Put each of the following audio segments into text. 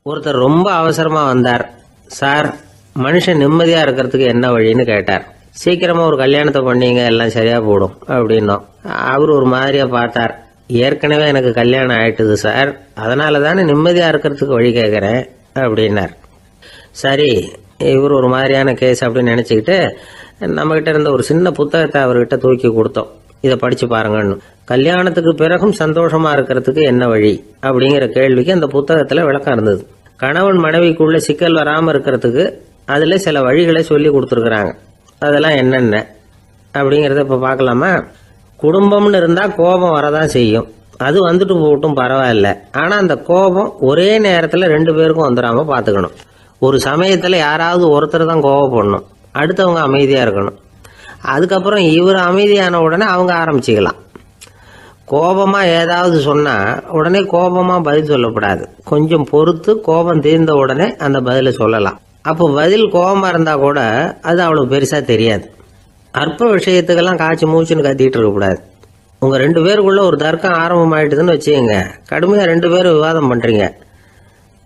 ஒருத்தர் ரொம்ப அவசரமா வந்தார். சார், மனுஷன் நிம்மதியா இருக்கிறதுக்கு என்ன வழின்னு கேட்டார். சீக்கிரமா ஒரு கல்யாணத்தை பண்ணீங்க, எல்லாம் சரியா போடும் அப்படின்னோம். அவர் ஒரு மாதிரியா பார்த்தார். ஏற்கனவே எனக்கு கல்யாணம் ஆயிட்டுது சார், அதனால தானே நிம்மதியா இருக்கிறதுக்கு வழி கேட்கறேன் அப்படின்னார். சரி, இவர் ஒரு மாதிரியான கேஸ் அப்படின்னு நினைச்சுக்கிட்டு நம்மகிட்ட இருந்த ஒரு சின்ன புத்தகத்தை அவர்கிட்ட தூக்கி கொடுத்தோம். இதை படிச்சு பாருங்கன்னு. கல்யாணத்துக்கு பிறகும் சந்தோஷமா இருக்கிறதுக்கு என்ன வழி அப்படிங்கிற கேள்விக்கு அந்த புத்தகத்துல விளக்கம் இருந்தது. கணவன் மனைவிக்குள்ள சிக்கல் வராம இருக்கிறதுக்கு அதுல சில வழிகளை சொல்லி கொடுத்துருக்குறாங்க. அதெல்லாம் என்னென்ன அப்படிங்கறத இப்ப பார்க்கலாமா? குடும்பம்னு இருந்தா கோபம் வரதான் செய்யும். அது வந்துட்டு போகட்டும், பரவாயில்ல. ஆனா அந்த கோபம் ஒரே நேரத்துல ரெண்டு பேருக்கும் வந்துடாம பாத்துக்கணும். ஒரு சமயத்துல யாராவது ஒருத்தர் தான் கோபப்படணும், அடுத்தவங்க அமைதியா இருக்கணும். அதுக்கப்புறம் இவர் அமைதியான உடனே அவங்க ஆரம்பிச்சுக்கலாம். கோபமா ஏதாவது சொன்னா உடனே கோபமா பதில் சொல்லக்கூடாது. கொஞ்சம் பொறுத்து கோபம் தீர்ந்த உடனே அந்த பதில சொல்லலாம். அப்போ பதில் கோபமா இருந்தா கூட அது அவ்வளவு பெருசா தெரியாது. அற்ப விஷயத்துக்கெல்லாம் காய்ச்சி மூச்சுன்னு கத்திட்டு இருக்கக்கூடாது. உங்க ரெண்டு பேருக்குள்ள ஒரு தர்க்கம் ஆரம்பமாயிட்டுதுன்னு வச்சுக்கோங்க. கடுமையா ரெண்டு பேரும் விவாதம் பண்றீங்க.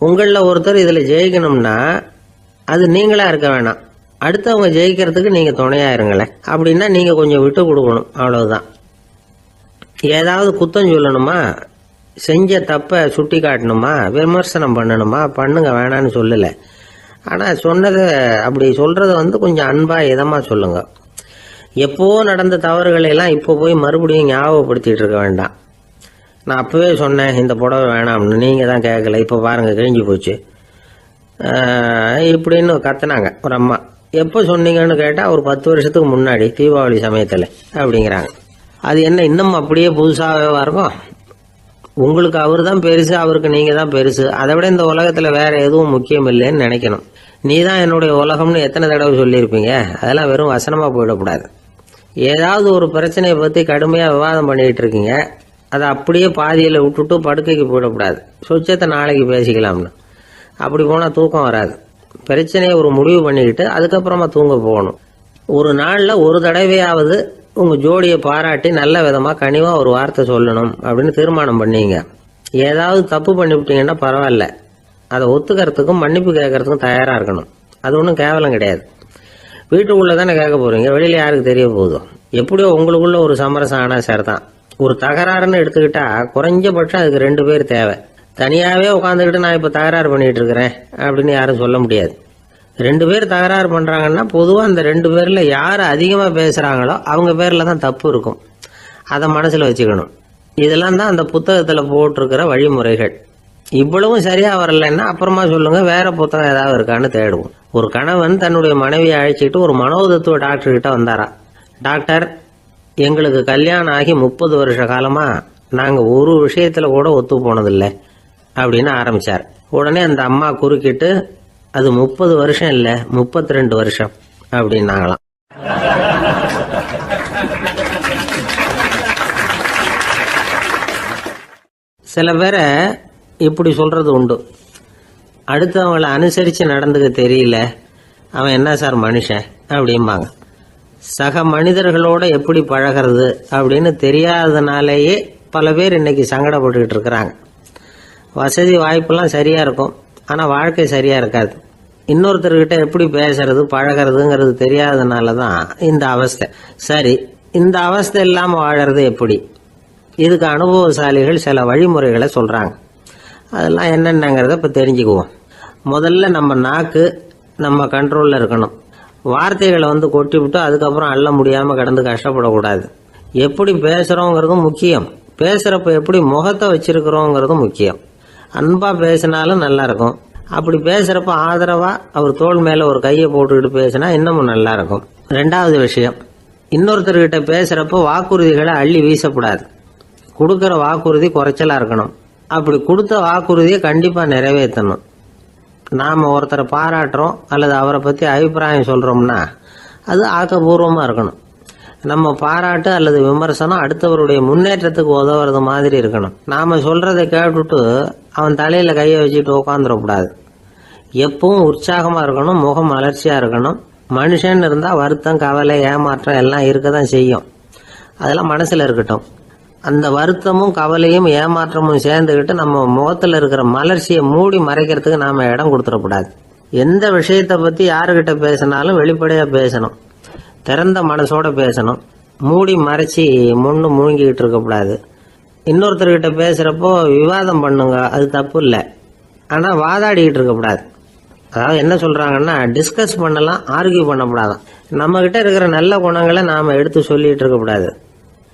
உங்களில் ஒருத்தர் இதுல ஜெயிக்கணும்னா அது நீங்களா இருக்க வேணாம், அடுத்தவங்க ஜெயிக்கிறதுக்கு நீங்க துணையா இருங்களேன். அப்படின்னா நீங்க கொஞ்சம் விட்டு கொடுக்கணும், அவ்வளவுதான். ஏதாவது குத்தம் சொல்லணுமா, செஞ்ச தப்ப சுட்டி காட்டணுமா, விமர்சனம் பண்ணணுமா, பண்ணுங்க, வேணான்னு சொல்லல. ஆனா சொன்னதை அப்படி சொல்றத கொஞ்சம் அன்பா இதமா சொல்லுங்க. எப்போ நடந்த தவறுகளை எல்லாம் இப்போ போய் மறுபடியும் ஞாபகப்படுத்திட்டு இருக்க வேண்டாம். நான் அப்பவே சொன்னேன் இந்த புடவை வேணாம்னு, நீங்க தான் கேட்கல, இப்போ பாருங்க கிழிஞ்சு போச்சு இப்படின்னு கத்துனாங்க ஒரு அம்மா. எப்போ சொன்னீங்கன்னு கேட்டா ஒரு 10 வருஷத்துக்கு முன்னாடி தீபாவளி சமயத்துல அப்படிங்கிறாங்க. அது என்ன இன்னும் அப்படியே புதுசாகவே இருக்கும்? உங்களுக்கு அவர் தான் பெருசு, அவருக்கு நீங்க தான் பெருசு. அதை விட இந்த உலகத்துல வேற எதுவும் முக்கியம் இல்லைன்னு நினைக்கணும். நீ தான் என்னுடைய உலகம்னு எத்தனை தடவை சொல்லியிருப்பீங்க? அதெல்லாம் வெறும் வசனமா போயிடக்கூடாது. ஏதாவது ஒரு பிரச்சனையை பத்தி கடுமையா விவாதம் பண்ணிட்டு இருக்கீங்க, அதை அப்படியே பாதியில விட்டுட்டு படுக்கைக்கு போயிடக்கூடாது. சொச்சத்தை நாளைக்கு பேசிக்கலாம்னு. அப்படி போனா தூக்கம் வராது. பிரச்சனையை ஒரு முடிவு பண்ணிக்கிட்டு அதுக்கப்புறமா தூங்க போகணும். ஒரு நாள்ல ஒரு தடவையாவது உங்க ஜோடியை பாராட்டி நல்ல விதமா கனிவா ஒரு வார்த்தை சொல்லணும் அப்படின்னு தீர்மானம் பண்ணீங்க. ஏதாவது தப்பு பண்ணிவிட்டீங்கன்னா பரவாயில்ல, அதை ஒத்துக்கிறதுக்கும் மன்னிப்பு கேட்கறதுக்கும் தயாரா இருக்கணும். அது ஒன்றும் கேவலம் கிடையாது. வீட்டுக்குள்ள தானே கேட்க போறீங்க, வெளியில யாருக்கு தெரிய போதும்? எப்படியோ உங்களுக்குள்ள ஒரு சமரசம் ஆனா சரிதான். ஒரு தகராறுன்னு எடுத்துக்கிட்டா குறைஞ்சபட்சம் அதுக்கு 2 பேர் தேவை. தனியாவே உட்காந்துக்கிட்டு நான் இப்ப தகராறு பண்ணிட்டு இருக்கிறேன் அப்படின்னு யாரும் சொல்ல முடியாது. 2 பேர் தகராறு பண்றாங்கன்னா பொதுவா அந்த 2 பேர்ல யாரு அதிகமா பேசுறாங்களோ அவங்க பேர்ல தான் தப்பு இருக்கும். அதை மனசுல வச்சுக்கணும். இதெல்லாம் தான் அந்த புத்தகத்துல போட்டிருக்கிற வழிமுறைகள். இவ்வளவும் சரியா வரலன்னா அப்புறமா சொல்லுங்க, வேற புத்தகம் ஏதாவது இருக்கான்னு தேடுவோம். ஒரு கணவன் தன்னுடைய மனைவியை அழைச்சிட்டு ஒரு மனோதத்துவ டாக்டர் கிட்ட வந்தாரா. டாக்டர், எங்களுக்கு கல்யாணம் ஆகி 30 வருஷ காலமா நாங்க ஒரு விஷயத்துல கூட ஒத்து போனதில்லை அப்படின்னு ஆரம்பிச்சார். உடனே அந்த அம்மா குறுக்கிட்டு, அது 30 வருஷம் இல்ல 32 வருஷம் அப்படின்னாங்களாம். சில பேரை இப்படி சொல்றது உண்டு. அடுத்தவங்களை அனுசரிச்சு நடந்துக்க தெரியல, அவன் என்ன சார் மனுஷன் அப்படிம்பாங்க. சக மனிதர்களோட எப்படி பழகிறது அப்படின்னு தெரியாததுனாலேயே பல பேர் இன்னைக்கு சங்கடப்பட்டுக்கிட்டு இருக்கிறாங்க. வசதி வாய்ப்பெல்லாம் சரியா இருக்கும், ஆனா வாழ்க்கை சரியா இருக்காது. இன்னொருத்தர்கிட்ட எப்படி பேசுறது பழகிறதுங்கிறது தெரியாததுனாலதான் இந்த அவஸ்தை. சரி, இந்த அவஸ்தை இல்லாம வாழறது எப்படி? இதுக்கு அனுபவசாலிகள் சில வழிமுறைகளை சொல்றாங்க. அதெல்லாம் என்னென்னங்கிறத இப்ப தெரிஞ்சுக்குவோம். முதல்ல நம்ம நாக்கு நம்ம கண்ட்ரோல்ல இருக்கணும். வார்த்தைகளை கொட்டி விட்டு அதுக்கப்புறம் அள்ள முடியாம கிடந்து கஷ்டப்படக்கூடாது. எப்படி பேசுறோங்கிறதும் முக்கியம், பேசுறப்ப எப்படி முகத்தை வச்சிருக்கிறோங்கிறதும் முக்கியம். அன்பா பேசினாலும் நல்லா இருக்கும். அப்படி பேசுறப்ப ஆதரவா அவர் தோள் மேல ஒரு கையை போட்டுக்கிட்டு பேசினா இன்னமும் நல்லா இருக்கும். 2வது விஷயம், இன்னொருத்தர்கிட்ட பேசுறப்ப வாக்குறுதிகளை அள்ளி வீசக்கூடாது. கொடுக்கற வாக்குறுதி குறைச்சலா இருக்கணும். அப்படி கொடுத்த வாக்குறுதியை கண்டிப்பா நிறைவேற்றணும். நாம ஒருத்தரை பாராட்டுறோம் அல்லது அவரை பத்தி அபிப்பிராயம் சொல்றோம்னா அது ஆக்கப்பூர்வமா இருக்கணும். நம்ம பாராட்டு அல்லது விமர்சனம் அடுத்தவருடைய முன்னேற்றத்துக்கு உதவுறது மாதிரி இருக்கணும். நாம சொல்றதை கேட்டுட்டு அவன் தலையில கையை வச்சுட்டு உட்காந்துடக்கூடாது. எப்பவும் உற்சாகமா இருக்கணும், முகம் மலர்ச்சியா இருக்கணும். மனுஷன் இருந்தா வருத்தம், கவலை, ஏமாற்றம் எல்லாம் இருக்கதான் செய்யும். அதெல்லாம் மனசுல இருக்கட்டும். அந்த வருத்தமும் கவலையும் ஏமாற்றமும் சேர்ந்துக்கிட்டு நம்ம முகத்தில் இருக்கிற மலர்ச்சியை மூடி மறைக்கிறதுக்கு நாம இடம் கொடுத்துடக்கூடாது. எந்த விஷயத்தை பற்றி யாருக்கிட்ட பேசினாலும் வெளிப்படையாக பேசணும், திறந்த மனசோட பேசணும். மூடி மறைச்சி முன்னு மூழ்கிக்கிட்டு இருக்கக்கூடாது. இன்னொருத்தர்கிட்ட பேசுகிறப்போ விவாதம் பண்ணுங்க, அது தப்பு இல்லை. ஆனால் வாதாடிக்கிட்டு இருக்கக்கூடாது. அதாவது என்ன சொல்கிறாங்கன்னா, டிஸ்கஸ் பண்ணலாம், ஆர்கியூ பண்ணக்கூடாதான். நம்மக்கிட்ட இருக்கிற நல்ல குணங்களை நாம் எடுத்து சொல்லிகிட்டு இருக்கக்கூடாது.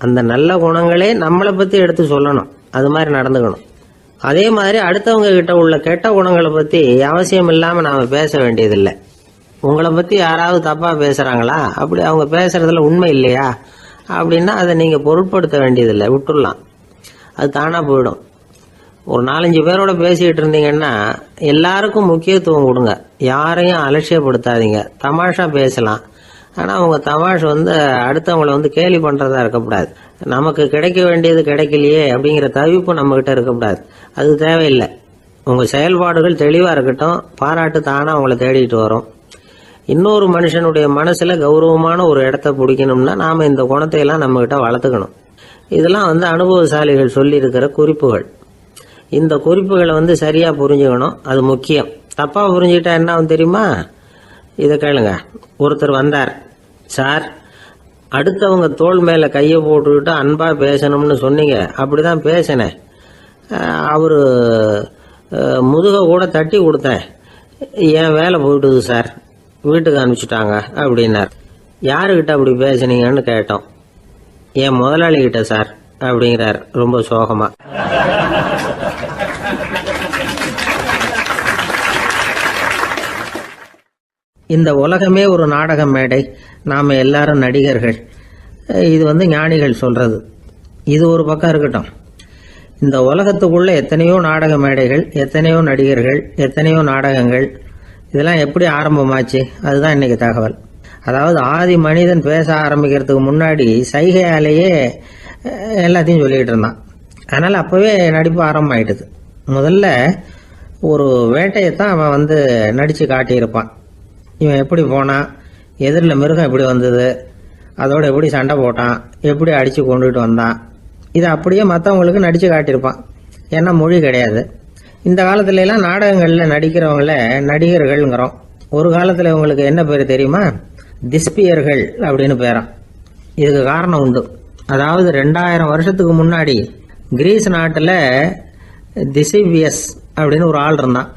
அந்த நல்ல குணங்களே நம்மளை பற்றி எடுத்து சொல்லணும், அது மாதிரி நடந்துக்கணும். அதே மாதிரி அடுத்தவங்க கிட்ட உள்ள கெட்ட குணங்களை பற்றி அவசியம் இல்லாமல் நாம் பேச வேண்டியதில்லை. உங்களை பற்றி யாராவது தப்பாக பேசுகிறாங்களா, அப்படி அவங்க பேசுகிறதுல உண்மை இல்லையா அப்படின்னா அதை நீங்கள் பொருட்படுத்த வேண்டியதில்லை, விட்டுடலாம். அது தானாக போயிடும். ஒரு 4-5 பேரோட பேசிக்கிட்டு இருந்தீங்கன்னா எல்லாருக்கும் முக்கியத்துவம் கொடுங்க, யாரையும் அலட்சியப்படுத்தாதீங்க. தமாஷா பேசலாம், ஆனால் அவங்க தமாஷ் அடுத்தவங்களை கேலி பண்ணுறதா இருக்கக்கூடாது. நமக்கு கிடைக்க வேண்டியது கிடைக்கலையே அப்படிங்கிற தவிப்பு நம்மக்கிட்ட இருக்கக்கூடாது, அது தேவையில்லை. உங்கள் செயல்பாடுகள் தெளிவாக இருக்கட்டும், பாராட்டு தானாக அவங்கள தேடிட்டு வரும். இன்னொரு மனுஷனுடைய மனசில் கௌரவமான ஒரு இடத்த பிடிக்கணும்னா நாம் இந்த குணத்தையெல்லாம் நம்மக்கிட்ட வளர்த்துக்கணும். இதெல்லாம் அனுபவசாலிகள் சொல்லியிருக்கிற குறிப்புகள். இந்த குறிப்புகளை சரியாக புரிஞ்சுக்கணும், அது முக்கியம். தப்பாக புரிஞ்சுக்கிட்டா என்ன ஆகும் தெரியுமா? இதை கேளுங்க. ஒருத்தர் வந்தார், சார் அடுத்தவங்க தோள் மேலே கையை போட்டுக்கிட்டு அன்பாக பேசணும்னு சொன்னீங்க, அப்படி தான் பேசினேன். அவர் முதுகை கூட தட்டி கொடுத்தேன், என் வேலை போயிட்டுது சார், வீட்டுக்கு அனுப்பிச்சிட்டாங்க அப்படின்னார். யாருக்கிட்ட அப்படி பேசுனீங்கன்னு கேட்டோம். என் முதலாளிகிட்ட சார் அப்படிங்கிறார் ரொம்ப சோகமா. இந்த உலகமே ஒரு நாடக மேடை, நாம் எல்லாரும் நடிகர்கள். இது ஞானிகள் சொல்றது. இது ஒரு பக்கம் இருக்கட்டும். இந்த உலகத்துக்குள்ள எத்தனையோ நாடக மேடைகள், எத்தனையோ நடிகர்கள், எத்தனையோ நாடகங்கள், இதெல்லாம் எப்படி ஆரம்பமாச்சு? அதுதான் இன்னைக்கு தகவல். அதாவது ஆதி மனிதன் பேச ஆரம்பிக்கிறதுக்கு முன்னாடி சைகையாலேயே எல்லாத்தையும் சொல்லிக்கிட்டு இருந்தான். அதனால் அப்போவே நடிப்பு ஆரம்பமாயிட்டுது. முதல்ல ஒரு வேட்டையைத்தான் அவன் நடித்து காட்டியிருப்பான். இவன் எப்படி போனான், எதிரில் மிருகம் எப்படி வந்தது, அதோட எப்படி சண்டை போட்டான், எப்படி அடித்து கொண்டுகிட்டு வந்தான், இதை அப்படியே மற்றவங்களுக்கு நடித்து காட்டியிருப்பான். ஏன்னா மொழி கிடையாது. இந்த காலத்துலலாம் நாடகங்களில் நடிக்கிறவங்கள நடிகர்கள்ங்கிறோம். ஒரு காலத்தில் இவங்களுக்கு என்ன பேர் தெரியுமா? திஸ்பியர்கள் அப்படின்னு பேரான். இதுக்கு காரணம் உண்டு. அதாவது 2000 வருஷத்துக்கு முன்னாடி கிரீஸ் நாட்டில் திசிபியஸ் அப்படின்னு ஒரு ஆள் இருந்தான்.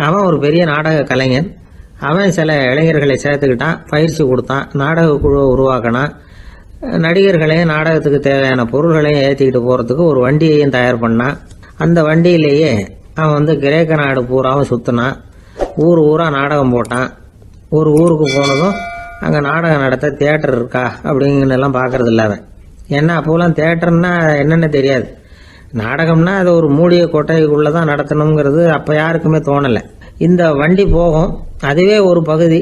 அவன் ஒரு பெரிய நாடக கலைஞன். அவன் சில இளைஞர்களை சேர்த்துக்கிட்டான், பயிற்சி கொடுத்தான், நாடக குழுவை உருவாக்கினான். நடிகர்களையும் நாடகத்துக்கு தேவையான பொருள்களையும் ஏற்றிக்கிட்டு போகிறதுக்கு ஒரு வண்டியையும் தயார் பண்ணான். அந்த வண்டியிலேயே அவன் கிரேக்க நாடு பூராவும் சுற்றினான். ஊர் ஊராக நாடகம் போட்டான். ஒரு ஊருக்கு போனதும் அங்கே நாடகம் நடத்த தியேட்டர் இருக்கா அப்படிங்கன்னெல்லாம் பார்க்கறது இல்லை அவன். ஏன்னா அப்போலாம் தியேட்டர்னா என்னென்ன தெரியாது. நாடகம்னா அது ஒரு மூடிய கொட்டைக்குள்ளே தான் நடத்தணுங்கிறது அப்போ யாருக்குமே தோணலை. இந்த வண்டி போகும், அதுவே ஒரு பகுதி,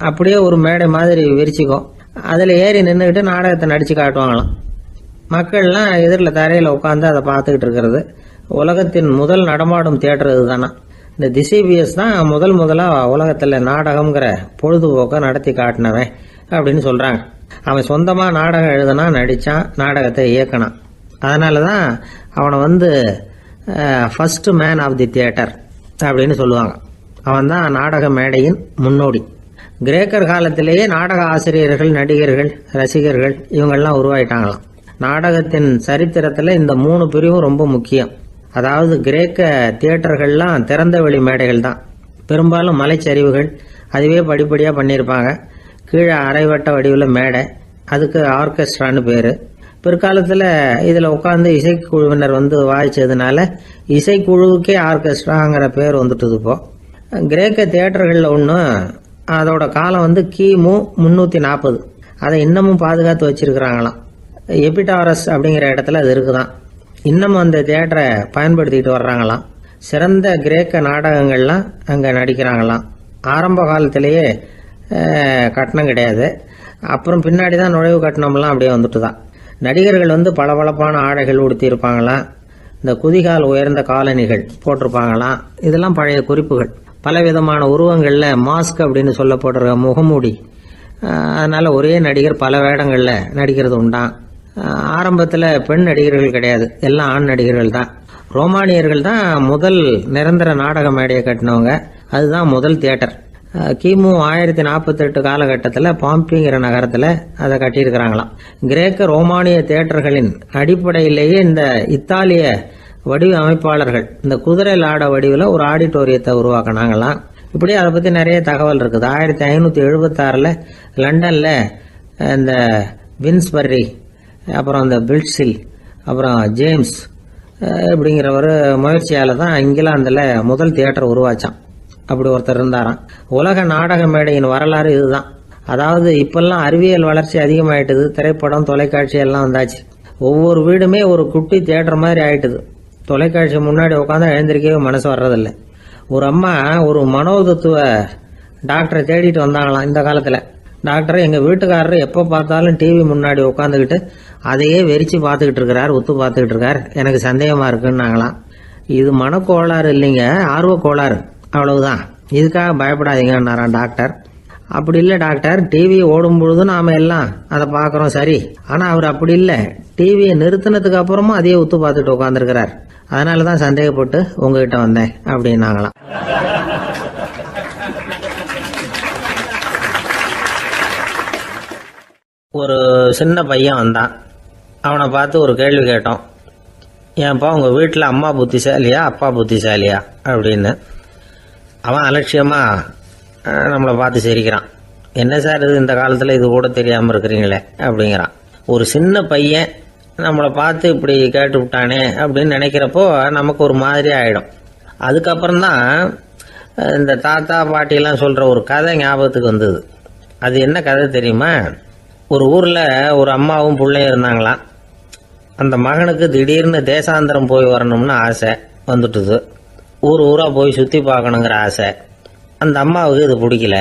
அப்படியே ஒரு மேடை மாதிரி விரிச்சிக்கும். அதில் ஏறி நின்றுக்கிட்டு நாடகத்தை நடித்து காட்டுவாங்களாம். மக்கள்லாம் எதிரில் தரையில் உட்காந்து அதை பார்த்துக்கிட்டு இருக்கிறது. உலகத்தின் முதல் நடமாடும் தியேட்டர் இதுதானா. இந்த திசிபியஸ் தான் முதலாக உலகத்தில் நாடகம்ங்கிற பொழுதுபோக்கை நடத்தி காட்டினவன் அப்படின்னு சொல்கிறாங்க. அவன் சொந்தமாக நாடகம் எழுதுனா, நடித்தான், நாடகத்தை இயக்கினான். அதனால தான் அவனை first man of the theatre அப்படின்னு சொல்லுவாங்க. அவன் தான் நாடக மேடையின் முன்னோடி. கிரேக்கர் காலத்திலேயே நாடக ஆசிரியர்கள், நடிகர்கள், ரசிகர்கள் இவங்கெல்லாம் உருவாயிட்டாங்களாம். நாடகத்தின் சரித்திரத்தில் இந்த 3 பிரிவும் ரொம்ப முக்கியம். அதாவது கிரேக்க தியேட்டர்கள்லாம் திறந்த வெளி மேடைகள் தான். பெரும்பாலும் மலைச்சரிவுகள், அதுவே படிப்படியாக பண்ணியிருப்பாங்க. கீழே அரைவட்ட வடிவில் மேடை, அதுக்கு ஆர்கெஸ்ட்ரான்னு பேர். பிற்காலத்தில் இதில் உட்காந்து இசைக்குழுவினர் வாய்ச்சதுனால இசைக்குழுவுக்கே ஆர்கெஸ்ட்ராங்கிற பேர் வந்துட்டுது. இப்போ கிரேக்க தியேட்டர்களில் ஒன்று, அதோட காலம் கிமு 340. அதை இன்னமும் பாதுகாத்து வச்சிருக்கிறாங்களாம். எபிடாரஸ் அப்படிங்கிற இடத்துல அது இருக்குதான். இன்னமும் அந்த தியேட்டரை பயன்படுத்திக்கிட்டு வர்றாங்களாம். சிறந்த கிரேக்க நாடகங்கள்லாம் அங்கே நடிக்கிறாங்களாம். ஆரம்ப காலத்திலேயே கட்டணம் கிடையாது. அப்புறம் பின்னாடி தான் நுழைவு கட்டணம்லாம் அப்படியே வந்துட்டு தான். நடிகர்கள் பளபளப்பான ஆடைகள் உடுத்தியிருப்பாங்களாம். இந்த குதிகால் உயர்ந்த காலணிகள் போட்டிருப்பாங்களாம். இதெல்லாம் பழைய குறிப்புகள். பலவிதமான உருவங்களில் மாஸ்க் அப்படின்னு சொல்லப்படுற முகமூடி. அதனால் ஒரே நடிகர் பல வேடங்களில் நடிக்கிறது உண்டான். ஆரம்பத்தில் பெண் நடிகர்கள் கிடையாது, எல்லாம் ஆண் நடிகர்கள் தான். ரோமானியர்கள் தான் முதல் நிரந்தர நாடக மேடையை கட்டினவங்க. அதுதான் முதல் தியேட்டர். கிமு 1048 காலகட்டத்தில் பாம்பிங்கிற நகரத்தில் அதை கட்டியிருக்கிறாங்களாம். கிரேக்க ரோமானிய தியேட்டர்களின் அடிப்படையிலேயே இந்த இத்தாலிய வடிவ அமைப்பாளர்கள் இந்த குதிரை லாட வடிவில் ஒரு ஆடிட்டோரியத்தை உருவாக்கினாங்களாம். இப்படி அதை பற்றி நிறைய தகவல் இருக்குது. 1576 லண்டனில் இந்த வின்ஸ்பர்ரி, அப்புறம் இந்த பில்ட்ஸில், அப்புறம் ஜேம்ஸ் இப்படிங்கிற ஒரு முயற்சியால் தான் இங்கிலாந்தில் முதல் தியேட்டர் உருவாச்சான். அப்படி ஒருத்தர் இருந்தாராம். உலக நாடக மேடையின் வரலாறு இதுதான். அதாவது இப்பெல்லாம் அறிவியல் வளர்ச்சி அதிகமாயிட்டுது, திரைப்படம் தொலைக்காட்சி எல்லாம் வந்தாச்சு. ஒவ்வொரு வீடுமே ஒரு குட்டி தியேட்டர் மாதிரி ஆயிட்டுது. தொலைக்காட்சி முன்னாடி உட்காந்து எழுந்திருக்கவே மனசு வர்றதில்லை. ஒரு அம்மா ஒரு மனோதத்துவ டாக்டரை தேடிட்டு வந்தாங்களாம் இந்த காலத்தில். டாக்டர், எங்கள் வீட்டுக்காரர் எப்போ பார்த்தாலும் டிவி முன்னாடி உட்காந்துக்கிட்டு அதையே வெறிச்சு பார்த்துக்கிட்டு இருக்கிறார், உத்து பார்த்துக்கிட்டு இருக்கார், எனக்கு சந்தேகமாக இருக்குன்னாங்களாம். இது மனக்கோளாறு இல்லைங்க, ஆர்வ கோளாறு, அவ்வளவுதான், இதுக்காக பயப்படாதீங்கன்னாராம் டாக்டர். அப்படி இல்லை டாக்டர், டிவி ஓடும் பொழுது நாம எல்லாம் அதை பார்க்குறோம் சரி, ஆனால் அவர் அப்படி இல்லை, டிவியை நிறுத்தினதுக்கு அப்புறமும் அதையே உத்து பார்த்துட்டு உட்காந்துருக்கிறார், அதனால தான் சந்தேகப்பட்டு உங்ககிட்ட வந்தேன் அப்படின்னாங்களாம். ஒரு சின்ன பையன் வந்தான். அவனை பார்த்து ஒரு கேள்வி கேட்டோம். ஏன்ப்பா உங்கள் வீட்டில் அம்மா புத்திசாலியா அப்பா புத்திசாலியா அப்படின்னு. அவன் அலட்சியமாக நம்மளை பார்த்து சிரிக்கிறான். என்ன சார் இது, இந்த காலத்தில் இது கூட தெரியாமல் இருக்கிறீங்களே அப்படிங்கிறான். ஒரு சின்ன பையன் நம்மளை பார்த்து இப்படி கேட்டு விட்டானே அப்படின்னு நினைக்கிறப்போ நமக்கு ஒரு மாதிரி ஆகிடும். அதுக்கப்புறம்தான் இந்த தாத்தா பாட்டிலாம் சொல்கிற ஒரு கதை ஞாபகத்துக்கு வந்தது. அது என்ன கதை தெரியுமா? ஒரு ஊரில் ஒரு அம்மாவும் பிள்ளையும் இருந்தாங்களாம். அந்த மகனுக்கு திடீர்னு தேசாந்திரம் போய் வரணும்னு ஆசை வந்துட்டுது. ஊராக போய் சுற்றி பார்க்கணுங்கிற ஆசை. அந்த அம்மாவுக்கு இது பிடிக்கல.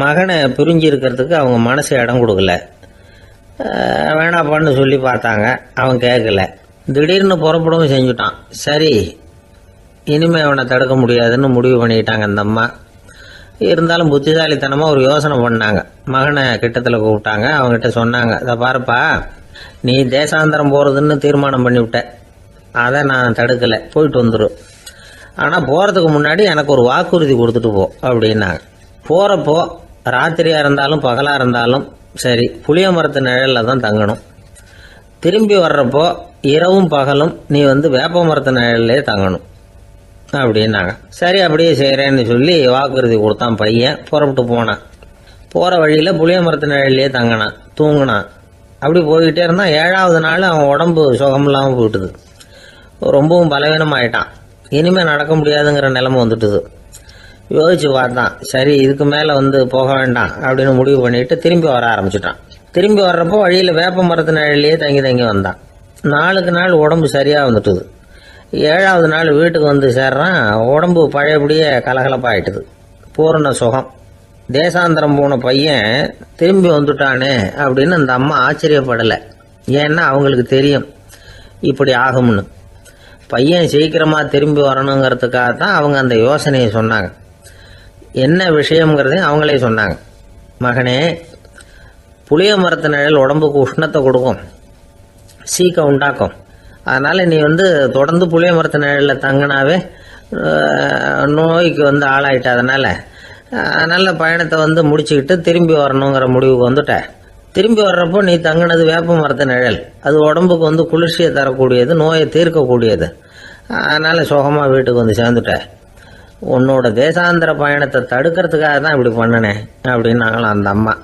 மகனை பிரிஞ்சு இருக்கிறதுக்கு அவங்க மனசு இடம் கொடுக்கல. வேணாப்பான்னு சொல்லி பார்த்தாங்க, அவன் கேட்கல. திடீர்னு புறப்படவும் செஞ்சுட்டான். சரி, இனிமே அவனை தடுக்க முடியாதுன்னு முடிவு பண்ணிக்கிட்டாங்க அந்த அம்மா. இருந்தாலும் புத்திசாலித்தனமாக ஒரு யோசனை பண்ணாங்க. மகனை கிட்டத்தில் கூப்பிட்டாங்க. அவங்ககிட்ட சொன்னாங்க, இதை பாருப்பா, நீ தேசாந்திரம் போகிறதுன்னு தீர்மானம் பண்ணிவிட்ட, அதை நான் தடுக்கலை, போயிட்டு வந்துடும். ஆனால் போகிறதுக்கு முன்னாடி எனக்கு ஒரு வாக்குறுதி கொடுத்துட்டு போ அப்படின்னாங்க. போகிறப்போ ராத்திரியாக இருந்தாலும் பகலாக இருந்தாலும் சரி, புளிய மரத்து நிழலில் தான் தங்கணும். திரும்பி வர்றப்போ இரவும் பகலும் நீ வேப்ப மரத்து நிழல்லே தங்கணும் அப்படின்னாங்க. சரி, அப்படியே செய்கிறேன்னு சொல்லி வாக்குறுதி கொடுத்தான் பையன். புறப்பட்டு போனான். போகிற வழியில் புளிய மரத்து நிழல்லே தங்கினான், தூங்கினான். அப்படி போய்கிட்டே இருந்தான். 7வது நாள் அவன் உடம்பு சுகமில்லாமல் போயிட்டுது. ரொம்பவும் பலவீனமாயிட்டான். இனிமேல் நடக்க முடியாதுங்கிற நிலைமை வந்துட்டுது. யோசிச்சு பார்த்தான். சரி, இதுக்கு மேலே போக வேண்டாம் அப்படின்னு முடிவு பண்ணிட்டு திரும்பி வர ஆரம்பிச்சிட்டான். திரும்பி வர்றப்போ வழியில் வேப்ப மரத்து நிழல்லையே தங்கி வந்தான். நாளுக்கு நாள் உடம்பு சரியாக வந்துட்டுது. 7வது நாள் வீட்டுக்கு சேர்றான். உடம்பு பழையபடியே கலகலப்பாயிட்டுது. பூரண சுகம். தேசாந்திரம் போன பையன் திரும்பி வந்துட்டானே அப்படின்னு அந்த அம்மா ஆச்சரியப்படலை. ஏன்னா அவங்களுக்கு தெரியும் இப்படி ஆகும்னு. பையன் சீக்கிரமாக திரும்பி வரணுங்கிறதுக்காக தான் அவங்க அந்த யோசனையை சொன்னாங்க. என்ன விஷயங்கிறதையும் அவங்களே சொன்னாங்க. மகனே, புளிய மரத்து நிழல் உடம்புக்கு உஷ்ணத்தை கொடுக்கும், சீக்கம் உண்டாக்கும். அதனால் நீ தொடர்ந்து புளிய மரத்து நிழலில் தங்கினாவே நோய்க்கு ஆளாயிட்ட. அதனால் நல்ல பயணத்தை முடிச்சுக்கிட்டு திரும்பி வரணுங்கிற முடிவுக்கு வந்துட்ட. திரும்பி வர்றப்போ நீ தங்கினது வேப்ப மரத்து நிழல். அது உடம்புக்கு குளிர்ச்சியை தரக்கூடியது, நோயை தீர்க்கக்கூடியது. அதனால் சுகமாக வீட்டுக்கு சேர்ந்துட்ட. உன்னோட தேசாந்திர பயணத்தை தடுக்கிறதுக்காக தான் இப்படி பண்ணினேன் அப்படின்னாங்களாம் அந்த அம்மா.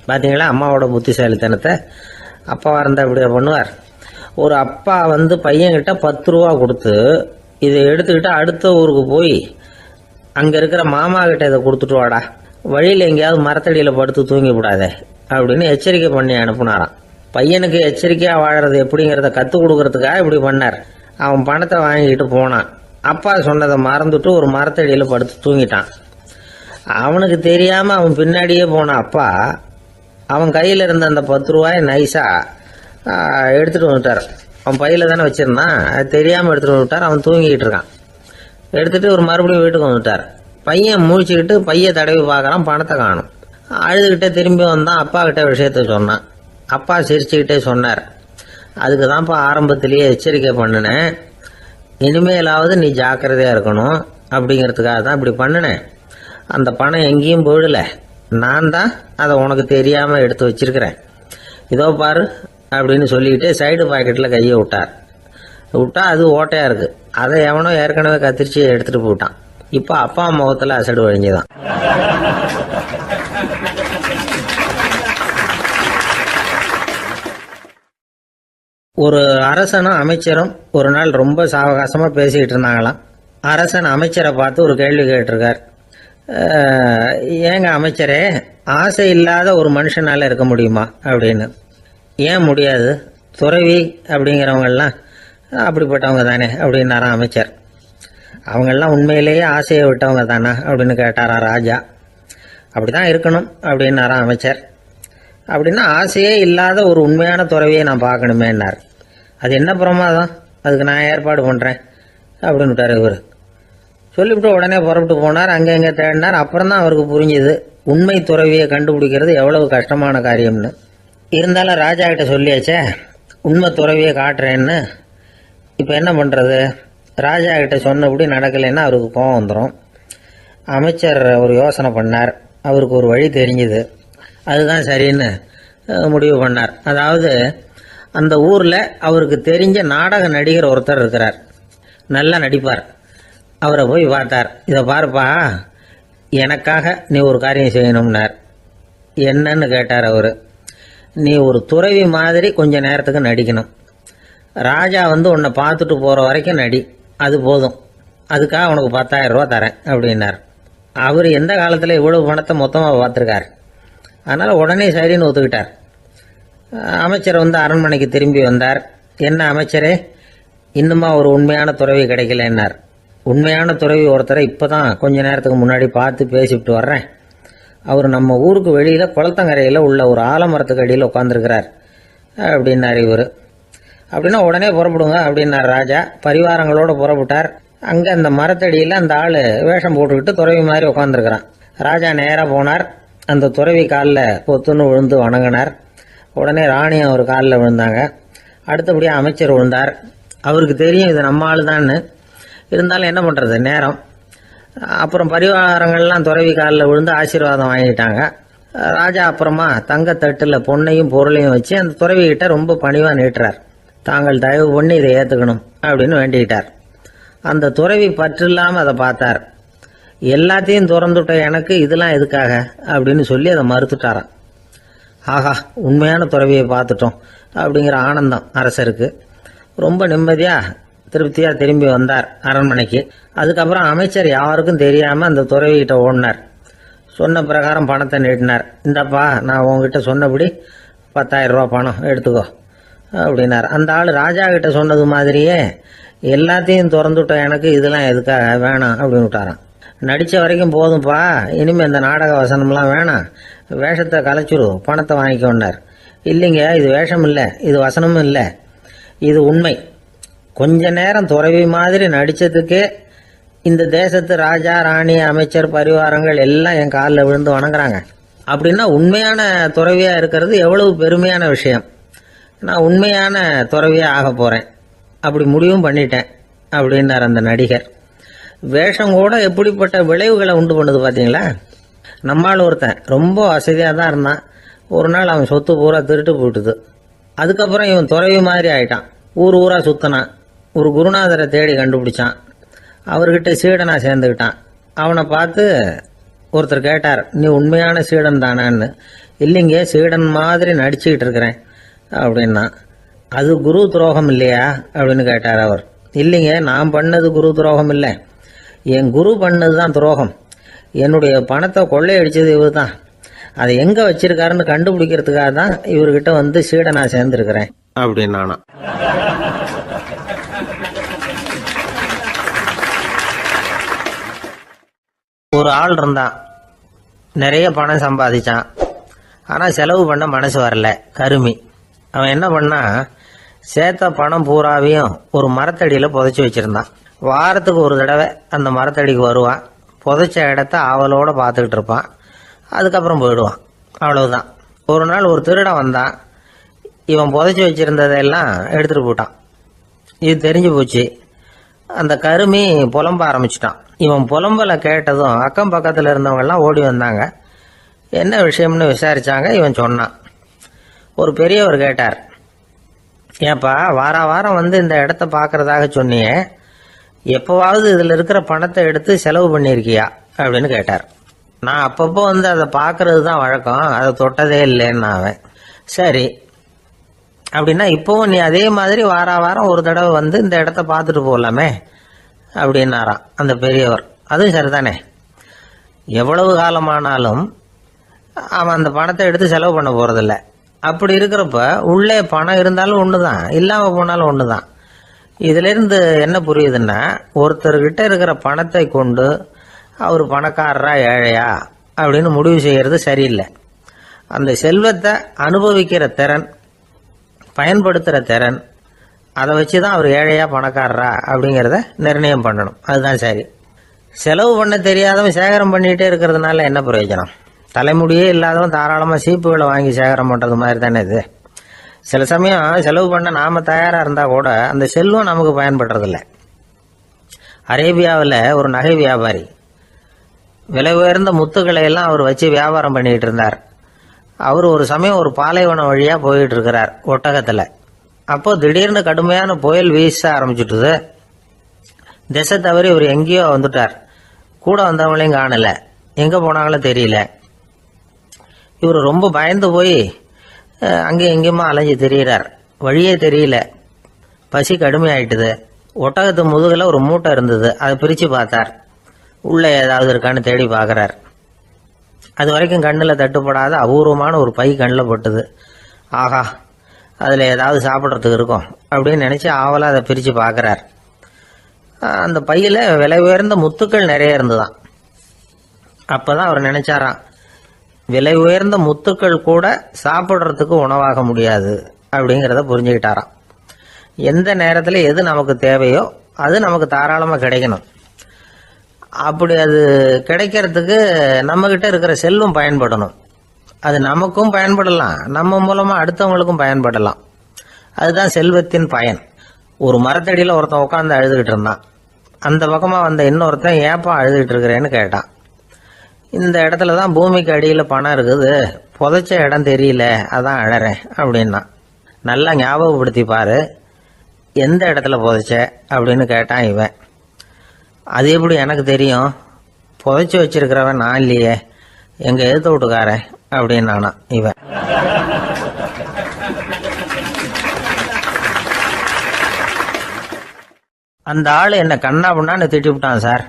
பார்த்தீங்களா அம்மாவோட புத்திசாலித்தனத்தை? அப்பாவாக இருந்தால் இப்படியா பண்ணுவார்? ஒரு அப்பா பையன்கிட்ட 10 ரூபா கொடுத்து இதை எடுத்துக்கிட்டு அடுத்த ஊருக்கு போய் அங்கே இருக்கிற மாமா கிட்ட இதை கொடுத்துட்டு வாடா, வழியில் எங்கேயாவது மரத்தடியில் படுத்து தூங்கி விடாதே அப்படின்னு எச்சரிக்கை பண்ணி அனுப்புனாராம். பையனுக்கு எச்சரிக்கையாக வாழறது எப்படிங்கிறத கற்றுக் கொடுக்கறதுக்காக இப்படி பண்ணார். அவன் பணத்தை வாங்கிட்டு போனான். அப்பா சொன்னதை மறந்துட்டு ஒரு மரத்தடியில் படுத்து தூங்கிட்டான். அவனுக்கு தெரியாமல் அவன் பின்னாடியே போன அப்பா அவன் கையில் இருந்த அந்த 10 ரூபாயை நைஸாக எடுத்துகிட்டு வந்துட்டார். அவன் பையில் தானே வச்சுருந்தான், அது தெரியாமல் எடுத்துகிட்டு வந்துட்டார். அவன் தூங்கிக்கிட்டு இருக்கான். எடுத்துகிட்டு ஒரு மறுபடியும் வீட்டுக்கு வந்துட்டார். பையன் முழிச்சுக்கிட்டு பையை தடவி பார்க்குறான், பணத்தை காணும். அழுதுகிட்டே திரும்பி வந்தான். அப்பா கிட்ட விஷயத்த சொன்னான். அப்பா சிரிச்சுக்கிட்டே சொன்னார், அதுக்கு தான்ப்பா ஆரம்பத்திலேயே எச்சரிக்கை பண்ணினேன், இனிமேலாவது நீ ஜாக்கிரதையாக இருக்கணும் அப்படிங்கிறதுக்காக தான் இப்படி பண்ணினேன். அந்த பணம் எங்கேயும் போயிடல, நான் தான் அதை உனக்கு தெரியாமல் எடுத்து வச்சிருக்கிறேன். இதோ பாரு அப்படின்னு சொல்லிக்கிட்டு சைடு பாக்கெட்டில் கையை விட்டா அது ஓட்டையாக இருக்குது. அதை எவனோ ஏற்கனவே கத்திரிச்சு எடுத்துகிட்டு போட்டான். இப்போ அப்பா முகத்தில் அசடு வழிஞ்சுதான். ஒரு அரசனும் அமைச்சரும் ஒரு நாள் ரொம்ப சாவகாசமாக பேசிக்கிட்டு இருந்தாங்களாம். அரசன் அமைச்சரை பார்த்து ஒரு கேள்வி கேட்டிருக்கார். ஏங்க அமைச்சரே, ஆசை இல்லாத ஒரு மனுஷனால இருக்க முடியுமா அப்படின்னு. ஏன் முடியாது, துறவி அப்படிங்கிறவங்கெல்லாம் அப்படிப்பட்டவங்க தானே அப்படின்னாராம் அமைச்சர். அவங்கெல்லாம் உண்மையிலேயே ஆசையை விட்டவங்க தானா அப்படின்னு கேட்டாராம் ராஜா. அப்படிதான் இருக்கணும் அப்படின்னாராம் அமைச்சர். அப்படின்னா ஆசையே இல்லாத ஒரு உண்மையான துறவியை நான் பார்க்கணுமேன்னார். அது என்ன பிரமாதம், அதுக்கு நான் ஏற்பாடு பண்ணுறேன் அப்படின்னு விட்டார் இவர். சொல்லிவிட்டு உடனே புறப்பட்டு போனார். அங்கே எங்கே தேடினார். அப்புறம் தான் அவருக்கு புரிஞ்சுது உண்மை துறவியை கண்டுபிடிக்கிறது எவ்வளவு கஷ்டமான காரியம்னு. இருந்தாலும் ராஜா கிட்ட சொல்லியாச்சே உண்மை துறவியை காட்டுறேன்னு. இப்போ என்ன பண்ணுறது, ராஜா கிட்ட சொன்னபடி நடக்கலைன்னா அவருக்கு கோபம் வந்துடும். அமைச்சர் ஒரு யோசனை பண்ணார். அவருக்கு ஒரு வழி தெரிஞ்சுது. அதுதான் சரின்னு முடிவு பண்ணார். அதாவது அந்த ஊரில் அவருக்கு தெரிஞ்ச நாடக நடிகர் ஒருத்தர் இருக்கிறார், நல்லா நடிப்பார். அவரை போய் பார்த்தார். இதை பாருப்பா, எனக்காக நீ ஒரு காரியம் செய்யணும்னார். என்னன்னு கேட்டார் அவர். நீ ஒரு துறவி மாதிரி கொஞ்ச நேரத்துக்கு நடிக்கணும். ராஜா உன்னை பார்த்துட்டு போகிற வரைக்கும் நடி, அது போதும். அதுக்காக உனக்கு 10,000 ரூபா தரேன் அப்படின்னார். அவர் எந்த காலத்தில் இவ்வளவு பணத்தை மொத்தமாக பார்த்துருக்கார். அதனால் உடனே சரின்னு ஒத்துக்கிட்டார். அமைச்சர் அரண்மனைக்கு திரும்பி வந்தார். என்ன அமைச்சரே, இன்னுமா ஒரு உண்மையான துறவி கிடைக்கலன்னார். உண்மையான துறவி ஒருத்தரை இப்போ தான் கொஞ்ச நேரத்துக்கு முன்னாடி பார்த்து பேசிவிட்டு வர்றேன். அவர் நம்ம ஊருக்கு வெளியில் குளத்தங்கரையில் உள்ள ஒரு ஆலமரத்துக்கு அடியில் உட்காந்துருக்கிறார் அப்படின்னார் இவர். அப்படின்னா உடனே புறப்படுங்க அப்படின்னார் ராஜா. பரிவாரங்களோடு புறப்பட்டார். அங்கே அந்த மரத்தடியில் அந்த ஆள் வேஷம் போட்டுக்கிட்டு துறவி மாதிரி உட்காந்துருக்கிறான். ராஜா நேராக போனார். அந்த துறவி காலில் பொத்துன்னு விழுந்து வணங்கினார். உடனே ராணி அவர் காலில் விழுந்தாங்க. அடுத்தபடியாக அமைச்சர் விழுந்தார். அவருக்கு தெரியும் இது நம்ம ஆள் தான்னு. இருந்தாலும் என்ன பண்ணுறது, நேரம். அப்புறம் பரிவாரங்கள்லாம் துறவி காலில் விழுந்து ஆசீர்வாதம் வாங்கிட்டாங்க. ராஜா அப்புறமா தங்கத்தட்டில் பொன்னையும் பொருளையும் வச்சு அந்த துறவிகிட்ட ரொம்ப பணிவாக நீட்டுறார். தாங்கள் தயவு பண்ணி இதை ஏற்றுக்கணும் அப்படின்னு வேண்டிக்கிட்டார். அந்த துறவி பற்று இல்லாமல் அதை பார்த்தார். எல்லாத்தையும் திறந்துட்ட எனக்கு இதெல்லாம் எதுக்காக அப்படின்னு சொல்லி அதை மறுத்துட்டாராம். ஆஹா, உண்மையான துறவியை பார்த்துட்டோம் அப்படிங்கிற ஆனந்தம் அரசருக்கு. ரொம்ப நிம்மதியாக திருப்தியாக திரும்பி வந்தார் அரண்மனைக்கு. அதுக்கப்புறம் அமைச்சர் யாருக்கும் தெரியாமல் அந்த துறவிகிட்ட ஓடினார். சொன்ன பிரகாரம் பணத்தை நீட்டினார். இந்தப்பா, நான் உங்ககிட்ட சொன்னபடி 10,000 ரூபா பணம் எடுத்துக்கோ அப்படின்னார். அந்த ஆள் ராஜா கிட்ட சொன்னது மாதிரியே எல்லாத்தையும் திறந்துவிட்ட எனக்கு இதெல்லாம் எதுக்காக வேணாம் அப்படின்னு விட்டாரான். நடித்த வரைக்கும் போதும்ப்பா, இனிமேல் இந்த நாடக வசனம்லாம் வேணாம், வேஷத்தை கலைச்சிடும், பணத்தை வாங்கிக்கோன்னார். இல்லைங்க, இது வேஷம் இல்லை, இது வசனமும் இல்லை, இது உண்மை. கொஞ்ச நேரம் துறவி மாதிரி நடித்ததுக்கே இந்த தேசத்து ராஜா, ராணி, அமைச்சர், பரிவாரங்கள் எல்லாம் என் காலில் விழுந்து வணங்குறாங்க. அப்படின்னா உண்மையான துறவியாக இருக்கிறது எவ்வளவு பெருமையான விஷயம். நான் உண்மையான துறவியாக ஆக போகிறேன், அப்படி முடிவும் பண்ணிட்டேன் அப்படின்னார் அந்த நடிகர். வேஷம் கூட எப்படிப்பட்ட விளைவுகளை உண்டு பண்ணுது பார்த்தீங்களா. நம்மால் ஒருத்தன் ரொம்ப வசதியாக தான் இருந்தான். ஒரு நாள் அவன் சொத்து பூரா திருட்டு போயிட்டுது. அதுக்கப்புறம் இவன் துறவி மாதிரி ஆயிட்டான். ஊர் ஊராக சுற்றினான். ஒரு குருநாதரை தேடி கண்டுபிடிச்சான். அவர்கிட்ட சீடனாக சேர்ந்துக்கிட்டான். அவனை பார்த்து ஒருத்தர் கேட்டார், நீ உண்மையான சீடன் தானான்னு. இல்லைங்க, சீடன் மாதிரி நடிச்சுக்கிட்டு இருக்கிறேன் அப்படின்னா. அது குரு துரோகம் இல்லையா அப்படின்னு கேட்டார் அவர். இல்லைங்க, நான் பண்ணது குரு துரோகம் இல்லை, என் குரு பண்ணது தான் துரோகம். என்னுடைய பணத்தை கொள்ளையடிச்சது இவர் தான். அதை எங்கே வச்சிருக்காருன்னு கண்டுபிடிக்கிறதுக்காக தான் இவர்கிட்ட சீடனாக சேர்ந்துருக்கிறேன் அப்படின்னானா. ஒரு ஆள் இருந்தான், நிறைய பணம் சம்பாதிச்சான். ஆனால் செலவு பண்ண மனசு வரல, கருமி. அவன் என்ன பண்ணா, சேர்த்த பணம் பூராவையும் ஒரு மரத்தடியில் புதைச்சி வச்சிருந்தான். வாரத்துக்கு ஒரு தடவை அந்த மரத்தடிக்கு வருவான். புதைச்ச இடத்த ஆவலோடு பார்த்துக்கிட்டு இருப்பான். அதுக்கப்புறம் போயிடுவான். அவ்வளவுதான். ஒரு நாள் ஒரு திருடன் வந்தான். இவன் புதைச்சி வச்சிருந்ததெல்லாம் எடுத்துட்டு போட்டான். இது தெரிஞ்சு போச்சு. அந்த கருமி புலம்ப ஆரம்பிச்சிட்டான். இவன் புலம்பலை கேட்டதும் அக்கம் பக்கத்தில் இருந்தவங்க எல்லாம் ஓடி வந்தாங்க. என்ன விஷயம்னு விசாரிச்சாங்க. இவன் சொன்னான். ஒரு பெரியவர் கேட்டார், ஏப்பா வாரம் வந்து இந்த இடத்த பார்க்கறதாக சொன்னியே, எப்போவாவது இதில் இருக்கிற பணத்தை எடுத்து செலவு பண்ணியிருக்கியா அப்படின்னு கேட்டார். நான் அப்பப்போ வந்து அதை பார்க்கறது தான் வழக்கம், அதை தொட்டதே இல்லைன்னு அவன். சரி, அப்படின்னா இப்போவும் நீ அதே மாதிரி வாரம் ஒரு தடவை வந்து இந்த இடத்த பார்த்துட்டு போகலாமே அப்படின்னாராம் அந்த பெரியவர். அதுவும் சரிதானே, எவ்வளவு காலமானாலும் அவன் அந்த பணத்தை எடுத்து செலவு பண்ண போறதில்ல. அப்படி இருக்கிறப்ப உள்ளே பணம் இருந்தாலும் ஒன்று தான், இல்லாமல் போனாலும் ஒன்று தான். இதிலிருந்து என்ன புரியுதுன்னா, ஒருத்தர்கிட்ட இருக்கிற பணத்தை கொண்டு அவர் பணக்காரரா ஏழையா அப்படின்னு முடிவு செய்கிறது சரியில்லை. அந்த செல்வத்தை அனுபவிக்கிற திறன், பயன்படுத்துகிற திறன், அதை வச்சு தான் அவர் ஏழையா பணக்காரரா அப்படிங்கிறத நிர்ணயம் பண்ணணும். அதுதான் சரி. செலவு பண்ண தெரியாதவன் சேகரம் பண்ணிகிட்டே இருக்கிறதுனால என்ன பிரயோஜனம்? தலைமுடியே இல்லாதவன் தாராளமாக சீப்புகளை வாங்கி சேகரம் பண்ணுறது மாதிரி தானே இது. சில சமயம் செலவு பண்ண நாம் தயாராக இருந்தால் கூட அந்த செல்வம் நமக்கு பயன்படுறதில்ல. அரேபியாவில் ஒரு நகை வியாபாரி விலை உயர்ந்த முத்துக்களை எல்லாம் அவர் வச்சு வியாபாரம் பண்ணிகிட்டு இருந்தார். அவர் ஒரு சமயம் ஒரு பாலைவனம் வழியாக போயிட்டு இருக்கிறார் ஒட்டகத்தில். அப்போ திடீர்னு கடுமையான புயல் வீச ஆரம்பிச்சுட்டுது. திசை தவறி இவர் எங்கேயோ வந்துட்டார். கூட வந்தவங்களையும் காணல, எங்கே போனாங்களோ தெரியல. இவர் ரொம்ப பயந்து போய் அங்கேயும் எங்கேயுமா அலைஞ்சு தெரிகிறார். வழியே தெரியல. பசி கடுமையாயிட்டுது. ஒட்டகத்து முதுகில் ஒரு மூட்டை இருந்தது. அதை பிரித்து பார்த்தார். உள்ளே ஏதாவது இருக்கான்னு தேடி பார்க்குறார். அது வரைக்கும் கண்ணில் தட்டுப்படாத அபூர்வமான ஒரு பை கண்ணில் பட்டுது. ஆஹா, அதில் ஏதாவது சாப்பிட்றதுக்கு இருக்கும் அப்படின்னு நினச்சி ஆவலாக அதை பிரித்து பார்க்குறார். அந்த பையில் விலை உயர்ந்த முத்துக்கள் நிறைய இருந்துதான். அப்போ தான் அவர் நினச்சாராம், விலை உயர்ந்த முத்துக்கள் கூட சாப்பிட்றதுக்கு உணவாக முடியாது அப்படிங்கிறத புரிஞ்சுக்கிட்டாராம். எந்த நேரத்தில் எது நமக்கு தேவையோ அது நமக்கு தாராளமாக கிடைக்கணும். அப்படி அது கிடைக்கிறதுக்கு நம்மக்கிட்ட இருக்கிற செல்வம் பயன்படணும். அது நமக்கும் பயன்படலாம், நம்ம மூலமாக அடுத்தவங்களுக்கும் பயன்படலாம். அதுதான் செல்வத்தின் பயன். ஒரு மரத்தடியில் ஒருத்தன் உட்காந்து அழுதுகிட்டு இருந்தான். அந்த பக்கமாக வந்த இன்னொருத்தன் ஏப்பா அழுதுகிட்டு இருக்கிறேன்னு கேட்டான். இந்த இடத்துல தான் பூமிக்கு அடியில் பணம் இருக்குது, புதைச்ச இடம் தெரியல, அதான் அழறேன் அப்படின்னா. நல்லா ஞாபகப்படுத்தி பாரு, எந்த இடத்துல புதைச்ச அப்படின்னு கேட்டான் இவன். அது எப்படி எனக்கு தெரியும், புதைச்சி வச்சிருக்கிறவன் நான் இல்லையே, எங்கள் எழுத்து வீட்டுக்காரன் அப்படின்னானா இவன். அந்த ஆள் என்ன கண்ணா பண்ணான்னு திட்டி விட்டான் சார்.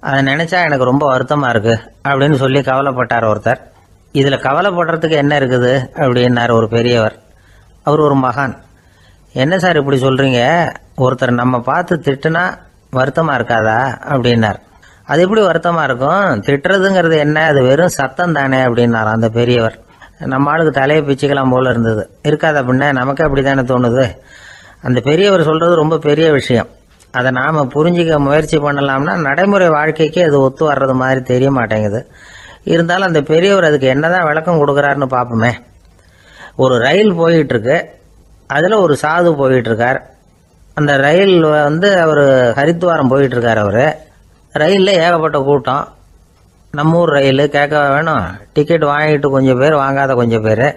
அதை நினைச்சா எனக்கு ரொம்ப வருத்தமா இருக்கு அப்படின்னு சொல்லி கவலைப்பட்டார் ஒருத்தர். இதுல கவலைப்படுறதுக்கு என்ன இருக்குது அப்படின்னாரு ஒரு பெரியவர். அவர் ஒரு மகான். என்ன சார் இப்படி சொல்றீங்க, ஒருத்தர் நம்ம பார்த்து திட்டுனா வருத்தமா இருக்காதா அப்படின்னார். அது எப்படி வருத்தமா இருக்கும், திட்டுறதுங்கிறது என்ன, அது வெறும் சத்தம் தானே அப்படின்னார் அந்த பெரியவர். நம்ம ஆளுக்கு தலையை பிச்சுக்கலாம் போல இருந்தது. இருக்காது அப்படின்னா நமக்கு அப்படி தானே தோணுது. அந்த பெரியவர் சொல்றது ரொம்ப பெரிய விஷயம். அதை நாம் புரிஞ்சிக்க முயற்சி பண்ணலாம்னா நடைமுறை வாழ்க்கைக்கு அது ஒத்து வர்றது மாதிரி தெரிய மாட்டேங்குது. இருந்தாலும் அந்த பெரியவர் அதுக்கு என்னதான் விளக்கம் கொடுக்குறாருன்னு பார்ப்போமே. ஒரு ரயில் போயிட்டு இருக்கு, அதில் ஒரு சாது போயிட்டு இருக்கார். அந்த ரயில் வந்து அவர் ஹரித்வாரம் போயிட்டு இருக்கார். அவர் ரயிலில் ஏகப்பட்ட கூட்டம். நம்ம ஊர் ரயில் கேட்க வேணும், டிக்கெட் வாங்கிட்டு கொஞ்சம் பேர், வாங்காத கொஞ்சம் பேர்.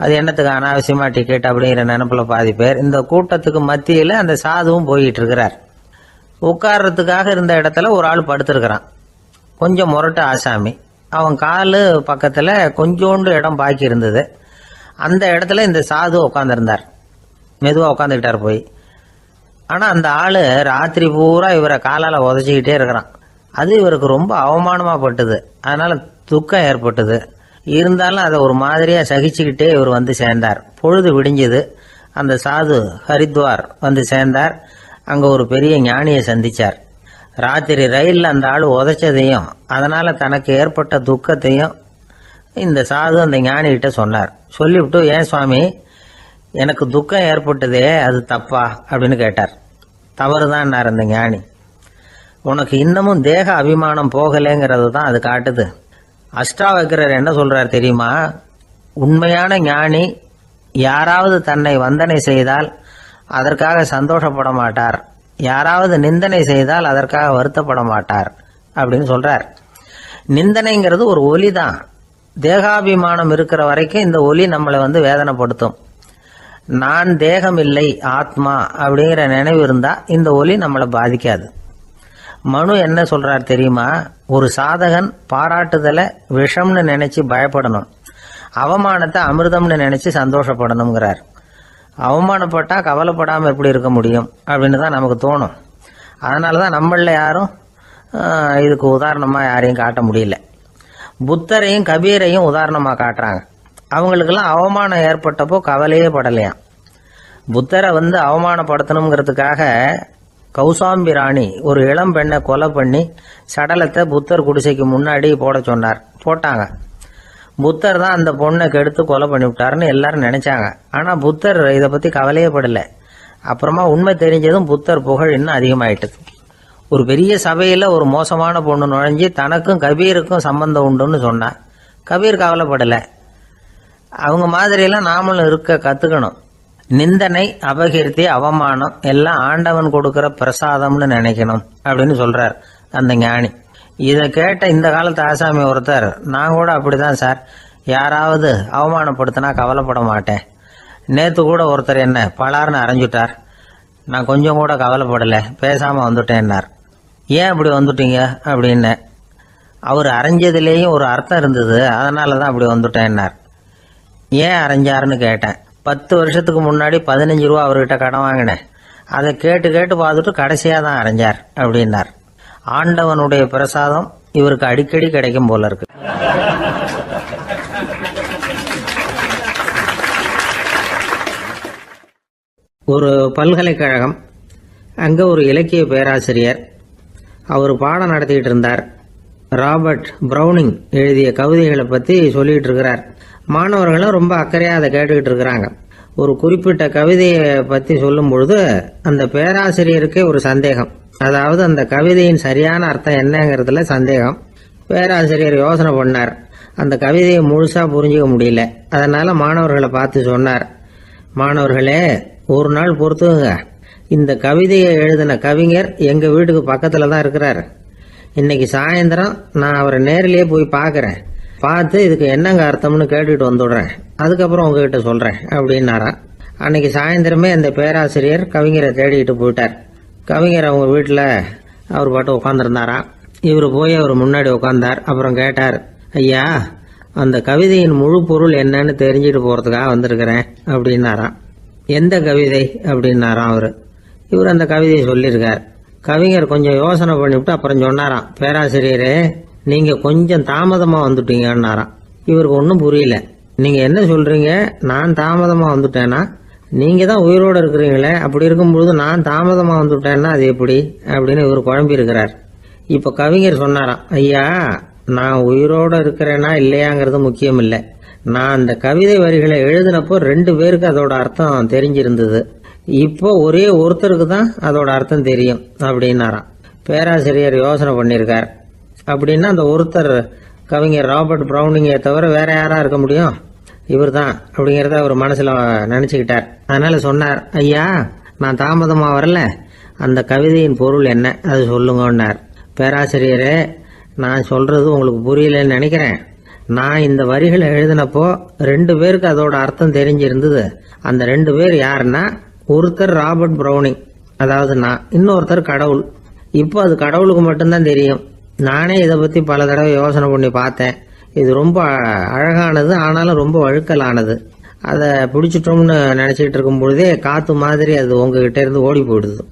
அது என்னத்துக்கு அனாவசியமா டிக்கெட் அப்படிங்கிற நினைப்புல பாதி பேர். இந்த கூட்டத்துக்கு மத்தியில் அந்த சாதுவும் போயிட்டு இருக்கிறார். உட்கார்றதுக்காக இருந்த இடத்துல ஒரு ஆள் படுத்திருக்கிறான். கொஞ்சம் முரட்டு ஆசாமி. அவன் காலு பக்கத்தில் கொஞ்சோண்டு இடம் பாக்கி இருந்தது. அந்த இடத்துல இந்த சாது உட்காந்துருந்தார். மெதுவாக உட்காந்துக்கிட்டார் போய். ஆனால் அந்த ஆள் ராத்திரி பூரா இவரை காலால் உதச்சிக்கிட்டே இருக்கிறான். அது இவருக்கு ரொம்ப அவமானமாக பட்டுது. அதனால துக்கம் ஏற்பட்டது. இருந்தாலும் அதை ஒரு மாதிரியாக சகிச்சுக்கிட்டே இவர் வந்து சேர்ந்தார். பொழுது விடிஞ்சது. அந்த சாது ஹரித்வார் வந்து சேர்ந்தார். அங்கே ஒரு பெரிய ஞானியை சந்திச்சார். ராத்திரி ரயிலில் அந்த ஆள் உதைச்சதையும் அதனால் தனக்கு ஏற்பட்ட துக்கத்தையும் இந்த சாது அந்த ஞானிகிட்ட சொன்னார். சொல்லிவிட்டு, ஏன் சுவாமி, எனக்கு துக்கம் ஏற்பட்டதே அது தப்பா அப்படின்னு கேட்டார். தவறுதான் அந்த ஞானி. உனக்கு இன்னமும் தேக அபிமானம் போகலைங்கிறது தான் அது காட்டுது. அஷ்டாவக்கிரர் என்ன சொல்றார் தெரியுமா, உண்மையான ஞானி யாராவது தன்னை வந்தனை செய்தால் அதற்காக சந்தோஷப்பட மாட்டார், யாராவது நிந்தனை செய்தால் அதற்காக வருத்தப்பட மாட்டார் அப்படின்னு சொல்றார். நிந்தனைங்கிறது ஒரு ஒலி தான். தேகாபிமானம் இருக்கிற வரைக்கும் இந்த ஒலி நம்மளை வேதனைப்படுத்தும். நான் தேகம் இல்லை, ஆத்மா அப்படிங்கிற நினைவு இருந்தா இந்த ஒலி நம்மளை பாதிக்காது. மனு என்ன சொல்றார் தெரியுமா? ஒரு சாதகன் பாராட்டுதலை விஷம்னு நினைச்சு பயப்படணும், அவமானத்தை அமிர்தம்னு நினைச்சு சந்தோஷப்படணுங்கிறார். அவமானப்பட்டா கவலைப்படாம எப்படி இருக்க முடியும் அப்படின்னு தான் நமக்கு தோணும். அதனாலதான் நம்மள யாரும் இதுக்கு உதாரணமா யாரையும் காட்ட முடியல. புத்தரையும் கபீரையும் உதாரணமா காட்டுறாங்க. அவங்களுக்கெல்லாம் அவமானம் ஏற்பட்டப்போ கவலையே படலையாம். புத்தரை அவமானப்படுத்தணுங்கிறதுக்காக கௌசாம்பி ராணி ஒரு இளம் பெண்ணை கொலை பண்ணி சடலத்தை புத்தர் குடிசைக்கு முன்னாடி போட சொன்னார். போட்டாங்க. புத்தர் தான் அந்த பொண்ணை கெடுத்து கொலை பண்ணி விட்டாருன்னு எல்லாரும் நினைச்சாங்க. ஆனா புத்தர் இதை பத்தி கவலையே படல. அப்புறமா உண்மை தெரிஞ்சதும் புத்தர் புகழ் இன்னும் அதிகமாயிட்டது. ஒரு பெரிய சபையில ஒரு மோசமான பொண்ணு நுழைஞ்சு தனக்கும் கபீருக்கும் சம்பந்தம் உண்டுன்னு சொன்னா கபீர் கவலைப்படல. அவங்க மாதிரியெல்லாம் நாமளும் இருக்க கத்துக்கணும். நிந்தனை, அபகீர்த்தி, அவமானம் எல்லாம் ஆண்டவன் கொடுக்கிற பிரசாதம்னு நினைக்கணும் அப்படின்னு சொல்றார் அந்த ஞானி. இதை கேட்ட இந்த காலத்து ஆசாமி ஒருத்தர், நான் கூட அப்படிதான் சார், யாராவது அவமானப்படுத்தினா கவலைப்பட மாட்டேன். நேத்து கூட ஒருத்தர் என்ன பலார்னு அரைஞ்சுட்டார், நான் கொஞ்சம் கூட கவலைப்படல, பேசாம வந்துட்டேன்னார். ஏன் அப்படி வந்துட்டீங்க அப்படின்னு. அவர் அரைஞ்சதுலேயும் ஒரு அர்த்தம் இருந்தது, அதனால தான் அப்படி வந்துட்டேன்னார். ஏன் அரைஞ்சாருன்னு கேட்டேன். 10 வருஷத்துக்கு முன்னாடி 15 ரூபா அவர்கிட்ட கடன் வாங்கினேன், அதை கேட்டு கேட்டு பார்த்துட்டு கடைசியாக தான் அரைஞ்சார் அப்படின்னார். ஆண்டவனுடைய பிரசாதம் இவருக்கு அடிக்கடி கிடைக்கும் போல இருக்கு. ஒரு பல்கலைக்கழகம், அங்கே ஒரு இலக்கிய பேராசிரியர், அவர் பாடம் நடத்திட்டு இருந்தார். ராபர்ட் பிரவுனிங் எழுதிய கவிதைகளை பற்றி சொல்லிட்டு இருக்கிறார். மாணவர்களும் ரொம்ப அக்கறையாக அதை கேட்டுக்கிட்டு இருக்கிறாங்க. ஒரு குறிப்பிட்ட கவிதையை பற்றி சொல்லும் பொழுது அந்த பேராசிரியருக்கே ஒரு சந்தேகம். அதாவது அந்த கவிதையின் சரியான அர்த்தம் என்னங்கிறதுல சந்தேகம். பேராசிரியர் யோசனை பண்ணார். அந்த கவிதையை முழுசா புரிஞ்சுக்க முடியல. அதனால மாணவர்களை பார்த்து சொன்னார், மாணவர்களே, ஒரு நாள் பொறுத்துங்க, இந்த கவிதையை எழுதின கவிஞர் எங்க வீட்டுக்கு பக்கத்துல தான் இருக்கிறார். இன்னைக்கு சாயந்தரம் நான் அவரை நேரிலேயே போய் பார்க்கறேன், பார்த்து இதுக்கு என்னங்க அர்த்தம்னு கேட்டுட்டு வந்துடுறேன், அதுக்கப்புறம் உங்ககிட்ட சொல்றேன் அப்படின்னாராம். அன்னைக்கு சாயந்தரமே அந்த பேராசிரியர் கவிஞரை தேடிட்டு போயிட்டார். கவிஞர் அவங்க வீட்டில் அவர் பாட்டு உட்காந்துருந்தாராம். இவர் போய் அவர் முன்னாடி உட்காந்தார். அப்புறம் கேட்டார், ஐயா, அந்த கவிதையின் முழு பொருள் என்னன்னு தெரிஞ்சுட்டு போறதுக்காக வந்திருக்கிறேன் அப்படின்னாராம். எந்த கவிதை அப்படின்னாராம் அவரு. இவர் அந்த கவிதையை சொல்லியிருக்கார். கவிஞர் கொஞ்சம் யோசனை பண்ணிவிட்டு அப்புறம் சொன்னாராம், பேராசிரியரே, நீங்க கொஞ்சம் தாமதமா வந்துட்டீங்கன்னாராம். இவருக்கு ஒன்றும் புரியல. நீங்க என்ன சொல்றீங்க? நான் தாமதமா வந்துட்டேனா? நீங்க தான் உயிரோடு இருக்கிறீங்களே, அப்படி இருக்கும்பொழுது நான் தாமதமா வந்துட்டேன்னா அது எப்படி அப்படின்னு இவர் குழம்பி இருக்கிறார். இப்ப கவிஞர் சொன்னாராம், ஐயா, நான் உயிரோட இருக்கிறேனா இல்லையாங்கிறது முக்கியம் இல்லை. நான் அந்த கவிதை வரிகளை எழுதினப்போ 2 பேருக்கு அதோட அர்த்தம் தெரிஞ்சிருந்தது. இப்போ ஒரே ஒருத்தருக்கு தான் அதோட அர்த்தம் தெரியும் அப்படின்னாராம். பேராசிரியர் யோசனை பண்ணியிருக்கார். அப்படின்னா அந்த ஒருத்தர் கவிஞர் ராபர்ட் பிரவுனிங்கை தவிர வேற யாரா இருக்க முடியும்? இவர் தான் அப்படிங்கிறத அவர் மனசுல நினைச்சுக்கிட்டார். அதனால சொன்னார், ஐயா, நான் தாமதமா வரல, அந்த கவிதையின் பொருள் என்ன அது சொல்லுங்கன்னார். பேராசிரியரே, நான் சொல்றது உங்களுக்கு புரியலன்னு நினைக்கிறேன். நான் இந்த வரிகளை எழுதினப்போ 2 பேருக்கு அதோட அர்த்தம் தெரிஞ்சிருந்தது. அந்த 2 பேர் யாருன்னா, ஒருத்தர் ராபர்ட் பிரவுனிங், அதாவது நான், இன்னொருத்தர் கடவுள். இப்போ அது கடவுளுக்கு மட்டும்தான் தெரியும். நானே இதை பத்தி பல தடவை யோசனை பண்ணி பார்த்தேன். இது ரொம்ப அழகானது, ஆனாலும் ரொம்ப வழுக்கலானது. அதை பிடிச்சிட்டோம்னு நினைச்சிட்டு இருக்கும் பொழுதே காத்து மாதிரி அது உங்ககிட்ட இருந்து ஓடி போயிடுது.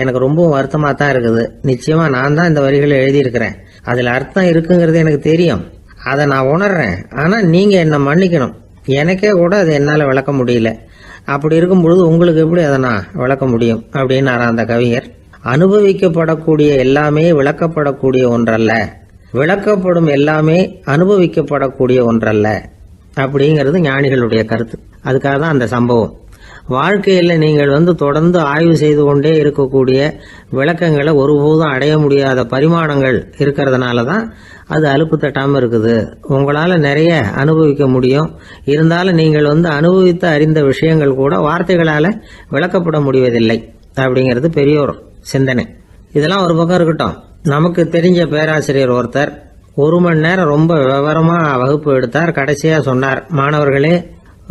எனக்கு ரொம்பவும் வருத்தமா தான் இருக்குது. நிச்சயமா நான் தான் இந்த வரிகளை எழுதியிருக்கிறேன், அதுல அர்த்தம் இருக்குங்கிறது எனக்கு தெரியும், அதை நான் உணர்றேன். ஆனா நீங்க என்ன மன்னிக்கணும், எனக்கே கூட அதை என்னால விளக்க முடியல. அப்படி இருக்கும் பொழுது உங்களுக்கு எப்படி அதை நான் விளக்க முடியும் அப்படின்னாரா அந்த கவிஞர். அனுபவிக்கப்படக்கூடிய எல்லாமே விளக்கப்படக்கூடிய ஒன்றல்ல, விளக்கப்படும் எல்லாமே அனுபவிக்கப்படக்கூடிய ஒன்றல்ல அப்படிங்கிறது ஞானிகளுடைய கருத்து. அதுக்காக தான் அந்த சம்பவம். வாழ்க்கையில் நீங்கள் தொடர்ந்து ஆய்வு செய்து கொண்டே இருக்கக்கூடிய விளக்கங்களை ஒருபோதும் அடைய முடியாத பரிமாணங்கள் இருக்கிறதுனால தான் அது அலுப்பு தட்டாமல் இருக்குது. உங்களால் நிறைய அனுபவிக்க முடியும். இருந்தாலும் நீங்கள் அனுபவித்து அறிந்த விஷயங்கள் கூட வார்த்தைகளால் விளக்கப்பட முடிவதில்லை அப்படிங்கிறது பெரியோர் சிந்தனை. இதெல்லாம் ஒரு பக்கம் இருக்கட்டும். நமக்கு தெரிஞ்ச பேராசிரியர் ஒருத்தர் 1 மணி நேரம் ரொம்ப விவரமாக வகுப்பு எடுத்தார். கடைசியாக சொன்னார், மாணவர்களே,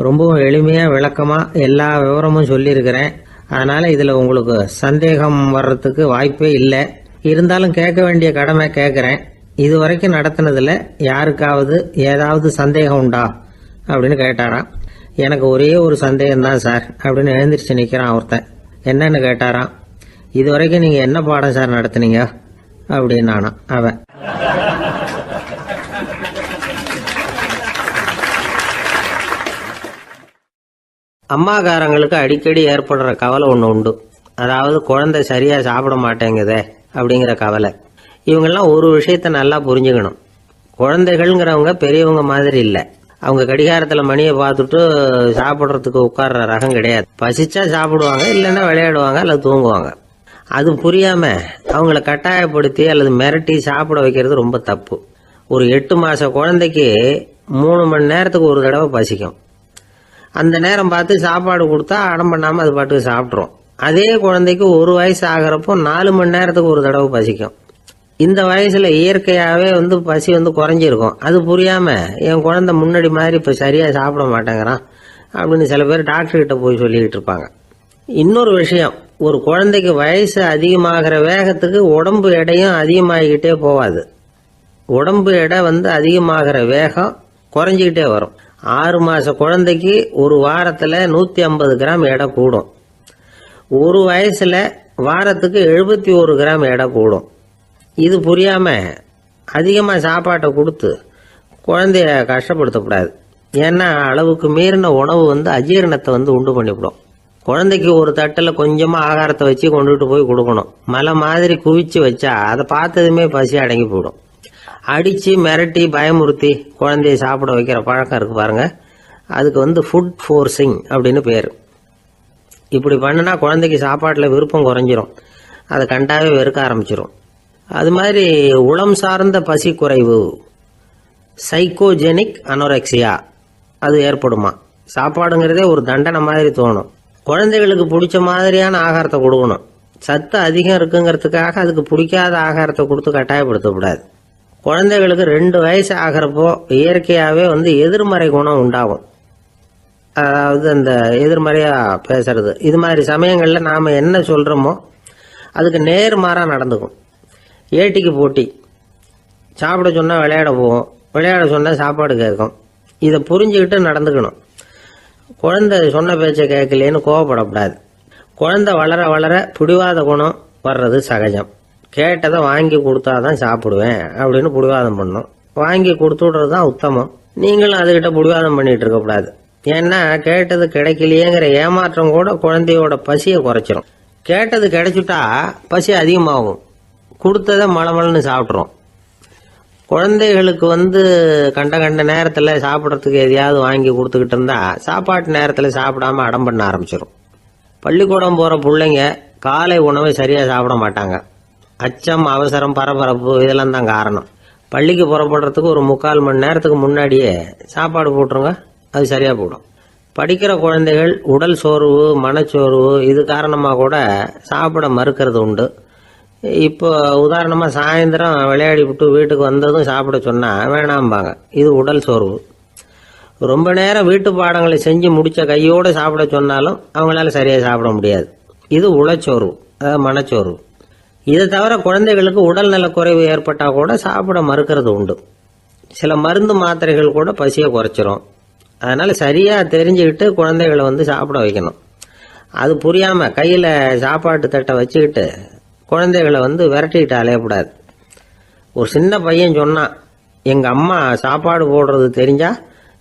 ரொம்பவும் எளிமையாக விளக்கமாக எல்லா விவரமும் சொல்லியிருக்கிறேன். அதனால் இதில் உங்களுக்கு சந்தேகம் வர்றதுக்கு வாய்ப்பே இல்லை. இருந்தாலும் கேட்க வேண்டிய கடமை கேட்குறேன். இது வரைக்கும் நடத்தினதில் யாருக்காவது ஏதாவது சந்தேகம் உண்டா அப்படின்னு கேட்டாராம். எனக்கு ஒரே ஒரு சந்தேகம்தான் சார் அப்படின்னு எழுந்திரிச்சு நிற்கிறான் ஒருத்தன். என்னன்னு கேட்டாராம். இது வரைக்கும் நீங்கள் என்ன பாடம் சார் நடத்துனீங்க அப்படின்னானா அவன். அம்மாக்காரங்களுக்கு அடிக்கடி ஏற்படுற கவலை ஒன்று உண்டு. அதாவது குழந்தை சரியாக சாப்பிட மாட்டேங்குதே அப்படிங்கிற கவலை. இவங்கெல்லாம் ஒரு விஷயத்த நல்லா புரிஞ்சுக்கணும். குழந்தைகள்ங்கிறவங்க பெரியவங்க மாதிரி இல்லை. அவங்க கடிகாரத்தில் மணியை பார்த்துட்டு சாப்பிட்றதுக்கு உட்கார்ற ரகம் கிடையாது. பசிச்சா சாப்பிடுவாங்க, இல்லைன்னா விளையாடுவாங்க அல்லது தூங்குவாங்க. அது புரியாம அவங்கள கட்டாயப்படுத்தி அல்லது மிரட்டி சாப்பிட வைக்கிறது ரொம்ப தப்பு. ஒரு 8 மாச குழந்தைக்கு 3 மணி நேரத்துக்கு ஒரு தடவை பசிக்கும். அந்த நேரம் பார்த்து சாப்பாடு கொடுத்தா அடம் பண்ணாமல் அது பாட்டுக்கு சாப்பிட்றோம். அதே குழந்தைக்கு 1 வயசு ஆகிறப்போ 4 மணி நேரத்துக்கு ஒரு தடவை பசிக்கும். இந்த வயசுல இயற்கையாகவே பசி குறைஞ்சிருக்கும். அது புரியாம என் குழந்தை முன்னாடி மாதிரி இப்போ சரியாக சாப்பிட மாட்டேங்கிறான் அப்படின்னு சில பேர் டாக்டர்கிட்ட போய் சொல்லிக்கிட்டு இருப்பாங்க. இன்னொரு விஷயம், ஒரு குழந்தைக்கு வயசு அதிகமாகிற வேகத்துக்கு உடம்பு எடையும் அதிகமாகிக்கிட்டே போகாது. உடம்பு எடை அதிகமாகிற வேகம் குறைஞ்சிக்கிட்டே வரும். 6 மாச குழந்தைக்கு ஒரு வாரத்தில் 150 கிராம் எடை கூடும். ஒரு வயசுல வாரத்துக்கு 71 கிராம் எடை கூடும். இது புரியாம அதிகமாக சாப்பாட்டை கொடுத்து குழந்தைய கஷ்டப்படுத்தக்கூடாது. ஏன்னா அளவுக்கு மீறின உணவு அஜீரணத்தை உண்டு பண்ணிவிடும். குழந்தைக்கு ஒரு தட்டில் கொஞ்சமாக ஆகாரத்தை வச்சு கொண்டுகிட்டு போய் கொடுக்கணும். மலை மாதிரி குவிச்சு வச்சா அதை பார்த்ததுமே பசி அடங்கி போயிடும். அடித்து மிரட்டி பயமுறுத்தி குழந்தைய சாப்பிட வைக்கிற பழக்கம் இருக்கு பாருங்க. அதுக்கு ஃபுட் ஃபோர்ஸிங் அப்படின்னு பேர். இப்படி பண்ணினா குழந்தைக்கு சாப்பாட்டில் விருப்பம் குறைஞ்சிரும். அதை கண்டாவே வெறுக்க ஆரம்பிச்சிடும். அது மாதிரி உளம் சார்ந்த பசி குறைவு, சைக்கோஜெனிக் அனோரெக்சியா, அது ஏற்படுமா. சாப்பாடுங்கிறதே ஒரு தண்டனை மாதிரி தோணும். குழந்தைகளுக்கு பிடிச்ச மாதிரியான ஆகாரத்தை கொடுக்கணும். சத்து அதிகம் இருக்குங்கிறதுக்காக அதுக்கு பிடிக்காத ஆகாரத்தை கொடுத்து கட்டாயப்படுத்தக்கூடாது. குழந்தைகளுக்கு 2 வயசு ஆகிறப்போ இயற்கையாகவே எதிர்மறை குணம் உண்டாகும். அதாவது அந்த எதிர்மறையாக பேசுறது. இது மாதிரி சமயங்களில் நாம் என்ன சொல்கிறோமோ அதுக்கு நேர்மாறாக நடந்துக்கும். ஏட்டிக்கு போட்டி. சாப்பிட சொன்னால் விளையாட போவோம், விளையாட சொன்னால் சாப்பாடு கேட்கும். இதை புரிஞ்சுக்கிட்டு நடந்துக்கணும். குழந்தை சொன்ன பேச்சை கேட்கலேன்னு கோவப்படக்கூடாது. குழந்தை வளர வளர பிடிவாத குணம் வர்றது சகஜம். கேட்டதை வாங்கி கொடுத்தாதான் சாப்பிடுவேன் அப்படின்னு பிடிவாதம் பண்ணும். வாங்கி கொடுத்து விடுறது தான் உத்தமம். நீங்களும் அதுகிட்ட பிடிவாதம் பண்ணிட்டு இருக்கக்கூடாது. ஏன்னா கேட்டது கிடைக்கலையேங்கிற ஏமாற்றம் கூட குழந்தையோட பசியை குறைச்சிரும். கேட்டது கிடைச்சிட்டா பசி அதிகமாகும். கொடுத்ததை மளமளன்னு சாப்பிட்றோம். குழந்தைகளுக்கு கண்ட கண்ட நேரத்தில் சாப்பிட்றதுக்கு எதையாவது வாங்கி கொடுத்துக்கிட்டு இருந்தா சாப்பாட்டு நேரத்தில் சாப்பிடாம அடம் பண்ண ஆரம்பிச்சிடும். பள்ளிக்கூடம் போகிற பிள்ளைங்க காலை உணவை சரியாக சாப்பிட மாட்டாங்க. அச்சம், அவசரம், பரபரப்பு இதெல்லாம் தான் காரணம். பள்ளிக்கு புறப்படுறதுக்கு ஒரு 3/4 மணி நேரத்துக்கு முன்னாடியே சாப்பாடு போட்டுருங்க, அது சரியாக போடும். படிக்கிற குழந்தைகள் உடல் சோர்வு, மனச்சோர்வு இது காரணமாக கூட சாப்பிட மறுக்கிறது உண்டு. இப்போ உதாரணமாக சாயந்தரம் விளையாடி விட்டு வீட்டுக்கு வந்ததும் சாப்பிட சொன்னால் வேணாம்பாங்க. இது உடல் சோர்வு. ரொம்ப நேரம் வீட்டு பாடங்களை செஞ்சு முடித்த கையோடு சாப்பிட சொன்னாலும் அவங்களால சரியாக சாப்பிட முடியாது. இது உளச்சோர்வு, அதாவது மனச்சோர்வு. இதை தவிர குழந்தைகளுக்கு உடல் நலக்குறைவு ஏற்பட்டால் கூட சாப்பிட மறுக்கிறது உண்டு. சில மருந்து மாத்திரைகள் கூட பசியை குறைச்சிரும். அதனால் சரியாக தெரிஞ்சுக்கிட்டு குழந்தைகளை சாப்பிட வைக்கணும். அது புரியாமல் கையில் சாப்பாட்டு தட்டை வச்சுக்கிட்டு குழந்தைகளை விரட்டிக்கிட்டு அலையக்கூடாது. ஒரு சின்ன பையன் சொன்னான், எங்கள் அம்மா சாப்பாடு போடுறது தெரிஞ்சா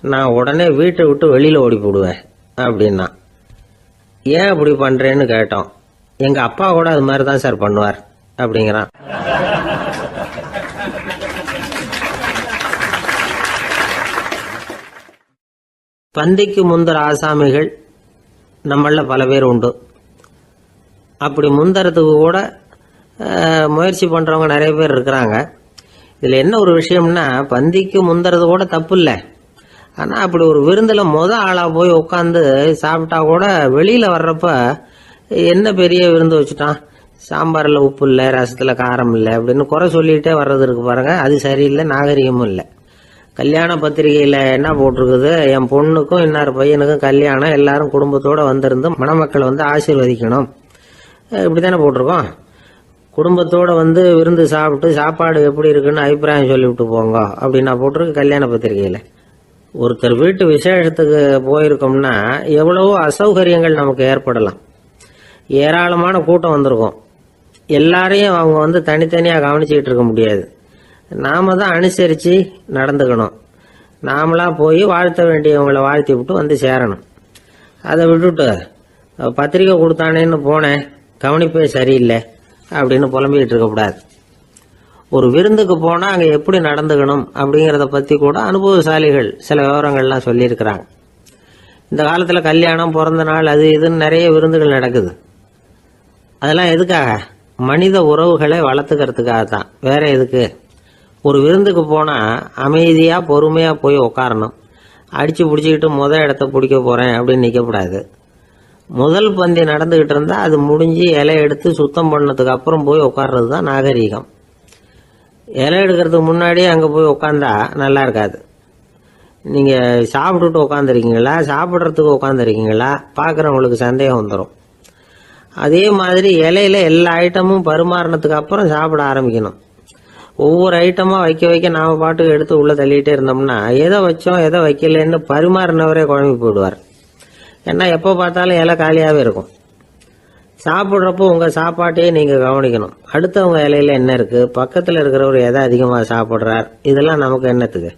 நான் உடனே வீட்டை விட்டு வெளியில் ஓடி போடுவேன் அப்படின்னா. ஏன் அப்படி பண்ணுறேன்னு கேட்டோம். எங்கள் அப்பா கூட அது மாதிரி தான் சார் பண்ணுவார் அப்படிங்கிறான். பந்திக்கு முந்தர ஆசாமிகள் நம்மள பல பேர் உண்டு. அப்படி முந்தறதுக்கு கூட முயற்சி பண்ணுறவங்க நிறைய பேர் இருக்கிறாங்க. இதில் என்ன ஒரு விஷயம்னா, பந்திக்கு முந்துறது கூட தப்பு இல்லை. ஆனால் அப்படி ஒரு விருந்தில் ஆளாக போய் உட்காந்து சாப்பிட்டா கூட வெளியில் வர்றப்ப என்ன பெரிய விருந்து வச்சுட்டான், சாம்பாரில் உப்பு இல்லை, ரசத்தில் காரம் இல்லை அப்படின்னு குறை சொல்லிகிட்டே வர்றது இருக்கு பாருங்க, அது சரியில்லை, நாகரிகமும் இல்லை. கல்யாண பத்திரிகையில் என்ன போட்டிருக்குது, என் பொண்ணுக்கும் இன்னார் பையனுக்கும் கல்யாணம், எல்லாரும் குடும்பத்தோடு வந்திருந்து மணமக்களை ஆசீர்வதிக்கணும், இப்படி தானே போட்டிருக்கோம். குடும்பத்தோடு விருந்து சாப்பிட்டு சாப்பாடு எப்படி இருக்குன்னு அபிப்பிராயம் சொல்லிவிட்டு போங்க அப்படின்னா போட்டிருக்கு கல்யாண பத்திரிகையில். ஒருத்தர் வீட்டு விசேஷத்துக்கு போயிருக்கோம்னா எவ்வளவோ அசௌகரியங்கள் நமக்கு ஏற்படலாம். ஏராளமான கூட்டம் வந்திருக்கும். எல்லாரையும் அவங்க தனித்தனியாக கவனிச்சுக்கிட்டு இருக்க முடியாது. நாம தான் அனுசரித்து நடந்துக்கணும். நாமளாக போய் வாழ்த்த வேண்டியவங்களை வாழ்த்தி விட்டு சேரணும். அதை விட்டுட்டு பத்திரிக்கை கொடுத்தானேன்னு போனேன், கவனிப்பே சரியில்லை அப்படின்னு புலம்பிக்கிட்டு இருக்கக்கூடாது. ஒரு விருந்துக்கு போனால் அங்கே எப்படி நடந்துக்கணும் அப்படிங்கிறத பற்றி கூட அனுபவசாலிகள் சில விவரங்கள்லாம் சொல்லியிருக்கிறாங்க. இந்த காலத்தில் கல்யாணம், பிறந்த நாள், அது இதுன்னு நிறைய விருந்துகள் நடக்குது. அதெல்லாம் எதுக்காக? மனித உறவுகளை வளர்த்துக்கிறதுக்காக தான், வேற எதுக்கு? ஒரு விருந்துக்கு போனால் அமைதியாக பொறுமையாக போய் உட்காரணும். அடித்து பிடிச்சிக்கிட்டு இடத்த பிடிக்க போகிறேன் அப்படின்னு நிற்கக்கூடாது. முதல் பந்தி நடந்துக்கிட்டு இருந்தால் அது முடிஞ்சு இலை எடுத்து சுத்தம் பண்ணதுக்கு அப்புறம் போய் உட்கார்றது தான் நாகரீகம். இலை எடுக்கிறதுக்கு முன்னாடியே அங்கே போய் உட்காந்தா நல்லா இருக்காது. நீங்கள் சாப்பிட்டுட்டு உட்காந்துருக்கீங்களா, சாப்பிட்றதுக்கு உட்காந்துருக்கீங்களா, பார்க்குறவங்களுக்கு சந்தேகம் வந்துடும். அதே மாதிரி இலையில எல்லா ஐட்டமும் பரிமாறினதுக்கு அப்புறம் சாப்பிட ஆரம்பிக்கணும். ஒவ்வொரு ஐட்டமாக வைக்க வைக்க நாம் பாட்டுக்கு எடுத்து உள்ளே தள்ளிகிட்டே இருந்தோம்னா எதை வச்சோம் எதை வைக்கலன்னு பரிமாறினவரே குழம்பி போயிடுவார். ஏன்னா எப்போ பார்த்தாலும் இலை காலியாகவே இருக்கும். சாப்பிட்றப்போ உங்கள் சாப்பாட்டையே நீங்கள் கவனிக்கணும். அடுத்தவங்க இலையில என்ன இருக்குது, பக்கத்தில் இருக்கிறவர் எதை அதிகமாக சாப்பிட்றார், இதெல்லாம் நமக்கு என்னத்துக்கு?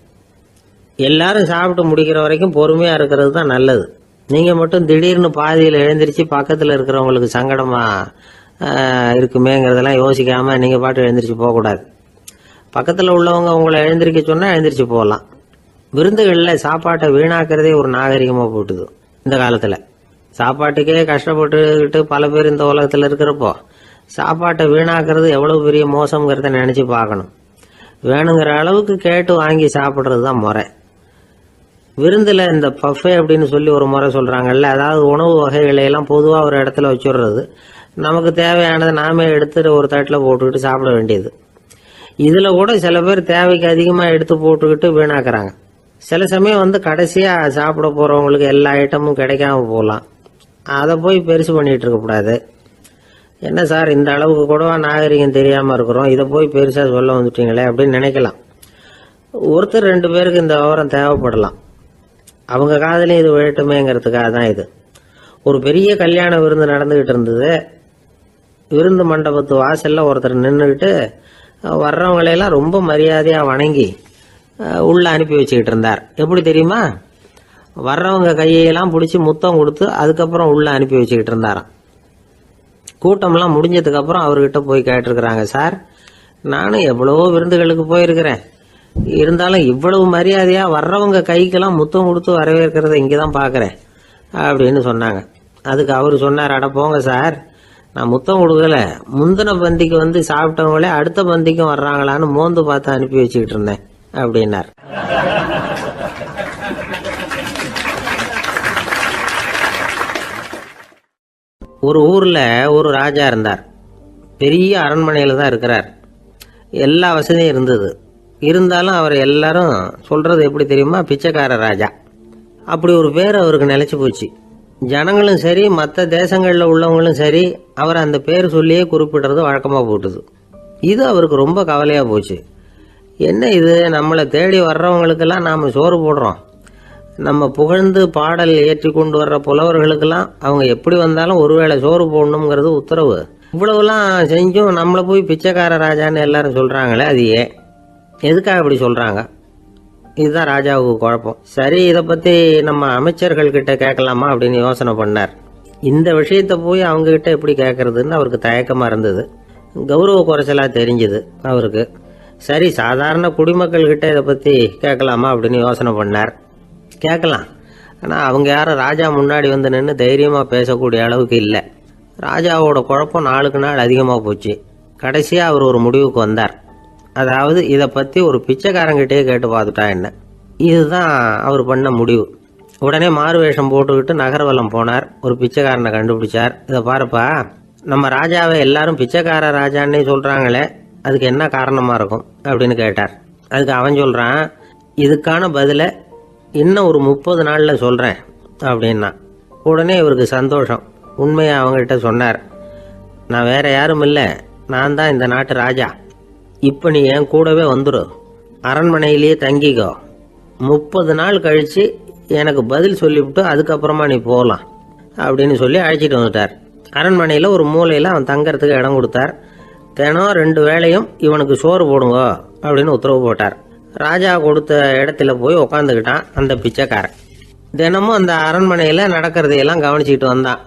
எல்லாரும் சாப்பிட்டு முடிக்கிற வரைக்கும் பொறுமையாக இருக்கிறது தான் நல்லது. நீங்கள் மட்டும் திடீர்னு பாதியில் எழுந்திரிச்சு பக்கத்தில் இருக்கிறவங்களுக்கு சங்கடமாக இருக்குமேங்கிறதெல்லாம் யோசிக்காமல் நீங்கள் பாட்டு எழுந்திரிச்சு போகக்கூடாது. பக்கத்தில் உள்ளவங்க உங்களை எழுந்திரிக்க சொன்னால் எழுந்திரிச்சு போகலாம். விருந்துகளில் சாப்பாட்டை வீணாக்கிறதே ஒரு நாகரிகமாக போட்டுது. இந்த காலத்தில் சாப்பாட்டுக்கே கஷ்டப்பட்டுக்கிட்டு பல பேர் இந்த உலகத்தில் இருக்கிறப்போ சாப்பாட்டை வீணாக்கிறது எவ்வளோ பெரிய மோசங்கிறத நினச்சி பார்க்கணும். வேணுங்கிற அளவுக்கு கேட்டு வாங்கி சாப்பிட்றது தான் முறை. விருந்தில் இந்த பஃபே அப்படின்னு சொல்லி ஒரு முறை சொல்கிறாங்கல்ல, அதாவது உணவு வகைகளையெல்லாம் பொதுவாக ஒரு இடத்துல வச்சுடுறது, நமக்கு தேவையானதை நாமே எடுத்துட்டு ஒரு தட்டில் போட்டுக்கிட்டு சாப்பிட வேண்டியது. இதில் கூட சில பேர் தேவைக்கு அதிகமாக எடுத்து போட்டுக்கிட்டு வீணாக்குறாங்க. சில சமயம் கடைசியாக சாப்பிட போகிறவங்களுக்கு எல்லா ஐட்டமும் கிடைக்காம போகலாம். அதை போய் பெருசு பண்ணிகிட்டு இருக்கக்கூடாது. என்ன சார், இந்த அளவுக்கு கூடவா நாகரிகம் தெரியாமல் இருக்கிறோம், இதை போய் பெருசாக சொல்ல வந்துட்டீங்களே அப்படின்னு நினைக்கலாம். ஒருத்தர் 2 பேருக்கு இந்த விவரம் தேவைப்படலாம். அவங்க காதலையும் இது விழட்டுமேங்கிறதுக்காக தான் இது. ஒரு பெரிய கல்யாண விருந்து நடந்துக்கிட்டு இருந்தது. விருந்து மண்டபத்து வாசலில் ஒருத்தர் நின்றுக்கிட்டு வர்றவங்களையெல்லாம் ரொம்ப மரியாதையாக வணங்கி உள்ளே அனுப்பி வச்சுக்கிட்டு இருந்தார். எப்படி தெரியுமா? வர்றவங்க கையெல்லாம் பிடிச்சி முத்தம் கொடுத்து அதுக்கப்புறம் உள்ளே அனுப்பி வச்சுக்கிட்டு இருந்தாராம். கூட்டம்லாம் முடிஞ்சதுக்கப்புறம் அவர்கிட்ட போய் கேட்டிருக்கிறாங்க, சார் நானும் எவ்வளவோ விருந்துகளுக்கு போயிருக்கிறேன், இருந்தாலும் இவ்வளவு மரியாதையாக வர்றவங்க கைக்கெல்லாம் முத்தம் கொடுத்து வரவேற்கிறத இங்கே தான் பார்க்குறேன் அப்படின்னு சொன்னாங்க. அதுக்கு அவர் சொன்னார், அட போங்க சார், நான் முத்தம் கொடுக்கல, முந்தின பந்திக்கு சாப்பிட்டவங்களே அடுத்த பந்திக்கும் வர்றாங்களான்னு மோந்து பார்த்து அனுப்பி வச்சுக்கிட்டு இருந்தேன் அப்படின்னார். ஒரு ஊரில் ஒரு ராஜா இருந்தார். பெரிய அரண்மனையில் தான் இருக்கிறார். எல்லா வசதியும் இருந்தது. இருந்தாலும் அவர் எல்லாரும் சொல்கிறது எப்படி தெரியுமா, பிச்சைக்கார ராஜா. அப்படி ஒரு பேர் அவருக்கு நிலைச்சி போச்சு. ஜனங்களும் சரி மற்ற தேசங்களில் உள்ளவங்களும் சரி அவர் அந்த பேர் சொல்லியே குறிப்பிடுறது வழக்கமாக போட்டுது. இது அவருக்கு ரொம்ப கவலையாக போச்சு. என்ன இது, நம்மளை தேடி வர்றவங்களுக்கெல்லாம் நாம் சோறு போடுறோம், நம்ம புகழ்ந்து பாடல் ஏற்றி கொண்டு வர்ற புலவர்களுக்கெல்லாம் அவங்க எப்படி வந்தாலும் ஒருவேளை சோறு போடணுங்கிறது உத்தரவு. இவ்வளவுலாம் செஞ்சும் நம்மளை போய் பிச்சைக்கார ராஜான்னு எல்லாரும் சொல்கிறாங்களே, அது எதுக்காக இப்படி சொல்கிறாங்க? இதுதான் ராஜாவுக்கு குழப்பம். சரி, இதை பற்றி நம்ம அமைச்சர்கள் கிட்ட கேட்கலாமா அப்படின்னு யோசனை பண்ணார். இந்த விஷயத்தை போய் அவங்ககிட்ட எப்படி கேட்கறதுன்னு அவருக்கு தயக்கமாக இருந்தது. கௌரவ குறைச்சலாக தெரிஞ்சுது அவருக்கு. சரி, சாதாரண குடிமக்கள் கிட்ட இதை பற்றி கேட்கலாமா அப்படின்னு யோசனை பண்ணார். கேட்கலாம், ஆனால் அவங்க யாரும் ராஜா முன்னாடி வந்து நின்று தைரியமாக பேசக்கூடிய அளவுக்கு இல்லை. ராஜாவோட குழப்பம் நாளுக்கு நாள் அதிகமாக போச்சு. கடைசியாக அவர் ஒரு முடிவுக்கு வந்தார். அதாவது இதை பற்றி ஒரு பிச்சைக்காரங்கிட்டே கேட்டு பார்த்துட்டா என்ன. இதுதான் அவர் பண்ண முடிவு. உடனே மாறு வேஷம் போட்டுக்கிட்டு நகர்வலம் போனார். ஒரு பிச்சைக்காரனை கண்டுபிடிச்சார். இதை பாருப்பா, நம்ம ராஜாவை எல்லாரும் பிச்சைக்கார ராஜான்னே சொல்கிறாங்களே, அதுக்கு என்ன காரணமாக இருக்கும் அப்படின்னு கேட்டார். அதுக்கு அவன் சொல்கிறான், இதுக்கான பதிலை இன்னும் ஒரு 30 நாளில் சொல்கிறேன் அப்படின்னா. உடனே இவருக்கு சந்தோஷம். உண்மையை அவங்ககிட்ட சொன்னார். நான் வேற யாரும் இல்லை, நான் தான் இந்த நாட்டு ராஜா. இப்போ நீ என் கூடவே வந்துடு, அரண்மனையிலேயே தங்கிக்கோ. 30 நாள் கழித்து எனக்கு பதில் சொல்லிவிட்டு அதுக்கப்புறமா நீ போகலாம் அப்படின்னு சொல்லி அழைச்சிட்டு வந்துட்டார். அரண்மனையில் ஒரு மூலையில் அவன் தங்கறதுக்கு இடம் கொடுத்தார். தினம் 2 வேளையும் இவனுக்கு சோறு போடுங்க அப்படின்னு உத்தரவு போட்டார். ராஜா கொடுத்த இடத்துல போய் உக்காந்துக்கிட்டான் அந்த பிச்சைக்காரன். தினமும் அந்த அரண்மனையில் நடக்கிறதையெல்லாம் கவனிச்சிக்கிட்டு வந்தான்.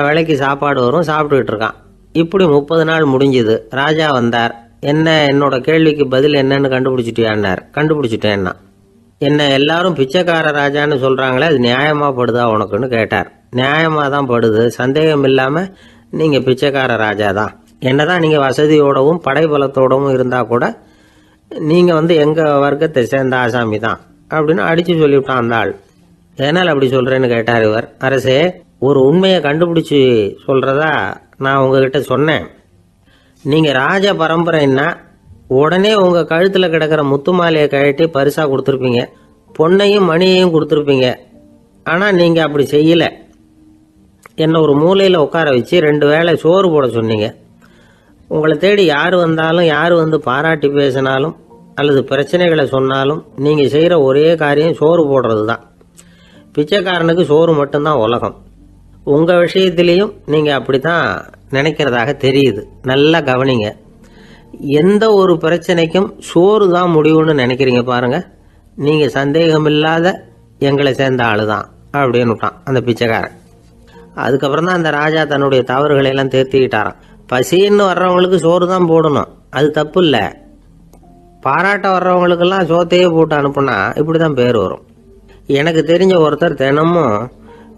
வேளைக்கு சாப்பாடு வரும், சாப்பிட்டுக்கிட்டு இருக்கான். இப்படி 30 நாள் முடிஞ்சுது. ராஜா வந்தார். என்ன, என்னோட கேள்விக்கு பதில் என்னன்னு கண்டுபிடிச்சிட்டியான்னார். கண்டுபிடிச்சிட்டேன்னா. என்ன எல்லாரும் பிச்சைக்கார ராஜான்னு சொல்கிறாங்களே, அது நியாயமாக படுதா உனக்குன்னு கேட்டார். நியாயமாக தான் படுது, சந்தேகம் இல்லாமல் நீங்கள் பிச்சைக்கார ராஜா தான். என்னதான் நீங்கள் வசதியோடவும் படைபலத்தோடவும் இருந்தால் கூட நீங்கள் எங்கள் வர்க்கத்தை சேர்ந்த ஆசாமி தான் அப்படின்னு அடித்து சொல்லிவிட்டான் அந்த ஆள். ஏனால் அப்படி சொல்கிறேன்னு கேட்டார் இவர். அரசே, ஒரு உண்மையை கண்டுபிடிச்சி சொல்கிறதா நான் உங்ககிட்ட சொன்னேன். நீங்கள் ராஜ பரம்பரைன்னா உடனே உங்கள் கழுத்தில் கிடக்கிற முத்து மாலையை கழட்டி பரிசாக கொடுத்துருப்பீங்க, பொண்ணையும் மணியையும் கொடுத்துருப்பீங்க. ஆனால் நீங்கள் அப்படி செய்யலை. என்னை ஒரு மூலையில் உட்கார வச்சு 2 வேளை சோறு போட சொன்னீங்க. உங்களை தேடி யார் வந்தாலும், யார் வந்து பாராட்டி பேசினாலும் அல்லது பிரச்சனைகளை சொன்னாலும் நீங்கள் செய்கிற ஒரே காரியம் சோறு போடுறது தான். பிச்சைக்காரனுக்கு சோறு மட்டும்தான் உலகம். உங்கள் விஷயத்திலையும் நீங்கள் அப்படி தான் நினைக்கிறதாக தெரியுது. நல்லா கவனிங்க. எந்த ஒரு பிரச்சனைக்கும் சோறு தான் முடிவுன்னு நினைக்கிறீங்க பாருங்க. நீங்கள் சந்தேகமில்லாத எங்களை சேர்ந்த ஆளு தான் அப்படின்னுட்டான் அந்த பிச்சைக்காரன். அதுக்கப்புறம் தான் அந்த ராஜா தன்னுடைய தவறுகளை எல்லாம் தேர்த்திக்கிட்டாராம். பசின்னு வர்றவங்களுக்கு சோறு தான் போடணும், அது தப்பு இல்லை. பாராட்ட வர்றவங்களுக்கெல்லாம் சோத்தையே போட்டு அனுப்புனா இப்படி தான் பேர் வரும். எனக்கு தெரிஞ்ச ஒருத்தர் தினமும்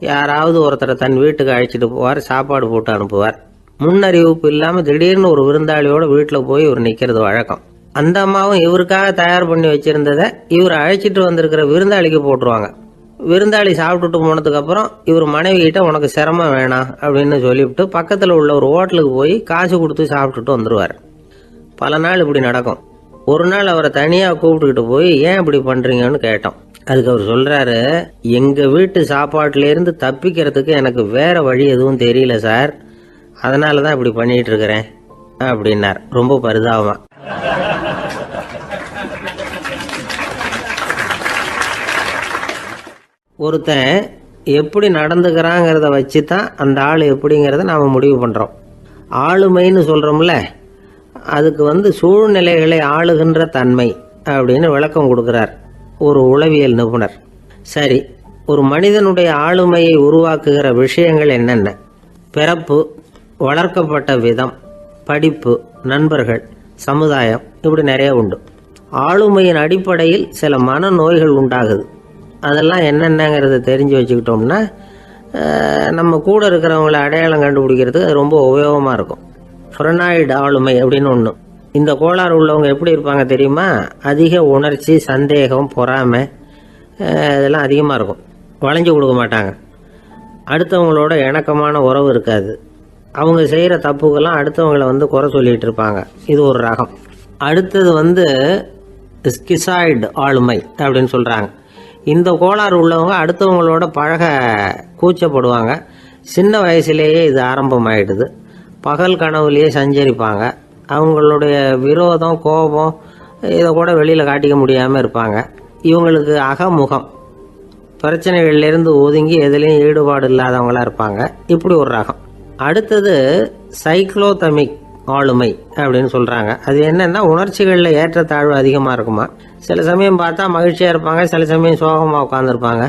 யாராவது ஒருத்தரை தன் வீட்டுக்கு அழைச்சிட்டு போவார், சாப்பாடு போட்டு அனுப்புவார். முன்னறிவிப்பு இல்லாமல் திடீர்னு ஒரு விருந்தாளியோட வீட்டில் போய் இவர் நிற்கிறது வழக்கம். அந்த அம்மாவும் இவருக்காக தயார் பண்ணி வச்சிருந்ததை இவர் அழைச்சிட்டு வந்திருக்கிற விருந்தாளிக்கு போட்டுருவாங்க. விருந்தாளி சாப்பிட்டுட்டு போனதுக்கப்புறம் இவர் மனைவி கிட்ட உனக்கு சிரமம் வேணாம் அப்படின்னு சொல்லிவிட்டு பக்கத்தில் உள்ள ஒரு ஹோட்டலுக்கு போய் காசு கொடுத்து சாப்பிட்டுட்டு வந்துடுவார். பல நாள் இப்படி நடக்கும். ஒரு நாள் அவரை தனியாக கூப்பிட்டுக்கிட்டு போய் ஏன் இப்படி பண்ணுறீங்கன்னு கேட்டோம். அதுக்கு அவர் சொல்கிறாரு, எங்கள் வீட்டு சாப்பாட்டிலேருந்து தப்பிக்கிறதுக்கு எனக்கு வேற வழி எதுவும் தெரியல சார், அதனால தான் இப்படி பண்ணிட்டு இருக்கிறேன் அப்படின்னார் ரொம்ப பரிதாபமா. ஒருத்தன் எப்படி நடந்துக்கிறாங்கிறத வச்சு தான் அந்த ஆள் எப்படிங்கிறத நாம் முடிவு பண்ணுறோம். ஆளுமைன்னு சொல்கிறோம்ல, அதுக்கு சூழ்நிலைகளை ஆளுகின்ற தன்மை அப்படின்னு விளக்கம் கொடுக்குறார் ஒரு உளவியல் நிபுணர். சரி, ஒரு மனிதனுடைய ஆளுமையை உருவாக்குகிற விஷயங்கள் என்னென்ன? பிறப்பு, வளர்க்கப்பட்ட விதம், படிப்பு, நண்பர்கள், சமுதாயம், இப்படி நிறைய உண்டு. ஆளுமையின் அடிப்படையில் சில மனநோய்கள் உண்டாகுது. அதெல்லாம் என்னென்னங்கிறத தெரிஞ்சு வச்சுக்கிட்டோம்னா நம்ம கூட இருக்கிறவங்கள அடையாளம் கண்டுபிடிக்கிறதுக்கு அது ரொம்ப உபயோகமாக இருக்கும். ஃப்ரெனாய்டு ஆளுமை அப்படின்னு ஒன்று. இந்த கோளாறு உள்ளவங்க எப்படி இருப்பாங்க தெரியுமா? அதிக உணர்ச்சி, சந்தேகம், பொறாமை இதெல்லாம் அதிகமாக இருக்கும். வளைஞ்சு கொடுக்க மாட்டாங்க. அடுத்தவங்களோட இணக்கமான உறவு இருக்காது. அவங்க செய்கிற தப்புக்கெல்லாம் அடுத்தவங்களை குறை சொல்லிகிட்டு இருப்பாங்க. இது ஒரு ரகம். அடுத்தது ஸ்கிசாய்டு ஆளுமை அப்படின்னு சொல்கிறாங்க. இந்த கோளாறு உள்ளவங்க அடுத்தவங்களோட பழக கூச்சப்படுவாங்க. சின்ன வயசுலேயே இது ஆரம்பமாயிடுது. பகல் கனவுலேயே சஞ்சரிப்பாங்க. அவங்களுடைய விரோதம், கோபம் இதை கூட வெளியில் காட்டிக்க முடியாமல் இருப்பாங்க. இவங்களுக்கு அகமுகம், பிரச்சனைகள்லேருந்து ஒதுங்கி எதுலேயும் ஈடுபாடு இல்லாதவங்களாக இருப்பாங்க. இப்படி ஒரு ரகம். அடுத்தது சைக்ளோதமிக் ஆளுமை அப்படின்னு சொல்கிறாங்க. அது என்னென்னா, உணர்ச்சிகளில் ஏற்றத்தாழ்வு அதிகமாக இருக்குமா. சில சமயம் பார்த்தா மகிழ்ச்சியாக இருப்பாங்க, சில சமயம் சோகமாக உட்காந்துருப்பாங்க.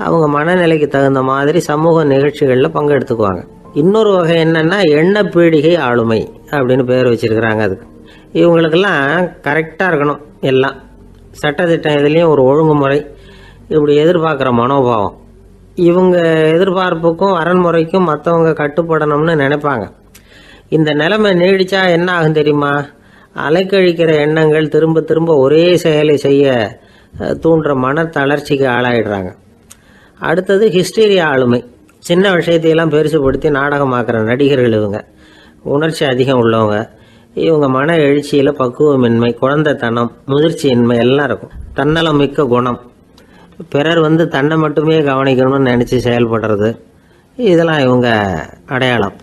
அவங்க மனநிலைக்கு தகுந்த மாதிரி சமூக நிகழ்ச்சிகளில் பங்கெடுத்துக்குவாங்க. இன்னொரு வகை என்னென்னா எண்ணப்பீடிகை ஆளுமை அப்படின்னு பேர் வச்சிருக்கிறாங்க. அதுக்கு இவங்களுக்கெல்லாம் கரெக்டாக இருக்கணும், எல்லாம் சட்டத்திட்டம், இதுலேயும் ஒரு ஒழுங்குமுறை, இப்படி எதிர்பார்க்குற மனோபாவம். இவங்க எதிர்பார்ப்புக்கும் அரண்முறைக்கும் மற்றவங்க கட்டுப்படணும்னு நினைப்பாங்க. இந்த நிலைமை நீடிச்சா என்ன ஆகும் தெரியுமா? அலைக்கழிக்கிற எண்ணங்கள் திரும்ப திரும்ப ஒரே செயலை செய்ய தூண்டுற மன தளர்ச்சிக்கு ஆளாயிடுறாங்க. அடுத்தது ஹிஸ்டீரியா ஆளுமை. சின்ன விஷயத்தையெல்லாம் பெருசுபடுத்தி நாடகமாக்குற நடிகர்கள் இவங்க. உணர்ச்சி அதிகம் உள்ளவங்க. இவங்க மன எழுச்சியில் பக்குவமின்மை, குழந்தைத்தனம், முதிர்ச்சியின்மை எல்லாம் இருக்கும். தன்னலம் மிக்க குணம். பிறர் தன்னை மட்டுமே கவனிக்கணும்னு நினச்சி செயல்படுறது, இதெல்லாம் இவங்க அடையாளம்.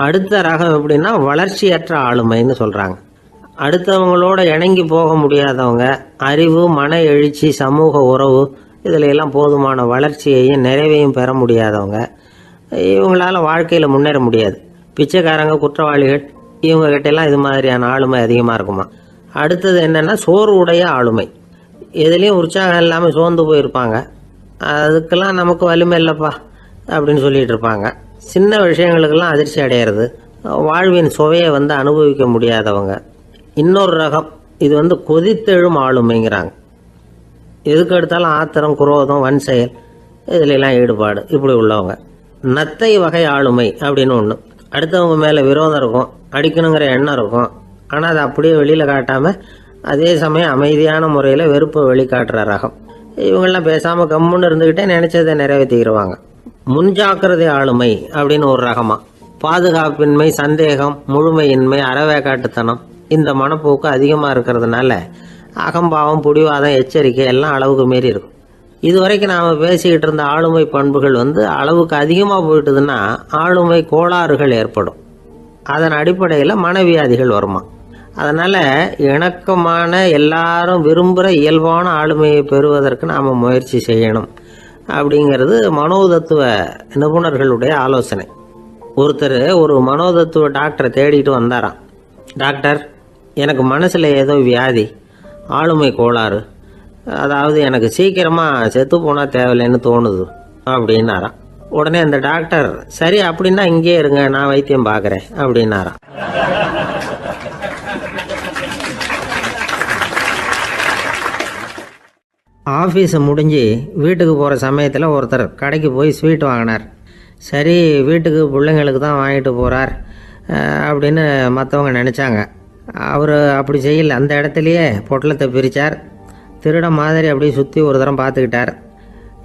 அடுத்த ரகம் எப்படின்னா வளர்ச்சியற்ற ஆளுமைன்னு சொல்கிறாங்க. அடுத்தவங்களோட இணங்கி போக முடியாதவங்க, அறிவு, மன எழுச்சி, சமூக உறவு இதில் எல்லாம் போதுமான வளர்ச்சியையும் நிறைவையும் பெற முடியாதவங்க. இவங்களால வாழ்க்கையில் முன்னேற முடியாது. பிச்சைக்காரங்க, குற்றவாளிகள் இவங்ககிட்டெல்லாம் இது மாதிரியான ஆளுமை அதிகமாக இருக்குமா. அடுத்தது என்னென்னா சோர்வுடைய ஆளுமை. எதுலேயும் உற்சாகம் இல்லாமல் சோர்ந்து போயிருப்பாங்க. அதுக்கெல்லாம் நமக்கு வலிமை இல்லைப்பா அப்படின்னு சொல்லிட்டு இருப்பாங்க. சின்ன விஷயங்களுக்கெல்லாம் அதிர்ச்சி அடையிறது, வாழ்வின் சுவையை அனுபவிக்க முடியாதவங்க. இன்னொரு ரகம் இது கொதித்தெழும் ஆளுமைங்கிறாங்க. எதுக்கு எடுத்தாலும் ஆத்திரம், குரோதம், வன் செயல் இதிலெல்லாம் ஈடுபாடு இப்படி உள்ளவங்க. நத்தை வகை ஆளுமை அப்படின்னு ஒன்று. அடுத்தவங்க மேலே விரோதம் இருக்கும், அடிக்கணுங்கிற எண்ணம் இருக்கும். ஆனால் அதை அப்படியே வெளியில் காட்டாமல் அதே சமயம் அமைதியான முறையில் வெறுப்பை வெளிக்காட்டுற ரகம். இவங்கெல்லாம் பேசாமல் கம்முன்னு இருந்துக்கிட்டே நினைச்சதை நிறைவேற்றிக்கிடுவாங்க. முன்ஜாக்கிரதை ஆளுமை அப்படின்னு ஒரு ரகமா. பாதுகாப்பின்மை, சந்தேகம், முழுமையின்மை, அறவேக்காட்டுத்தனம் இந்த மனப்போக்கு அதிகமாக இருக்கிறதுனால அகம்பாவம், புடிவாதம், எச்சரிக்கை எல்லாம் அளவுக்கு மீறி இருக்கும். இதுவரைக்கும் நாம் பேசிக்கிட்டு இருந்த ஆளுமை பண்புகள் அளவுக்கு அதிகமாக போயிட்டுதுன்னா ஆளுமை கோளாறுகள் ஏற்படும். அதன் அடிப்படையில் மனவியாதிகள் வருமா. அதனால் இணக்கமான, எல்லாரும் விரும்புகிற இயல்பான ஆளுமையை பெறுவதற்கு நாம் முயற்சி செய்யணும் அப்படிங்கிறது மனோதத்துவ நிபுணர்களுடைய ஆலோசனை. ஒருத்தர் ஒரு மனோதத்துவ டாக்டரை தேடிட்டு வந்தாராம். டாக்டர், எனக்கு மனசில் ஏதோ வியாதி, ஆளுமை கோளாறு, அதாவது எனக்கு சீக்கிரமாக செத்து போனால் தேவையில்லைன்னு தோணுது அப்படின்னாராம். உடனே அந்த டாக்டர், சரி அப்படின்னா இங்கே இருங்க, நான் வைத்தியம் பார்க்குறேன் அப்படின்னாராம். ஆஃபீஸை முடிஞ்சு வீட்டுக்கு போகிற சமயத்தில் ஒருத்தர் கடைக்கு போய் ஸ்வீட் வாங்கினார். சரி, வீட்டுக்கு பிள்ளைங்களுக்கு தான் வாங்கிட்டு போகிறார் அப்படின்னு மற்றவங்க நினச்சாங்க. அவர் அப்படி செய்யல. அந்த இடத்துலையே பொட்டலத்தை பிரித்தார். திருட மாதிரி அப்படியே சுற்றி ஒரு தரம் பார்த்துக்கிட்டார்.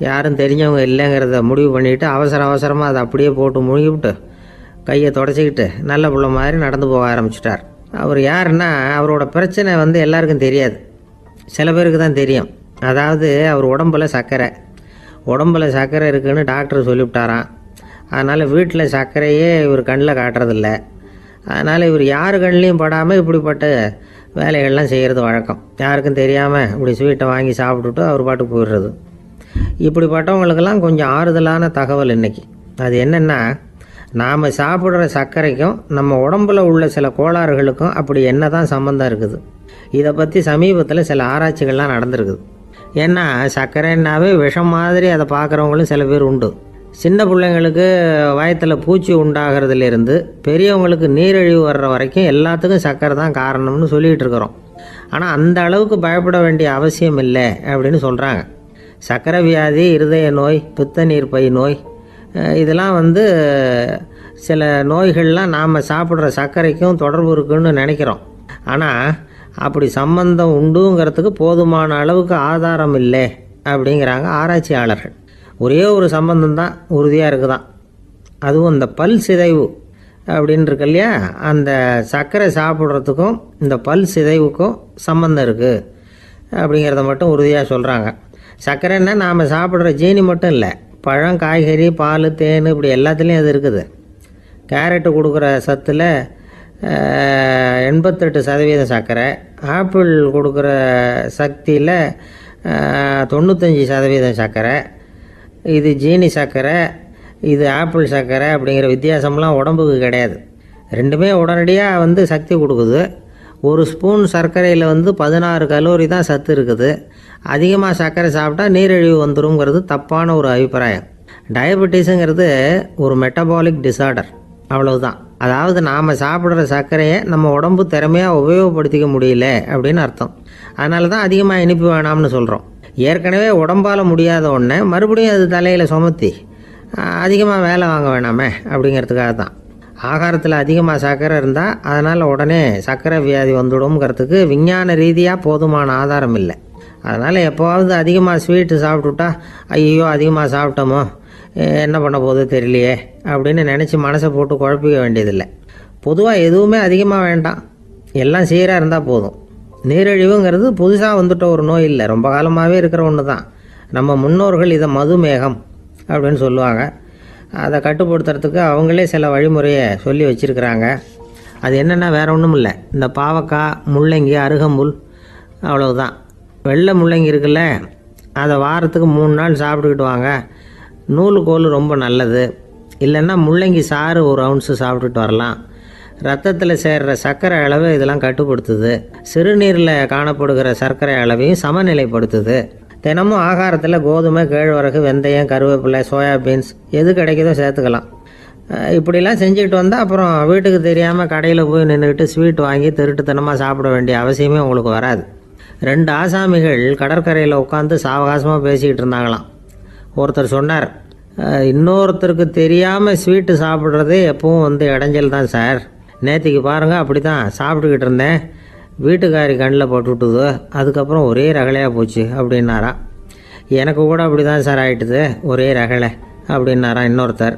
யாரும் தெரிஞ்சவங்க இல்லைங்கிறத முடிவு பண்ணிவிட்டு அவசரமாக அதை அப்படியே போட்டு முழுகிவிட்டு கையை தொடச்சிக்கிட்டு நல்ல பிள்ளை மாதிரி நடந்து போக ஆரம்பிச்சிட்டார். அவர் யாருன்னா, அவரோட பிரச்சனை எல்லாருக்கும் தெரியாது, சில பேருக்கு தான் தெரியும். அதாவது அவர் உடம்பில் சர்க்கரை இருக்குதுன்னு டாக்டர் சொல்லிவிட்டாராம். அதனால் வீட்டில் சர்க்கரையே இவர் கண்ணில் காட்டுறதில்ல. அதனால் இவர் யார் கண்ணிலையும் படாமல் இப்படிப்பட்ட வேலைகள்லாம் செய்கிறது வழக்கம். யாருக்கும் தெரியாமல் இப்படி ஸ்வீட்டை வாங்கி சாப்பிட்டுட்டு அவர் பாட்டுக்கு போயிடுறது. இப்படிப்பட்டவங்களுக்கெல்லாம் கொஞ்சம் ஆறுதலான தகவல் இன்றைக்கி. அது என்னென்னா, நாம் சாப்பிட்ற சர்க்கரைக்கும் நம்ம உடம்பில் உள்ள சில கோளாறுகளுக்கும் அப்படி என்ன தான் சம்மந்தம் இருக்குது. இதை பற்றி சமீபத்தில் சில ஆராய்ச்சிகள்லாம் நடந்திருக்குது. ஏன்னா சர்க்கரைன்னாவே விஷம் மாதிரி அதை பார்க்குறவங்களும் சில பேர் உண்டு. சின்ன பிள்ளைங்களுக்கு வயத்தில் பூச்சி உண்டாகிறதுலேருந்து பெரியவங்களுக்கு நீரிழிவு வர்ற வரைக்கும் எல்லாத்துக்கும் சர்க்கரை தான் காரணம்னு சொல்லிகிட்டு இருக்கிறோம். ஆனால் அந்த அளவுக்கு பயப்பட வேண்டிய அவசியம் இல்லை அப்படின்னு சொல்கிறாங்க. சர்க்கரை வியாதி, இருதய நோய், பித்த நீர் பை நோய் இதெல்லாம் சில நோய்கள்லாம் நாம் சாப்பிட்ற சர்க்கரைக்கும் தொடர்பு இருக்குன்னு நினைக்கிறோம். ஆனால் அப்படி சம்பந்தம் உண்டுங்கிறதுக்கு போதுமான அளவுக்கு ஆதாரம் இல்லை அப்படிங்கிறாங்க ஆராய்ச்சியாளர்கள். ஒரே ஒரு சம்பந்தம் தான் உறுதியாக இருக்குதான். அதுவும் இந்த பல் சிதைவு அப்படின்னு இருக்கு இல்லையா, அந்த சர்க்கரை சாப்பிட்றதுக்கும் இந்த பல் சிதைவுக்கும் சம்பந்தம் இருக்குது அப்படிங்கிறத மட்டும் உறுதியாக சொல்கிறாங்க. சர்க்கரைன்னா நாம் சாப்பிட்ற ஜீனி மட்டும் இல்லை, பழம், காய்கறி, பால், தேன் இப்படி எல்லாத்துலேயும் அது இருக்குது. கேரட்டு கொடுக்குற சத்தில் 88% சர்க்கரை, ஆப்பிள் கொடுக்குற சக்தியில் 95% சர்க்கரை. இது ஜீனி சர்க்கரை, இது ஆப்பிள் சர்க்கரை அப்படிங்கிற வித்தியாசம்லாம் உடம்புக்கு கிடையாது. ரெண்டுமே உடனடியாக சக்தி கொடுக்குது. ஒரு ஸ்பூன் சர்க்கரையில் 16 கலோரி தான் சத்து இருக்குது. அதிகமாக சர்க்கரை சாப்பிட்டா நீரிழிவு வந்துருங்கிறது தப்பான ஒரு அபிப்பிராயம். டயபெட்டிஸுங்கிறது ஒரு மெட்டபாலிக் டிசார்டர், அவ்வளவுதான். அதாவது நாம் சாப்பிட்ற சர்க்கரையை நம்ம உடம்பு திறமையாக உபயோகப்படுத்திக்க முடியல அப்படின்னு அர்த்தம். அதனால தான் அதிகமாக இனிப்பு வேணாம்னு சொல்கிறோம். ஏற்கனவே உடம்பால் முடியாத ஒன்றை மறுபடியும் அது தலையில் சுமத்தி அதிகமாக வேலை வாங்க வேணாமே அப்படிங்கிறதுக்காக தான். ஆகாரத்தில் அதிகமாக சர்க்கரை இருந்தால் அதனால் உடனே சர்க்கரை வியாதி வந்துடும்ங்கிறதுக்கு விஞ்ஞான ரீதியாக போதுமான ஆதாரம் இல்லை. அதனால் எப்போவாவது அதிகமாக ஸ்வீட்டு சாப்பிட்டுட்டா ஐயோ அதிகமாக சாப்பிட்டோமோ என்ன பண்ண போதோ தெரியலையே அப்படின்னு நினச்சி மனசை போட்டு குழப்பிக்க வேண்டியதில்லை. பொதுவாக எதுவுமே அதிகமாக வேண்டாம், எல்லாம் சீராக இருந்தால் போதும். நீரிழிவுங்கிறது புதுசாக வந்துட்ட ஒரு நோய் இல்லை, ரொம்ப காலமாகவே இருக்கிற ஒன்று தான். நம்ம முன்னோர்கள் இதை மதுமேகம் அப்படின்னு சொல்லுவாங்க. அதை கட்டுப்படுத்துறதுக்கு அவங்களே சில வழிமுறையை சொல்லி வச்சுருக்கிறாங்க. அது என்னென்னா வேறு ஒன்றும் இல்லை, இந்த பாவக்காய், முள்ளங்கி, அருகம்புல், அவ்வளவுதான். வெள்ளை முள்ளங்கி இருக்குல்ல, அதை வாரத்துக்கு 3 நாள் சாப்பிட்டுக்கிட்டு வாங்க. நூலுக்கோல் ரொம்ப நல்லது. இல்லைன்னா முள்ளங்கி சாறு 1 ounce சாப்பிட்டுட்டு வரலாம். ரத்தத்தில் சேர்கிற சர்க்கரை அளவை இதெல்லாம் கட்டுப்படுத்துது. சிறுநீரில் காணப்படுகிற சர்க்கரை அளவையும் சமநிலைப்படுத்துது. தினமும் ஆகாரத்தில் கோதுமை, கேழ்வரகு, வெந்தயம், கருவேப்பிலை, சோயாபீன்ஸ் எது கிடைக்குதோ சேர்த்துக்கலாம். இப்படிலாம் செஞ்சுக்கிட்டு வந்தால் அப்புறம் வீட்டுக்கு தெரியாமல் கடையில் போய் நின்றுக்கிட்டு ஸ்வீட் வாங்கி திருட்டுத்தனமாக சாப்பிட வேண்டிய அவசியமே உங்களுக்கு வராது. 2 ஆசாமிகள் கடற்கரையில் உட்காந்து சாவகாசமாக பேசிக்கிட்டு இருந்தாங்களாம். ஒருத்தர் சொன்னார், இன்னொருத்தருக்கு தெரியாமல் ஸ்வீட்டு சாப்பிட்றதே எப்பவும் இடைஞ்சல் தான் சார். நேற்றுக்கு பாருங்கள் அப்படி தான் சாப்பிட்டுக்கிட்டு இருந்தேன், வீட்டுக்காரி கண்ணில் போட்டுவிட்டுது, அதுக்கப்புறம் ஒரே ரகலையாக போச்சு அப்படின்னாரா. எனக்கு கூட அப்படி தான் சார் ஆகிட்டுது, ஒரே ரகலை அப்படின்னாரா இன்னொருத்தர்.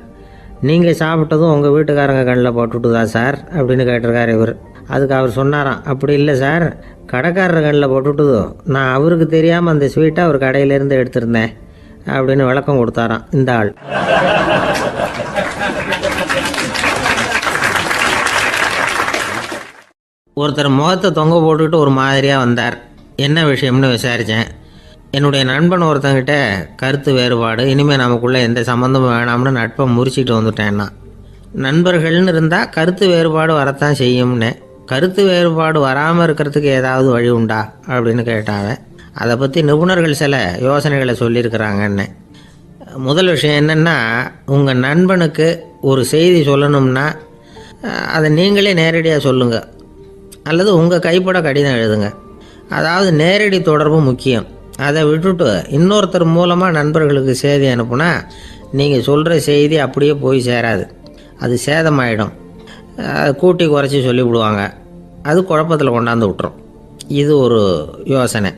நீங்கள் சாப்பிட்டதும் உங்கள் வீட்டுக்காரங்க கண்ணில் போட்டுவிட்டுதா சார் அப்படின்னு கேட்டிருக்காரு இவர். அதுக்கு அவர் சொன்னாராம், அப்படி இல்லை சார், கடைக்காரர் கண்ணில் போட்டுவிட்டுதோ, நான் அவருக்கு தெரியாமல் அந்த ஸ்வீட்டை அவர் கடையிலேருந்து எடுத்திருந்தேன் அப்படின்னு விளக்கம் கொடுத்தாராம் இந்த ஆள். ஒருத்தர் முகத்தை தொங்க போட்டுக்கிட்டு ஒரு மாதிரியாக வந்தார். என்ன விஷயம்னு விசாரித்தேன். என்னுடைய நண்பன் ஒருத்தங்கிட்ட கருத்து வேறுபாடு, இனிமேல் நமக்குள்ளே எந்த சம்மந்தமும் வேணாம்னு நட்பை முறிச்சிட்டு வந்துட்டேன்னா. நண்பர்கள்னு இருந்தால் கருத்து வேறுபாடு வரத்தான் செய்யும்னு. கருத்து வேறுபாடு வராமல் இருக்கிறதுக்கு ஏதாவது வழி உண்டா அப்படின்னு கேட்டாங்க. அதை பற்றி நிபுணர்கள் சில யோசனைகளை சொல்லியிருக்கிறாங்கன்னு. முதல் விஷயம் என்னென்னா, உங்கள் நண்பனுக்கு ஒரு செய்தி சொல்லணும்னா அதை நீங்களே நேரடியாக சொல்லுங்கள், அல்லது உங்கள் கைப்பட கடிதம் எழுதுங்க. அதாவது நேரடி தொடர்பு முக்கியம். அதை விட்டுட்டு இன்னொருத்தர் மூலமாக நண்பர்களுக்கு செய்தி அனுப்புனா நீங்கள் சொல்கிற செய்தி அப்படியே போய் சேராது, அது சேதமாயிடும். கூட்டி குறைச்சி சொல்லிவிடுவாங்க, அது குழப்பத்தில் கொண்டாந்து விட்டுரும். இது ஒரு யோசனை.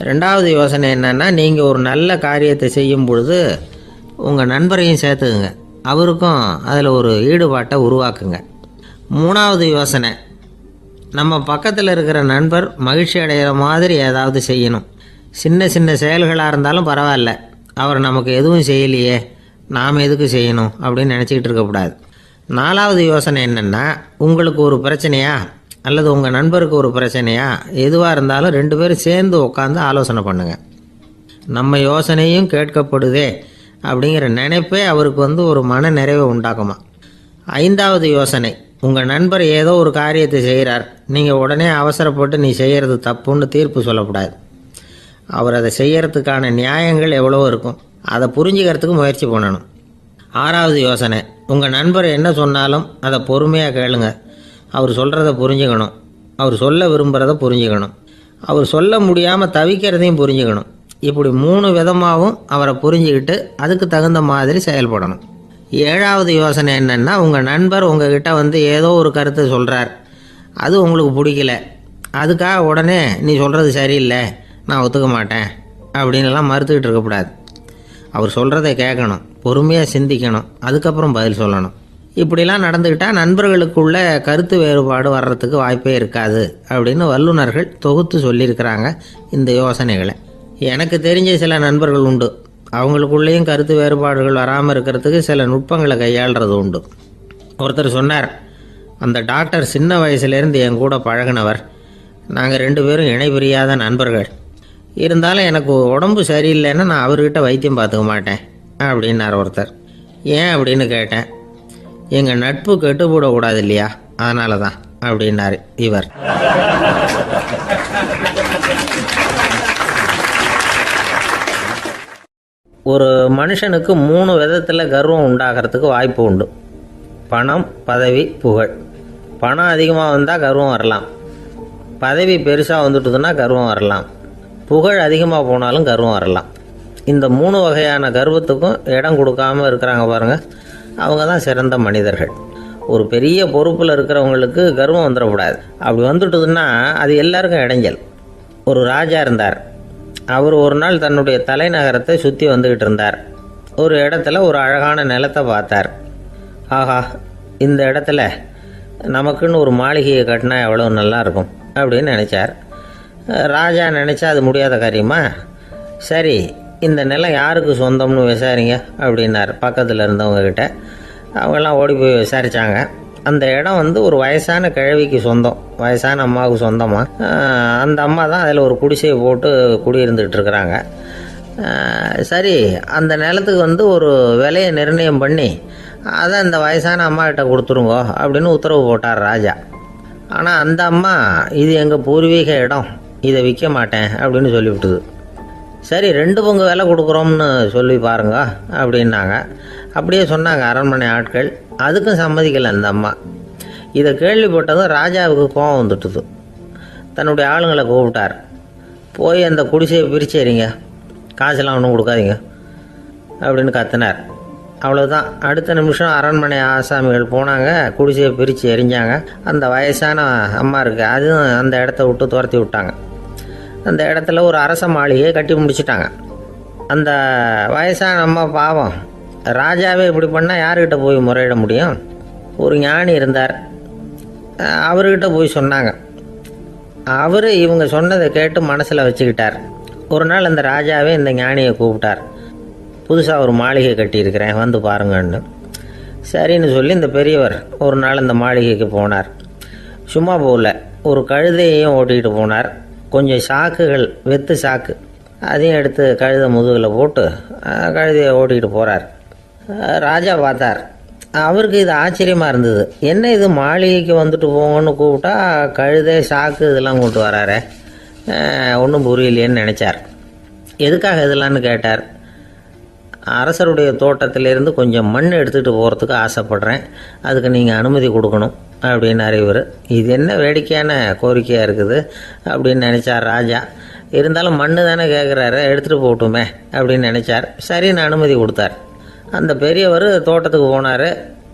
2வது யோசனை என்னென்னா, நீங்கள் ஒரு நல்ல காரியத்தை செய்யும் பொழுது உங்கள் நண்பரையும் சேர்த்துக்குங்க, அவருக்கும் அதில் ஒரு ஈடுபாட்டை உருவாக்குங்க. 3வது யோசனை, நம்ம பக்கத்தில் இருக்கிற நண்பர் மகிழ்ச்சி அடைகிற மாதிரி ஏதாவது செய்யணும். சின்ன சின்ன செயல்களாக இருந்தாலும் பரவாயில்ல, அவர் நமக்கு எதுவும் செய்யலையே, நாம் எதுக்கு செய்யணும் அப்படின்னு நினச்சிக்கிட்டு இருக்கக்கூடாது. 4வது யோசனை என்னென்னா, உங்களுக்கு ஒரு பிரச்சனையா அல்லது உங்கள் நண்பருக்கு ஒரு பிரச்சனையா, எதுவாக இருந்தாலும் 2 பேரும் சேர்ந்து உட்காந்து ஆலோசனை பண்ணுங்கள். நம்ம யோசனையும் கேட்கப்படுதே அப்படிங்கிற நினைப்பே அவருக்கு ஒரு மன நிறைவை உண்டாக்குமா. 5வது யோசனை, உங்கள் நண்பர் ஏதோ ஒரு காரியத்தை செய்கிறார், நீங்கள் உடனே அவசரப்பட்டு நீ செய்கிறது தப்புன்னு தீர்ப்பு சொல்லக்கூடாது. அவர் அதை செய்கிறதுக்கான நியாயங்கள் எவ்வளோ இருக்கும், அதை புரிஞ்சுக்கிறதுக்கு முயற்சி பண்ணணும். 6வது யோசனை, உங்கள் நண்பர் என்ன சொன்னாலும் அதை பொறுமையாக கேளுங்க. அவர் சொல்கிறத புரிஞ்சுக்கணும், அவர் சொல்ல விரும்புகிறத புரிஞ்சுக்கணும், அவர் சொல்ல முடியாமல் தவிக்கிறதையும் புரிஞ்சுக்கணும். இப்படி 3 விதமாகவும் அவரை புரிஞ்சுக்கிட்டு அதுக்கு தகுந்த மாதிரி செயல்படணும். 7வது யோசனை என்னென்னா, உங்கள் நண்பர் உங்ககிட்ட ஏதோ ஒரு கருத்தை சொல்கிறார், அது உங்களுக்கு பிடிக்கல, அதுக்காக உடனே நீ சொல்கிறது சரியில்லை, நான் ஒத்துக்க மாட்டேன் அப்படின்லாம் மறுத்துக்கிட்டு இருக்கக்கூடாது. அவர் சொல்கிறத கேட்கணும், பொறுமையாக சிந்திக்கணும், அதுக்கப்புறம் பதில் சொல்லணும். இப்படிலாம் நடந்துக்கிட்டால் நண்பர்களுக்குள்ள கருத்து வேறுபாடு வர்றதுக்கு வாய்ப்பே இருக்காது அப்படின்னு வல்லுநர்கள் தொகுத்து சொல்லியிருக்கிறாங்க இந்த யோசனைகளை. எனக்கு தெரிஞ்ச சில நண்பர்கள் உண்டு, அவங்களுக்குள்ளேயும் கருத்து வேறுபாடுகள் வராமல் இருக்கிறதுக்கு சில நுட்பங்களை கையாளுறது உண்டு. ஒருத்தர் சொன்னார், அந்த டாக்டர் சின்ன வயசுலேருந்து என் கூட பழகினவர், நாங்கள் 2 பேரும் இணை பிரியாத நண்பர்கள். இருந்தாலும் எனக்கு உடம்பு சரியில்லைன்னா நான் அவர்கிட்ட வைத்தியம் பார்த்துக்க மாட்டேன் அப்படின்னார் ஒருத்தர். ஏன் அப்படின்னு கேட்டேன். எங்கள் நட்பு கெட்டுப்படக்கூடாது இல்லையா, அதனால தான் அப்படின்னார் இவர். ஒரு மனுஷனுக்கு 3 விதத்தில் கர்வம் உண்டாகிறதுக்கு வாய்ப்பு உண்டு. பணம், பதவி, புகழ். பணம் அதிகமாக வந்தால் கர்வம் வரலாம், பதவி பெருசாக வந்துட்டுதுன்னா கர்வம் வரலாம், புகழ் அதிகமாக போனாலும் கர்வம் வரலாம். இந்த 3 வகையான கர்வத்துக்கும் இடம் கொடுக்காம இருக்கிறாங்க பாருங்க, அவங்க தான் சிறந்த மனிதர்கள். ஒரு பெரிய பொறுப்பில் இருக்கிறவங்களுக்கு கர்வம் வந்துடக்கூடாது. அப்படி வந்துட்டுதுன்னா அது எல்லாருக்கும் இடைஞ்சல். ஒரு ராஜா இருந்தார். அவர் ஒரு நாள் தன்னுடைய தலைநகரத்தை சுற்றி வந்துக்கிட்டு இருந்தார். ஒரு இடத்துல ஒரு அழகான நிலத்தை பார்த்தார். ஆஹா, இந்த இடத்துல நமக்குன்னு ஒரு மாளிகையை கட்டினா எவ்வளோ நல்லா இருக்கும் அப்படின்னு நினச்சார். ராஜா நினச்சா அது முடியாத காரியமா? சரி, இந்த நிலம் யாருக்கு சொந்தம்னு விசாரிங்க அப்படின்னார் பக்கத்தில் இருந்தவங்கக்கிட்ட. அவங்கெல்லாம் ஓடி போய் விசாரித்தாங்க. அந்த இடம் ஒரு வயசான கிழவிக்கு சொந்தம், வயசான அம்மாவுக்கு சொந்தமாக. அந்த அம்மா தான் அதில் ஒரு குடிசையை போட்டு குடியிருந்துகிட்டு இருக்கிறாங்க. சரி, அந்த நிலத்துக்கு ஒரு விலையை நிர்ணயம் பண்ணி அதை அந்த வயசான அம்மாக்கிட்ட கொடுத்துருங்கோ அப்படின்னு உத்தரவு போட்டார் ராஜா. ஆனால் அந்த அம்மா இது எங்கள் பூர்வீக இடம், இதை விற்க மாட்டேன் அப்படின்னு சொல்லிவிட்டுது. சரி, 2 பங்கு விலை கொடுக்குறோம்னு சொல்லி பாருங்க அப்படின்னாங்க. அப்படியே சொன்னாங்க அரண்மனை ஆட்கள். அதுக்கும் சம்மதிக்கலை அந்த அம்மா. இதை கேள்விப்பட்டதும் ராஜாவுக்கு கோபம் வந்துட்டுது. தன்னுடைய ஆளுங்களை கூப்பிட்டார். போய் அந்த குடிசையை பிரிச்சேறிங்க, காசெல்லாம் ஒன்றும் கொடுக்காதீங்க அப்படின்னு கத்தினார். அவ்வளோதான். அடுத்த நிமிஷம் அரண்மனை ஆசாமிகள் போனாங்க, குடிசையை பிரித்து எரிஞ்சாங்க. அந்த வயசான அம்மா இருக்குது, அதுவும் அந்த இடத்த விட்டு துரத்தி விட்டாங்க. அந்த இடத்துல ஒரு அரச மாளிகையை கட்டி முடிச்சிட்டாங்க. அந்த வயசான அம்மா பாவம், ராஜாவே இப்படி பண்ணால் யாருக்கிட்ட போய் முறையிட முடியும்? ஒரு ஞானி இருந்தார், அவர்கிட்ட போய் சொன்னாங்க. அவர் இவங்க சொன்னதை கேட்டு மனசில் வச்சுக்கிட்டார். ஒரு நாள் அந்த ராஜாவே இந்த ஞானியை கூப்பிட்டார். புதுசாக ஒரு மாளிகை கட்டியிருக்கிறேன், வந்து பாருங்கன்னு. சரின்னு சொல்லி இந்த பெரியவர் ஒரு நாள் இந்த மாளிகைக்கு போனார். சும்மா போகல, ஒரு கழுதையையும் ஓட்டிகிட்டு போனார். கொஞ்சம் சாக்குகள், வெத்து சாக்கு, அதையும் எடுத்து கழுதை முதுகில் போட்டு கழுதையை ஓட்டிகிட்டு போகிறார். ராஜா பார்த்தார். அவருக்கு இது ஆச்சரியமாக இருந்தது. என்ன இது, மாளிகைக்கு வந்துட்டு போங்கன்னு கூப்பிட்டா கழுதை சாக்கு இதெல்லாம் கொண்டு வராரே, ஒன்றும் புரியலையேன்னு நினச்சார். எதுக்காக இதெல்லாம்னு கேட்டார். அரசருடைய தோட்டத்திலேருந்து கொஞ்சம் மண் எடுத்துகிட்டு போகிறதுக்கு ஆசைப்பட்றேன், அதுக்கு நீங்கள் அனுமதி கொடுக்கணும் அப்படின்னாரு இவர். இது என்ன வேடிக்கையான கோரிக்கையாக இருக்குது அப்படின்னு நினச்சார் ராஜா. இருந்தாலும் மண் தானே கேட்குறாரு, எடுத்துகிட்டு போகட்டுமே அப்படின்னு நினச்சார். சரின்னு அனுமதி கொடுத்தார். அந்த பெரியவர் தோட்டத்துக்கு போனார்,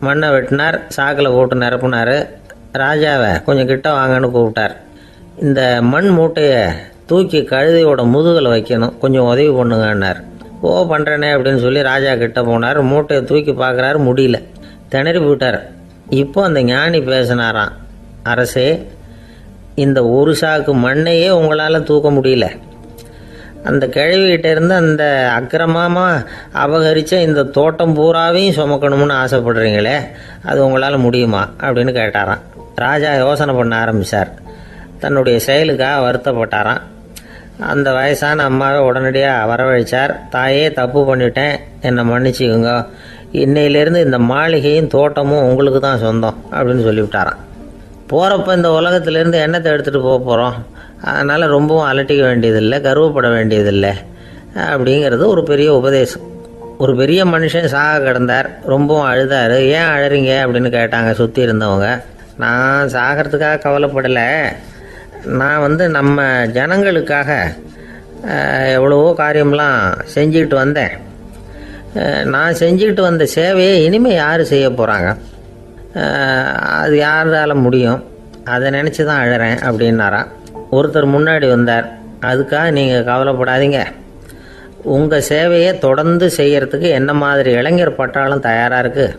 மண்ணை வெட்டினார், சாக்கில் போட்டு நிரப்புனார். ராஜாவை கொஞ்சம் கிட்ட வாங்கன்னு கூப்பிட்டார். இந்த மண் மூட்டையை தூக்கி கழுதையோட முதுகில் வைக்கணும், கொஞ்சம் உதவி பண்ணுங்கன்னார். ஓ, பண்ணுறேனே அப்படின்னு சொல்லி ராஜா கிட்ட போனார். மூட்டையை தூக்கி பார்க்குறாரு, முடியல, திணறி போயிட்டார். இப்போ அந்த ஞானி பேசினாராம். அரசே, இந்த ஒரு சாக்கு மண்ணையே உங்களால் தூக்க முடியல, அந்த கிழவிகிட்ட இருந்து அந்த அக்கிரமமாக அபகரித்த இந்த தோட்டம் பூராவையும் சுமக்கணும்னு ஆசைப்படுறீங்களே, அது உங்களால் முடியுமா அப்படின்னு கேட்டாராம். ராஜா யோசனை பண்ண ஆரம்பித்தார். தன்னுடைய செயலுக்காக வருத்தப்பட்டாராம். அந்த வயசான அம்மாவை உடனடியாக வரவழைச்சார். தாயே, தப்பு பண்ணிட்டேன், என்னை மன்னிச்சுக்குங்க, இன்னையிலேருந்து இந்த மாளிகையும் தோட்டமும் உங்களுக்கு தான் சொந்தம் அப்படின்னு சொல்லிவிட்டாராம். போகிறப்ப இந்த உலகத்திலேருந்து எண்ணத்தை எடுத்துகிட்டு போக போகிறோம், அதனால் ரொம்பவும் அலட்டிக்க வேண்டியதில்லை, கர்வப்பட வேண்டியதில்லை அப்படிங்கிறது ஒரு பெரிய உபதேசம். ஒரு பெரிய மனுஷன் சாக கிடந்தார், ரொம்பவும் அழுதார். ஏன் அழறீங்க அப்படின்னு கேட்டாங்க சுற்றி இருந்தவங்க. நான் சாகிறதுக்காக கவலைப்படலை, நான் நம்ம ஜனங்களுக்காக எவ்வளவோ காரியம்லாம் செஞ்சுக்கிட்டு வந்தேன். நான் செஞ்சுக்கிட்டு வந்த சேவையை இனிமேல் யார் செய்ய போகிறாங்க, அது யாரால முடியும், அதை நினச்சி தான் அழறேன் அப்படின்னாராம். ஒருத்தர் முன்னாடி வந்தார். அதுக்காக நீங்கள் கவலைப்படாதீங்க, உங்கள் சேவையை தொடர்ந்து செய்கிறதுக்கு என்ன மாதிரி இளைஞர் பட்டாலும் தயாராக இருக்குது,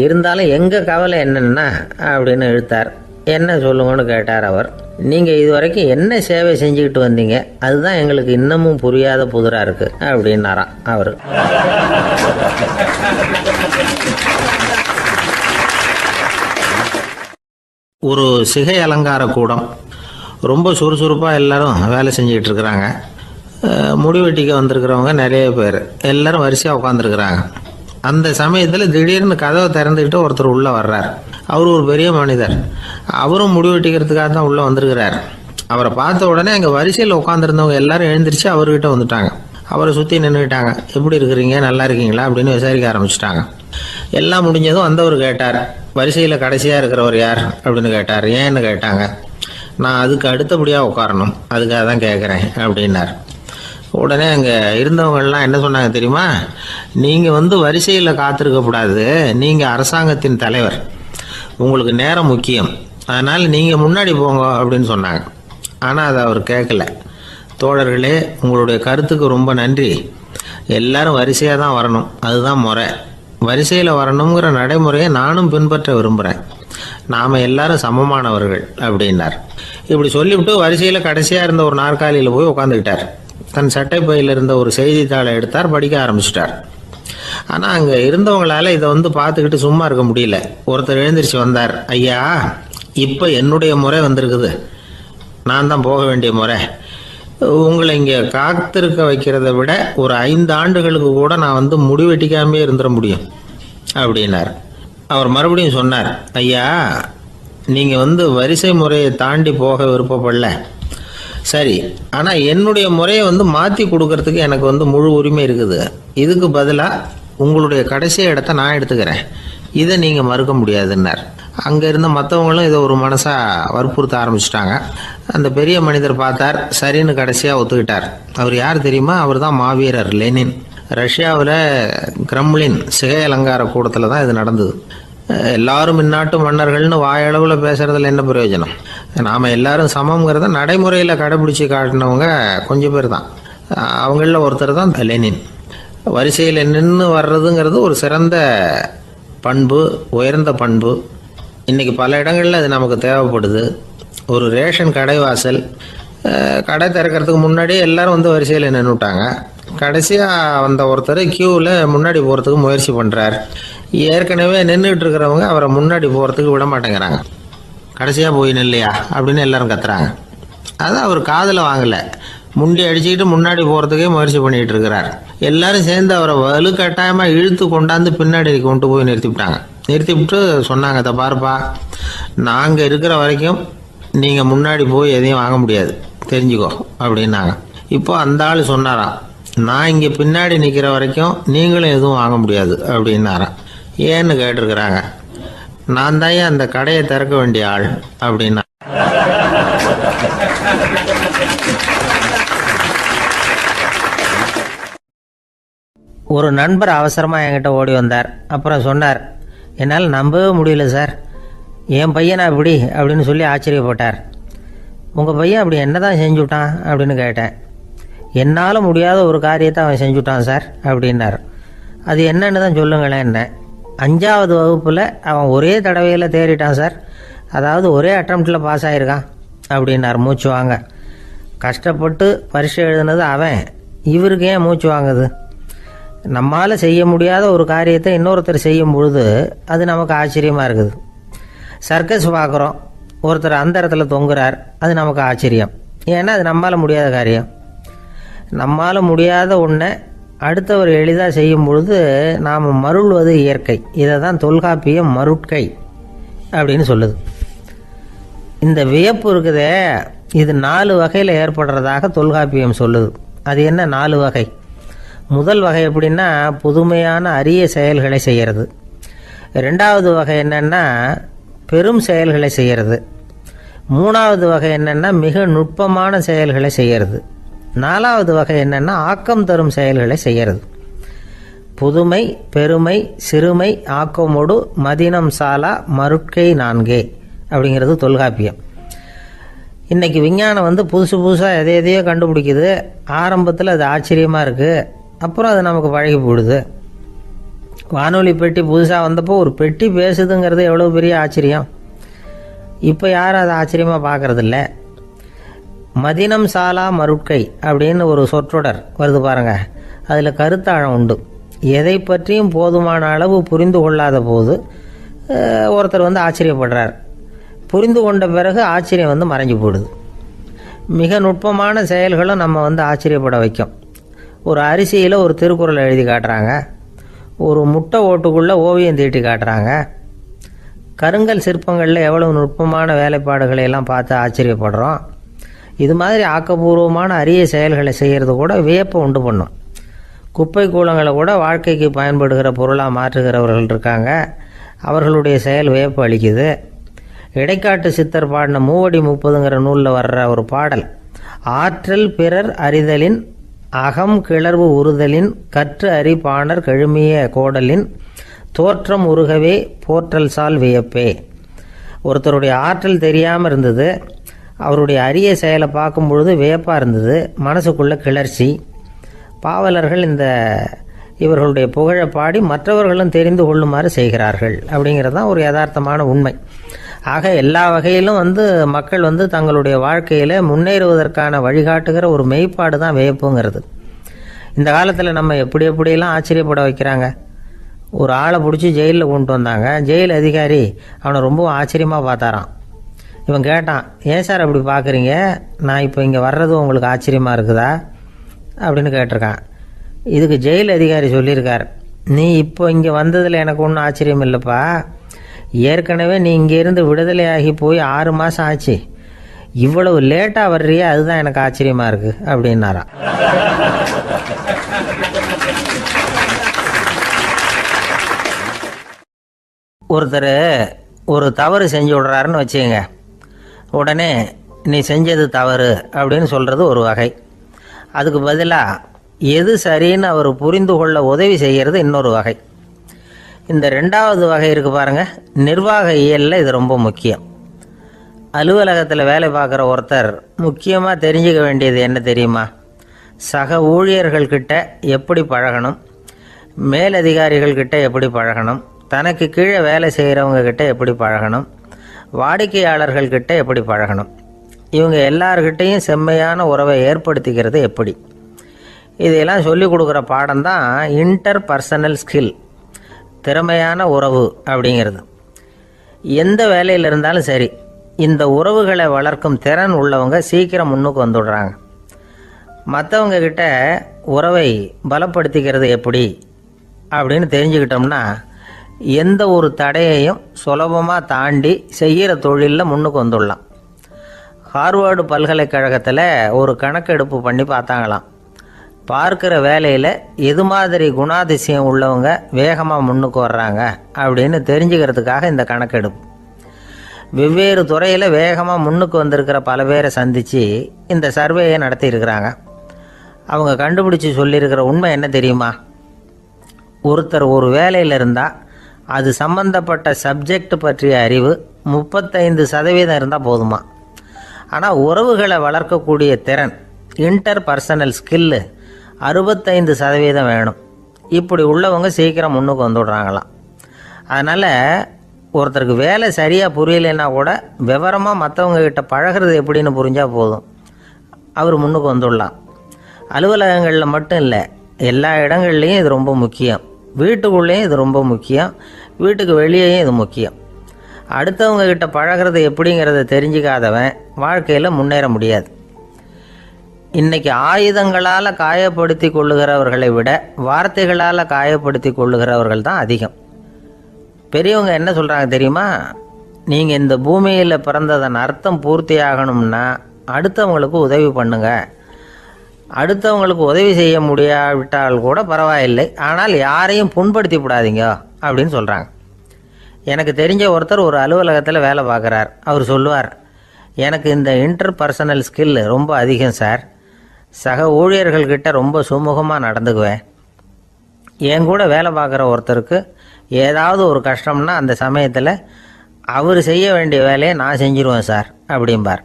இருந்தாலும் எங்கள் கவலை என்னென்னா அப்படின்னு இழுத்தார். என்ன சொல்லுங்கன்னு கேட்டார் அவர். நீங்கள் இது வரைக்கும் என்ன சேவை செஞ்சுக்கிட்டு வந்தீங்க, அதுதான் எங்களுக்கு இன்னமும் புரியாத புதிராக இருக்குது அப்படின்னாராம் அவர். ஒரு சிகை அலங்கார கூடம், ரொம்ப சுறுசுறுப்பாக எல்லாரும் வேலை செஞ்சுக்கிட்டு இருக்கிறாங்க. முடிவெட்டிக்க வந்திருக்கிறவங்க நிறைய பேர், எல்லாரும் வரிசையாக உட்காந்துருக்குறாங்க. அந்த சமயத்தில் திடீர்னு கதவை திறந்துக்கிட்டு ஒருத்தர் உள்ளே வர்றார். அவர் ஒரு பெரிய மனிதர், அவரும் முடிவெட்டிக்கிறதுக்காக தான் உள்ளே வந்திருக்கிறார். அவரை பார்த்த உடனே அங்கே வரிசையில் உட்காந்துருந்தவங்க எல்லாரும் எழுந்திரிச்சு அவர்கிட்ட வந்துட்டாங்க. அவரை சுற்றி நின்றுக்கிட்டாங்க. எப்படி இருக்கிறீங்க, நல்லா இருக்கீங்களா அப்படின்னு விசாரிக்க ஆரம்பிச்சிட்டாங்க. எல்லாம் முடிஞ்சதும் வந்தவர் கேட்டார், வரிசையில் கடைசியாக இருக்கிறவர் யார் அப்படின்னு கேட்டார். ஏன்னு கேட்டாங்க. நான் அதுக்கு அடுத்தபடியாக உட்காரணும், அதுக்காக தான் கேட்குறேன் அப்படின்னார். உடனே அங்கே இருந்தவங்கெல்லாம் என்ன சொன்னாங்க தெரியுமா? நீங்கள் வரிசையில் காத்திருக்கக்கூடாது, நீங்கள் அரசாங்கத்தின் தலைவர், உங்களுக்கு நேரம் முக்கியம், அதனால் நீங்கள் முன்னாடி போங்க அப்படின்னு சொன்னாங்க. ஆனால் அதை அவர் கேட்கல. தோழர்களே, உங்களுடைய கருத்துக்கு ரொம்ப நன்றி. எல்லாரும் வரிசையாக தான் வரணும், அதுதான் முறை. வரிசையில் வரணுங்கிற நடைமுறையை நானும் பின்பற்ற விரும்புகிறேன். நாம் எல்லாரும் சமமானவர்கள் அப்படின்னார். இப்படி சொல்லிவிட்டு வரிசையில் கடைசியாக இருந்த ஒரு நாற்காலியில் போய் உட்காந்துக்கிட்டார். தன் சட்டை பையில் இருந்த ஒரு செய்தித்தாளை எடுத்தார், படிக்க ஆரம்பிச்சிட்டார். ஆனால் அங்கே இருந்தவங்களால இதை பார்த்துக்கிட்டு சும்மா இருக்க முடியல. ஒருத்தர் எழுந்திரிச்சு வந்தார். ஐயா, இப்போ என்னுடைய முறை வந்திருக்குது, நான் தான் போக வேண்டிய முறை. உங்களை இங்கே காத்திருக்க வைக்கிறத விட ஒரு 5 ஆண்டுகளுக்கு கூட நான் முடிவெட்டிக்காமே இருந்துட முடியும் அப்படின்னார். அவர் மறுபடியும் சொன்னார், ஐயா, நீங்கள் வரிசை முறையை தாண்டி போக விருப்பப்படல, சரி, ஆனால் என்னுடைய முறையை மாற்றி கொடுக்கறதுக்கு எனக்கு முழு உரிமை இருக்குது. இதுக்கு பதிலாக உங்களுடைய கடைசி இடத்த நான் எடுத்துக்கிறேன், இதை நீங்கள் மறுக்க முடியாதுன்னார். அங்கே இருந்த மற்றவங்களும் இதை ஒரு மனசாக வற்புறுத்த ஆரம்பிச்சிட்டாங்க. அந்த பெரிய மனிதர் பார்த்தார், சரின்னு கடைசியாக ஒத்துக்கிட்டார். அவர் யார் தெரியுமா? அவர் தான் மாவீரர் லெனின். ரஷ்யாவில் கிரெம்ளின் சிகை அலங்கார கூடத்தில் தான் இது நடந்தது. எல்லாரும் இந்நாட்டு மன்னர்கள்னு வாயளவில் பேசுகிறதுல என்ன பிரயோஜனம்? நாம் எல்லாரும் சமங்கிறத நடைமுறையில் கடைபிடிச்சி காட்டினவங்க கொஞ்சம் பேர் தான். அவங்களில் ஒருத்தர் தான் லெனின். வரிசையில் நின்று வர்றதுங்கிறது ஒரு சிறந்த பண்பு, உயர்ந்த பண்பு. இன்றைக்கி பல இடங்களில் அது நமக்கு தேவைப்படுது. ஒரு ரேஷன் கடைவாசல், கடை திறக்கிறதுக்கு முன்னாடியே எல்லாரும் வரிசையில் நின்றுட்டாங்க. கடைசியாக வந்த ஒருத்தர் க்யூவில் முன்னாடி போகிறதுக்கு முயற்சி பண்ணுறார். ஏற்கனவே நின்றுட்டு இருக்கிறவங்க அவரை முன்னாடி போகிறதுக்கு விட மாட்டேங்கிறாங்க. கடைசியாக போய் நில்லையா அப்படின்னு எல்லாரும் கத்துறாங்க. அதான் அவர் காதில் வாங்கலை, முண்டி அடிச்சுக்கிட்டு முன்னாடி போகிறதுக்கே முயற்சி பண்ணிகிட்டு இருக்கிறார். எல்லாரும் சேர்ந்து அவரை வலுக்கட்டாயமாக இழுத்து கொண்டாந்து பின்னாடி கொண்டு போய் நிறுத்திவிட்டாங்க. நிறுத்திவிட்டு சொன்னாங்க, இதை பாருப்பா, நாங்கள் இருக்கிற வரைக்கும் நீங்கள் முன்னாடி போய் எதையும் வாங்க முடியாது, தெரிஞ்சுக்கோ அப்படின்னாங்க. இப்போ அந்த ஆள் சொன்னாராம், நான் இங்கே பின்னாடி நிற்கிற வரைக்கும் நீங்களும் எதுவும் வாங்க முடியாது அப்படின்னாராம். ஏன்னு கேட்டிருக்கிறாங்க. நான் தான் அந்த கடையை திறக்க வேண்டிய ஆள் அப்படின்னா. ஒரு நண்பர் அவசரமாக என்கிட்ட ஓடி வந்தார். அப்புறம் சொன்னார், என்னால் நம்பவே முடியல சார், என் பையனா இப்படி அப்படின்னு சொல்லி ஆச்சரியப்பட்டார். உங்கள் பையன் அப்படி என்ன தான் செஞ்சுட்டான் அப்படின்னு கேட்டேன். என்னால் முடியாத ஒரு காரியத்தை அவன் செஞ்சுட்டான் சார் அப்படின்னார். அது என்னன்னு தான் சொல்லுங்களேன். என்ன 5ஆவது வகுப்பில் அவன் ஒரே தடவையில் தேறிட்டான் சார், அதாவது ஒரே அட்டம்ப்டில் பாஸ் ஆகிருக்கான் அப்படின்னார் மூச்சு வாங்க. கஷ்டப்பட்டு பரீட்சை எழுதுனது அவன், இவருக்கு ஏன் மூச்சு வாங்குது? நம்மால் செய்ய முடியாத ஒரு காரியத்தை இன்னொருத்தர் செய்யும் பொழுது அது நமக்கு ஆச்சரியமாக இருக்குது. சர்க்கஸ் பார்க்குறோம், ஒருத்தர் அந்த இடத்துல தொங்குறார், அது நமக்கு ஆச்சரியம். ஏன்னா அது நம்மால் முடியாத காரியம். நம்மால் முடியாத ஒன்றை அடுத்தவர் எளிதாக செய்யும் பொழுது நாம் மருள்வது இயற்கை. இதை தான் தொல்காப்பியம் மருட்கை அப்படின்னு சொல்லுது. இந்த வியப்பு இருக்குதே, இது 4 வகையில் ஏற்படுறதாக தொல்காப்பியம் சொல்லுது. அது என்ன 4 வகை? முதல் வகை எப்படின்னா, புதுமையான அரிய செயல்களை செய்கிறது. 2வது வகை என்னென்னா பெரும் செயல்களை செய்கிறது. 3வது வகை என்னென்னா மிக நுட்பமான செயல்களை செய்கிறது. 4வது வகை என்னென்னா ஆக்கம் தரும் செயல்களை செய்கிறது. புதுமை, பெருமை, சிறுமை, ஆக்கமோடு மதினம் சாலா மருட்கை 4 அப்படிங்கிறது தொல்காப்பியம். இன்றைக்கி விஞ்ஞானம் புதுசு புதுசாக எதையோ கண்டுபிடிக்குது. ஆரம்பத்தில் அது ஆச்சரியமாக இருக்குது, அப்புறம் அது நமக்கு பழகி போடுது. வானொலி பெட்டி புதுசாக வந்தப்போ ஒரு பெட்டி பேசுதுங்கிறது எவ்வளோ பெரிய ஆச்சரியம். இப்போ யாரும் அதை ஆச்சரியமாக பார்க்குறதில்ல. மதினம் சாலா மருட்கை அப்படின்னு ஒரு சொற்றொடர் வருது பாருங்க, அதில் கருத்தாழம் உண்டு. எதை பற்றியும் போதுமான அளவு புரிந்து கொள்ளாத போது ஒருத்தர் ஆச்சரியப்படுறார். புரிந்து கொண்ட பிறகு ஆச்சரியம் மறைஞ்சு போடுது. மிக நுட்பமான செயல்களும் நம்ம ஆச்சரியப்பட வைக்கும். ஒரு அரிசியில் ஒரு திருக்குறள் எழுதி காட்டுறாங்க, ஒரு முட்டை ஓட்டுக்குள்ளே ஓவியம் தீட்டி காட்டுறாங்க. கருங்கல் சிற்பங்களில் எவ்வளவு நுட்பமான வேலைப்பாடுகளை எல்லாம் பார்த்து ஆச்சரியப்படுறோம். இது மாதிரி ஆக்கப்பூர்வமான அரிய செயல்களை செய்கிறது கூட வியப்பை உண்டு பண்ணும். குப்பை கூலங்களை கூட வாழ்க்கைக்கு பயன்படுகிற பொருளாக மாற்றுகிறவர்கள் இருக்காங்க, அவர்களுடைய செயல் வியப்பு அளிக்குது. இடைக்காட்டு சித்தர் பாடின 30 நூலில் வர்ற ஒரு பாடல், ஆற்றல் பிறர் அறிதலின் அகம் கிளர்வு உறுதலின் கற்று அறி பாணர் கழுமிய கோடலின் தோற்றம் உருகவே போற்றல் சால் வியப்பே. ஒருத்தருடைய ஆற்றல் தெரியாமல் இருந்தது, அவருடைய அரிய செயலை பார்க்கும் பொழுது வியப்பாக இருந்தது, மனசுக்குள்ள கிளர்ச்சி. பாவலர்கள் இவர்களுடைய புகழை பாடி மற்றவர்களும் தெரிந்து கொள்ளுமாறு செய்கிறார்கள் அப்படிங்கிறது தான் ஒரு யதார்த்தமான உண்மை. ஆக எல்லா வகையிலும் மக்கள் தங்களுடைய வாழ்க்கையில் முன்னேறுவதற்கான வழிகாட்டுகிற ஒரு மெய்ப்பாடு தான் வியப்புங்கிறது. இந்த காலத்தில் நம்ம எப்படியெல்லாம் ஆச்சரியப்பட வைக்கிறாங்க. ஒரு ஆளை பிடிச்சி ஜெயிலில் கொண்டு வந்தாங்க. ஜெயில் அதிகாரி அவனை ரொம்ப ஆச்சரியமாக பார்த்தாரான். இவன் கேட்டான், ஏன் சார் அப்படி பார்க்குறீங்க, நான் இப்போ இங்கே வர்றது உங்களுக்கு ஆச்சரியமாக இருக்குதா அப்படின்னு கேட்டிருக்கான். இதுக்கு ஜெயில் அதிகாரி சொல்லியிருக்கார், நீ இப்போ இங்கே வந்ததில் எனக்கு ஒன்றும் ஆச்சரியம் இல்லைப்பா, ஏற்கனவே நீ இங்கேருந்து விடுதலையாகி போய் 6 மாதம் ஆச்சு, இவ்வளவு லேட்டாக வர்றியே அதுதான் எனக்கு ஆச்சரியமாக இருக்குது அப்படின்னாராம். ஒருத்தர் ஒரு தவறு செஞ்சு விடுறாருன்னு வச்சுக்கங்க, உடனே நீ செஞ்சது தவறு அப்படின்னு சொல்கிறது ஒரு வகை. அதுக்கு பதிலாக எது சரின்னு அவர் புரிந்து கொள்ள உதவி செய்கிறது இன்னொரு வகை. இந்த 2வது வகை இருக்குது பாருங்கள், நிர்வாக இயலில் இது ரொம்ப முக்கியம். அலுவலகத்தில் வேலை பார்க்குற ஒருத்தர் முக்கியமாக தெரிஞ்சுக்க வேண்டியது என்ன தெரியுமா? சக ஊழியர்கள்கிட்ட எப்படி பழகணும், மேலதிகாரிகள்கிட்ட எப்படி பழகணும், தனக்கு கீழே வேலை செய்கிறவங்க கிட்ட எப்படி பழகணும், வாடிக்கையாளர்கள்கிட்ட எப்படி பழகணும், இவங்க எல்லார்கிட்டையும் செம்மையான உறவை ஏற்படுத்திக்கிறது எப்படி, இதையெல்லாம் சொல்லிக் கொடுக்குற பாடம் தான் இன்டர் பர்சனல் ஸ்கில், திறமையான உறவு அப்படிங்கிறது. எந்த வேலையில் இருந்தாலும் சரி, இந்த உறவுகளை வளர்க்கும் திறன் உள்ளவங்க சீக்கிரம் முன்னுக்கு வந்துடுறாங்க. மற்றவங்க கிட்ட உறவை பலப்படுத்திக்கிறது எப்படி அப்படின்னு தெரிஞ்சுக்கிட்டோம்னா எந்த ஒரு தடையையும் சுலபமாக தாண்டி செய்கிற தொழிலில் முன்னுக்கு வந்துடலாம். ஹார்வர்டு பல்கலைக்கழகத்தில் ஒரு கணக்கெடுப்பு பண்ணி பார்த்தாங்களாம். பார்க்குற வேலையில் எது மாதிரி குணாதிசயம் உள்ளவங்க வேகமாக முன்னுக்கு வர்றாங்க அப்படின்னு தெரிஞ்சுக்கிறதுக்காக இந்த கணக்கெடுப்பு. வெவ்வேறு துறையில் வேகமாக முன்னுக்கு வந்திருக்கிற பல பேரை சந்தித்து இந்த சர்வேயை நடத்தியிருக்கிறாங்க. அவங்க கண்டுபிடிச்சி சொல்லியிருக்கிற உண்மை என்ன தெரியுமா? ஒருத்தர் ஒரு வேலையில் இருந்தால் அது சம்பந்தப்பட்ட சப்ஜெக்ட் பற்றிய அறிவு 35% இருந்தால் போதுமா. ஆனால் உறவுகளை வளர்க்கக்கூடிய திறன், இன்டர் பர்சனல் ஸ்கில்லு 65% வேணும். இப்படி உள்ளவங்க சீக்கிரம் முன்னுக்கு வந்துடுறாங்களாம். அதனால் ஒருத்தருக்கு வேலை சரியாக புரியலைன்னா கூட விவரமாக மற்றவங்கக்கிட்ட பழகிறது எப்படின்னு புரிஞ்சால் போதும், அவர் முன்னுக்கு வந்துடலாம். அலுவலகங்களில் மட்டும் இல்லை, எல்லா இடங்கள்லையும் இது ரொம்ப முக்கியம். வீட்டுக்குள்ளேயும் இது ரொம்ப முக்கியம், வீட்டுக்கு வெளியேயும் இது முக்கியம். அடுத்தவங்க கிட்ட பழகிறது எப்படிங்கிறத தெரிஞ்சிக்காதவன் வாழ்க்கையில் முன்னேற முடியாது. இன்றைக்கி ஆயுதங்களால் காயப்படுத்தி கொள்ளுகிறவர்களை விட வார்த்தைகளால் காயப்படுத்தி கொள்ளுகிறவர்கள் தான் அதிகம். பெரியவங்க என்ன சொல்கிறாங்க தெரியுமா? நீங்கள் இந்த பூமியில் பிறந்ததன் அர்த்தம் பூர்த்தி ஆகணும்னா அடுத்தவங்களுக்கு உதவி பண்ணுங்க. அடுத்தவங்களுக்கு உதவி செய்ய முடியாவிட்டால் கூட பரவாயில்லை, ஆனால் யாரையும் புண்படுத்தி விடாதீங்க அப்படின்னு சொல்கிறாங்க. எனக்கு தெரிஞ்ச ஒருத்தர் ஒரு அலுவலகத்தில் வேலை பார்க்குறார். அவர் சொல்லுவார், எனக்கு இந்த இன்டர் பர்சனல் ஸ்கில் ரொம்ப அதிகம் சார், சக ஊழியர்கள்கிட்ட ரொம்ப சுமூகமாக நடந்துக்குவேன். என் கூட வேலை பார்க்குற ஒருத்தருக்கு ஏதாவது ஒரு கஷ்டம்னா அந்த சமயத்தில் அவர் செய்ய வேண்டிய வேலையை நான் செஞ்சிருவேன் சார் அப்படிம்பார்.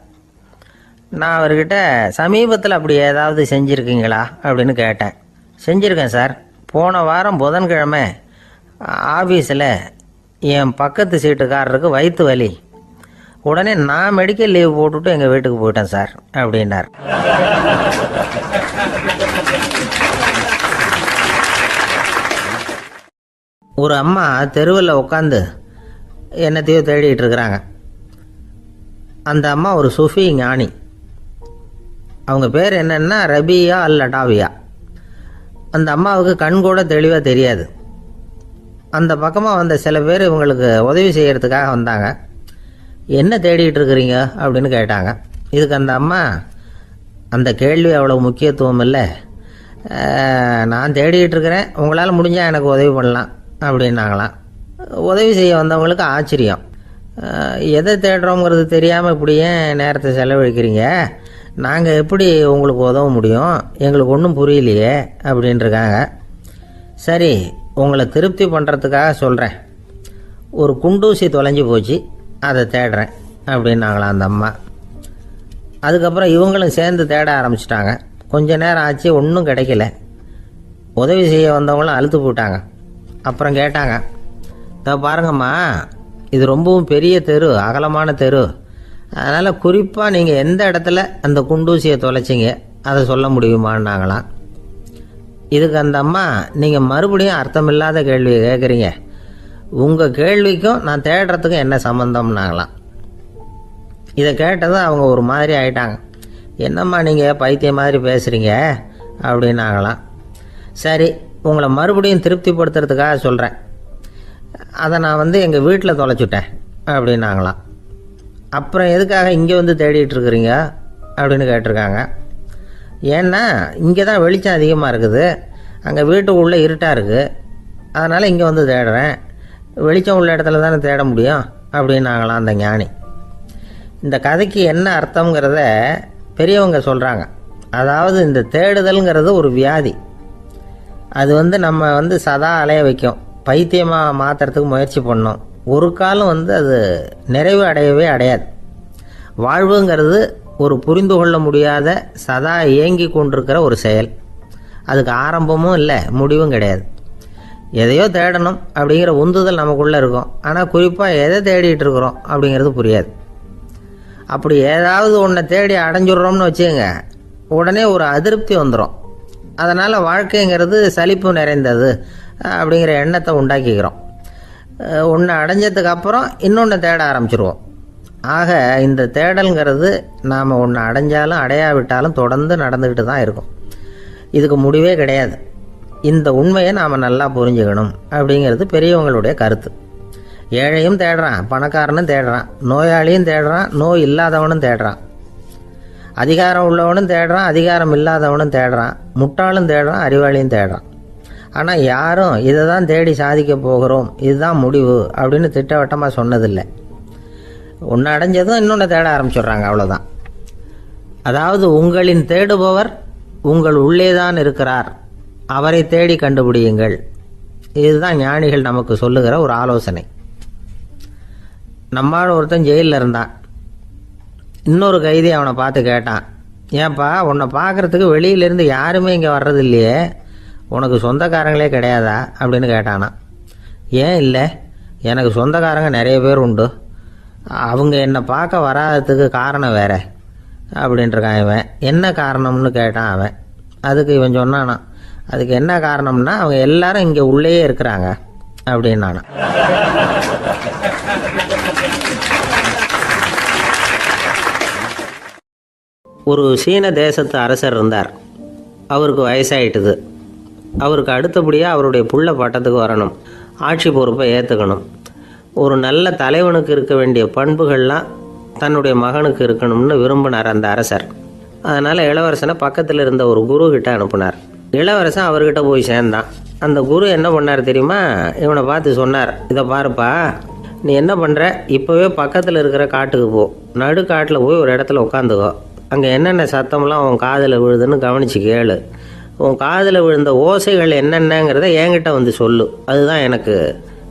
நான் அவர்கிட்ட சமீபத்தில் அப்படி ஏதாவது செஞ்சுருக்கீங்களா அப்படின்னு கேட்டேன். செஞ்சுருக்கேன் சார். போன வாரம் புதன்கிழமை ஆஃபீஸில் என் பக்கத்து சீட்டுக்காரருக்கு வயிற்று வலி, உடனே நான் மெடிக்கல் லீவ் போட்டுவிட்டு எங்கள் வீட்டுக்கு போயிட்டேன் சார் அப்படின்னார். ஒரு அம்மா தெருவில் உட்காந்து என்னத்தையோ தேடிட்டு இருக்கிறாங்க. அந்த அம்மா ஒரு சுஃபி ஞானி. அவங்க பேர் என்னென்னா ரபியா அல் அடாவியா. அந்த அம்மாவுக்கு கண் கூட தெளிவாக தெரியாது. அந்த பக்கமாக வந்த சில பேர் இவங்களுக்கு உதவி செய்கிறதுக்காக வந்தாங்க. என்ன தேடிட்டு இருக்கிறீங்க அப்படின்னு கேட்டாங்க. இதுக்கு அந்த அம்மா, அந்த கேள்வி அவ்வளோ முக்கியத்துவம் இல்லை, நான் தேடிட்டு இருக்கிறேன், உங்களால் முடிஞ்சால் எனக்கு உதவி பண்ணலாம் அப்படின்னாங்களாம். உதவி செய்ய வந்தவங்களுக்கு ஆச்சரியம். எதை தேடுறோங்கிறது தெரியாமல் இப்படி ஏன் நேரத்தை செலவழிக்கிறீங்க, நாங்கள் எப்படி உங்களுக்கு உதவ முடியும், எங்களுக்கு ஒன்றும் புரியலையே அப்படின்ட்டுருக்காங்க. சரி, உங்களை திருப்தி பண்ணுறதுக்காக சொல்கிறேன். ஒரு குண்டூசி தொலைஞ்சி போச்சு, அதை தேடுறேன் அப்படின்னாங்களாம் அந்த அம்மா. அதுக்கப்புறம் இவங்களும் சேர்ந்து தேட ஆரம்பிச்சிட்டாங்க. கொஞ்ச நேரம் ஆச்சு, ஒன்றும் கிடைக்கல. உதவி செய்ய வந்தவங்களும் அழுத்து போட்டாங்க. அப்புறம் கேட்டாங்க, இதை பாருங்கம்மா, இது ரொம்பவும் பெரிய தெரு, அகலமான தெரு. அதனால் குறிப்பாக நீங்கள் எந்த இடத்துல அந்த குண்டூசியை தொலைச்சிங்க அதை சொல்ல முடியுமான்னாங்களாம். இதுக்கு அந்த அம்மா, நீங்கள் மறுபடியும் அர்த்தமில்லாத கேள்வியை கேட்குறீங்க, உங்கள் கேள்விக்கும் நான் தேடுறதுக்கும் என்ன சம்மந்தம்னாங்களாம். இதை கேட்டதும் அவங்க ஒரு மாதிரி ஆயிட்டாங்க. என்னம்மா நீங்கள் பைத்தியம் மாதிரி பேசுகிறீங்க அப்படின்னாங்களாம். சரி, உங்களை மறுபடியும் திருப்திப்படுத்துறதுக்காக சொல்கிறேன். அதை நான் எங்கள் வீட்டில் தொலைச்சுட்டேன் அப்படின்னாங்களாம். அப்புறம் எதுக்காக இங்கே வந்து தேடிட்டு இருக்கிறீங்க அப்படின்னு கேட்டிருக்காங்க. ஏன்னா இங்கே தான் வெளிச்சம் அதிகமாக இருக்குது, அங்கே வீட்டுக்குள்ளே இருட்டாக இருக்குது, அதனால் இங்கே வந்து தேடுறேன். வெளிச்சம் உள்ள இடத்துல தானே தேட முடியும் அப்படின்னாங்களாம் அந்த ஞானி. இந்த கதைக்கு என்ன அர்த்தங்கிறத பெரியவங்க சொல்கிறாங்க. அதாவது இந்த தேடுதல்ங்கிறது ஒரு வியாதி. அது நம்ம சதா அலைய வைக்கும், பைத்தியமாக மாற்றுறதுக்கு முயற்சி பண்ணோம். ஒரு காலம் அது நிறைவு அடையவே அடையாது. வாழ்வுங்கிறது ஒரு புரிந்து கொள்ள முடியாத சதா இயங்கி கொண்டிருக்கிற ஒரு செயல். அதுக்கு ஆரம்பமும் இல்லை, முடிவும் கிடையாது. எதையோ தேடணும் அப்படிங்கிற உந்துதல் நமக்குள்ளே இருக்கும். ஆனால் குறிப்பாக எதை தேடிட்டு இருக்கிறோம் அப்படிங்கிறது புரியாது. அப்படி ஏதாவது ஒன்றை தேடி அடைஞ்சிடுறோம்னு வச்சுக்கோங்க, உடனே ஒரு அதிருப்தி வந்துடும். அதனால் வாழ்க்கைங்கிறது சலிப்பு நிறைந்தது அப்படிங்கிற எண்ணத்தை உண்டாக்கிக்கிறோம். ஒன்று அடைஞ்சதுக்கு அப்புறம் இன்னொன்று தேட ஆரம்பிச்சிருவோம். ஆக இந்த தேடல்ங்கிறது நாம் ஒன்று அடைஞ்சாலும் அடையாவிட்டாலும் தொடர்ந்து நடந்துக்கிட்டு தான் இருக்கும். இதுக்கு முடிவே கிடையாது. இந்த உண்மையை நாம் நல்லா புரிஞ்சுக்கணும் அப்படிங்கிறது பெரியவங்களுடைய கருத்து. ஏழையும் தேடுறான், பணக்காரனும் தேடுறான், நோயாளியும் தேடுறான், நோய் இல்லாதவனும் தேடுறான், அதிகாரம் உள்ளவனும் தேடுறான், அதிகாரம் இல்லாதவனும் தேடுறான், முட்டாளும் தேடுறான், அறிவாளியும் தேடுறான். ஆனால் யாரும் இதை தான் தேடி சாதிக்க போகிறோம், இதுதான் முடிவு அப்படின்னு திட்டவட்டமாக சொன்னதில்லை. ஒன்று அடைஞ்சதும் இன்னொன்று தேட ஆரம்பிச்சிடுறாங்க, அவ்வளோதான். அதாவது உங்களின் தேடுபவர் உங்கள் உள்ளே தான் இருக்கிறார், அவரை தேடி கண்டுபிடியுங்கள். இதுதான் ஞானிகள் நமக்கு சொல்லுகிற ஒரு ஆலோசனை. நம்மால் ஒருத்தன் ஜெயிலில் இருந்தான். இன்னொரு கைதி அவனை பார்த்து கேட்டான், ஏன்பா உன்னை பார்க்குறதுக்கு வெளியிலேருந்து யாருமே இங்கே வர்றது இல்லையே, உனக்கு சொந்தக்காரங்களே கிடையாதா அப்படின்னு கேட்டானா. ஏன் இல்லை, எனக்கு சொந்தக்காரங்க நிறைய பேர் உண்டு, அவங்க என்னை பார்க்க வராததுக்கு காரணம் வேற அப்படின்ட்டுருக்கான் இவன். என்ன காரணம்னு கேட்டான் அவன். அதுக்கு இவன் சொன்னானா, அதுக்கு என்ன காரணம்னா அவங்க எல்லாரும் இங்கே உள்ளேயே இருக்கிறாங்க அப்படின்னானா. ஒரு சீன தேசத்து அரசர் இருந்தார். அவருக்கு வயசாயிட்டுது. அவருக்கு அடுத்தபடியாக அவருடைய புள்ள பட்டத்துக்கு வரணும், ஆட்சி பொறுப்பை ஏற்றுக்கணும். ஒரு நல்ல தலைவனுக்கு இருக்க வேண்டிய பண்புகள்லாம் தன்னுடைய மகனுக்கு இருக்கணும்னு விரும்பினார் அந்த அரசர். அதனால் இளவரசனை பக்கத்தில் இருந்த ஒரு குரு கிட்ட அனுப்புனார். இளவரசன் அவர்கிட்ட போய் சேர்ந்தான். அந்த குரு என்ன பண்ணார் தெரியுமா, இவனை பார்த்து சொன்னார், இதை பாருப்பா, நீ என்ன பண்ணுற, இப்போவே பக்கத்தில் இருக்கிற காட்டுக்கு போ, நடு காட்டில் போய் ஒரு இடத்துல உட்காந்துக்கோ, அங்கே என்னென்ன சத்தம்லாம் உன் காதில் விழுதுன்னு கவனித்து கேளு, உன் காதில் விழுந்த ஓசைகள் என்னென்னங்கிறத என்கிட்ட வந்து சொல்லு, அதுதான் எனக்கு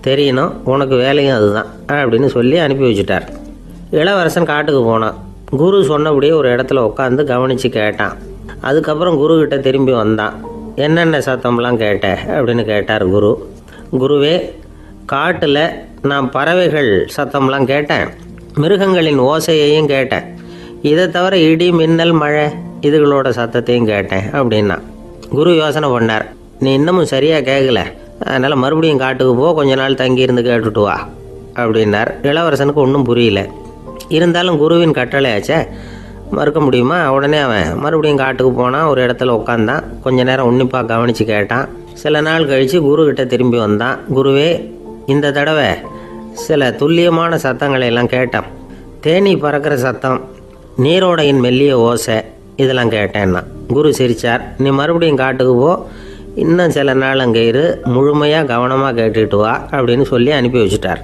தெரியணும், உனக்கு வேலையும் அதுதான் அப்படின்னு சொல்லி அனுப்பி வச்சுட்டார். இளவரசன் காட்டுக்கு போனான். குரு சொன்னபடியே ஒரு இடத்துல உட்காந்து கவனித்து கேட்டான். அதுக்கப்புறம் குருக்கிட்ட திரும்பி வந்தான். என்னென்ன சத்தம்லாம் கேட்ட அப்படின்னு கேட்டார் குரு. குருவே, காட்டில் நான் பறவைகள் சத்தம்லாம் கேட்டேன், மிருகங்களின் ஓசையையும் கேட்டேன், இதை தவிர இடி மின்னல் மழை இதுகளோட சத்தத்தையும் கேட்டேன் அப்படின்னா. குரு யோசனை பண்ணார், நீ இன்னமும் சரியாக கேட்கல, அதனால் மறுபடியும் காட்டுக்கு போ, கொஞ்ச நாள் தங்கியிருந்து கேட்டுட்டு வா அப்படின்னார். இளவரசனுக்கு ஒன்றும் புரியல. இருந்தாலும் குருவின் கட்டளையாச்சே, மறுக்க முடியுமா? உடனே அவன் மறுபடியும் காட்டுக்கு போனான். ஒரு இடத்துல உட்காந்தான். கொஞ்ச நேரம் உன்னிப்பாக கவனித்து கேட்டான். சில நாள் கழித்து குருக்கிட்ட திரும்பி வந்தான். குருவே, இந்த தடவை சில துல்லியமான சத்தங்களை எல்லாம் கேட்டான். தேனி பறக்கிற சத்தம், நீரோடையின் மெல்லிய ஓசை, இதெல்லாம் கேட்டேன்னா. குரு சிரித்தார். நீ மறுபடியும் காட்டுக்கு போ, இன்னும் சில நாள் அங்கே இரு, முழுமையாக கவனமாக கேட்டுட்டு வா அப்படின்னு சொல்லி அனுப்பி வச்சுட்டார்.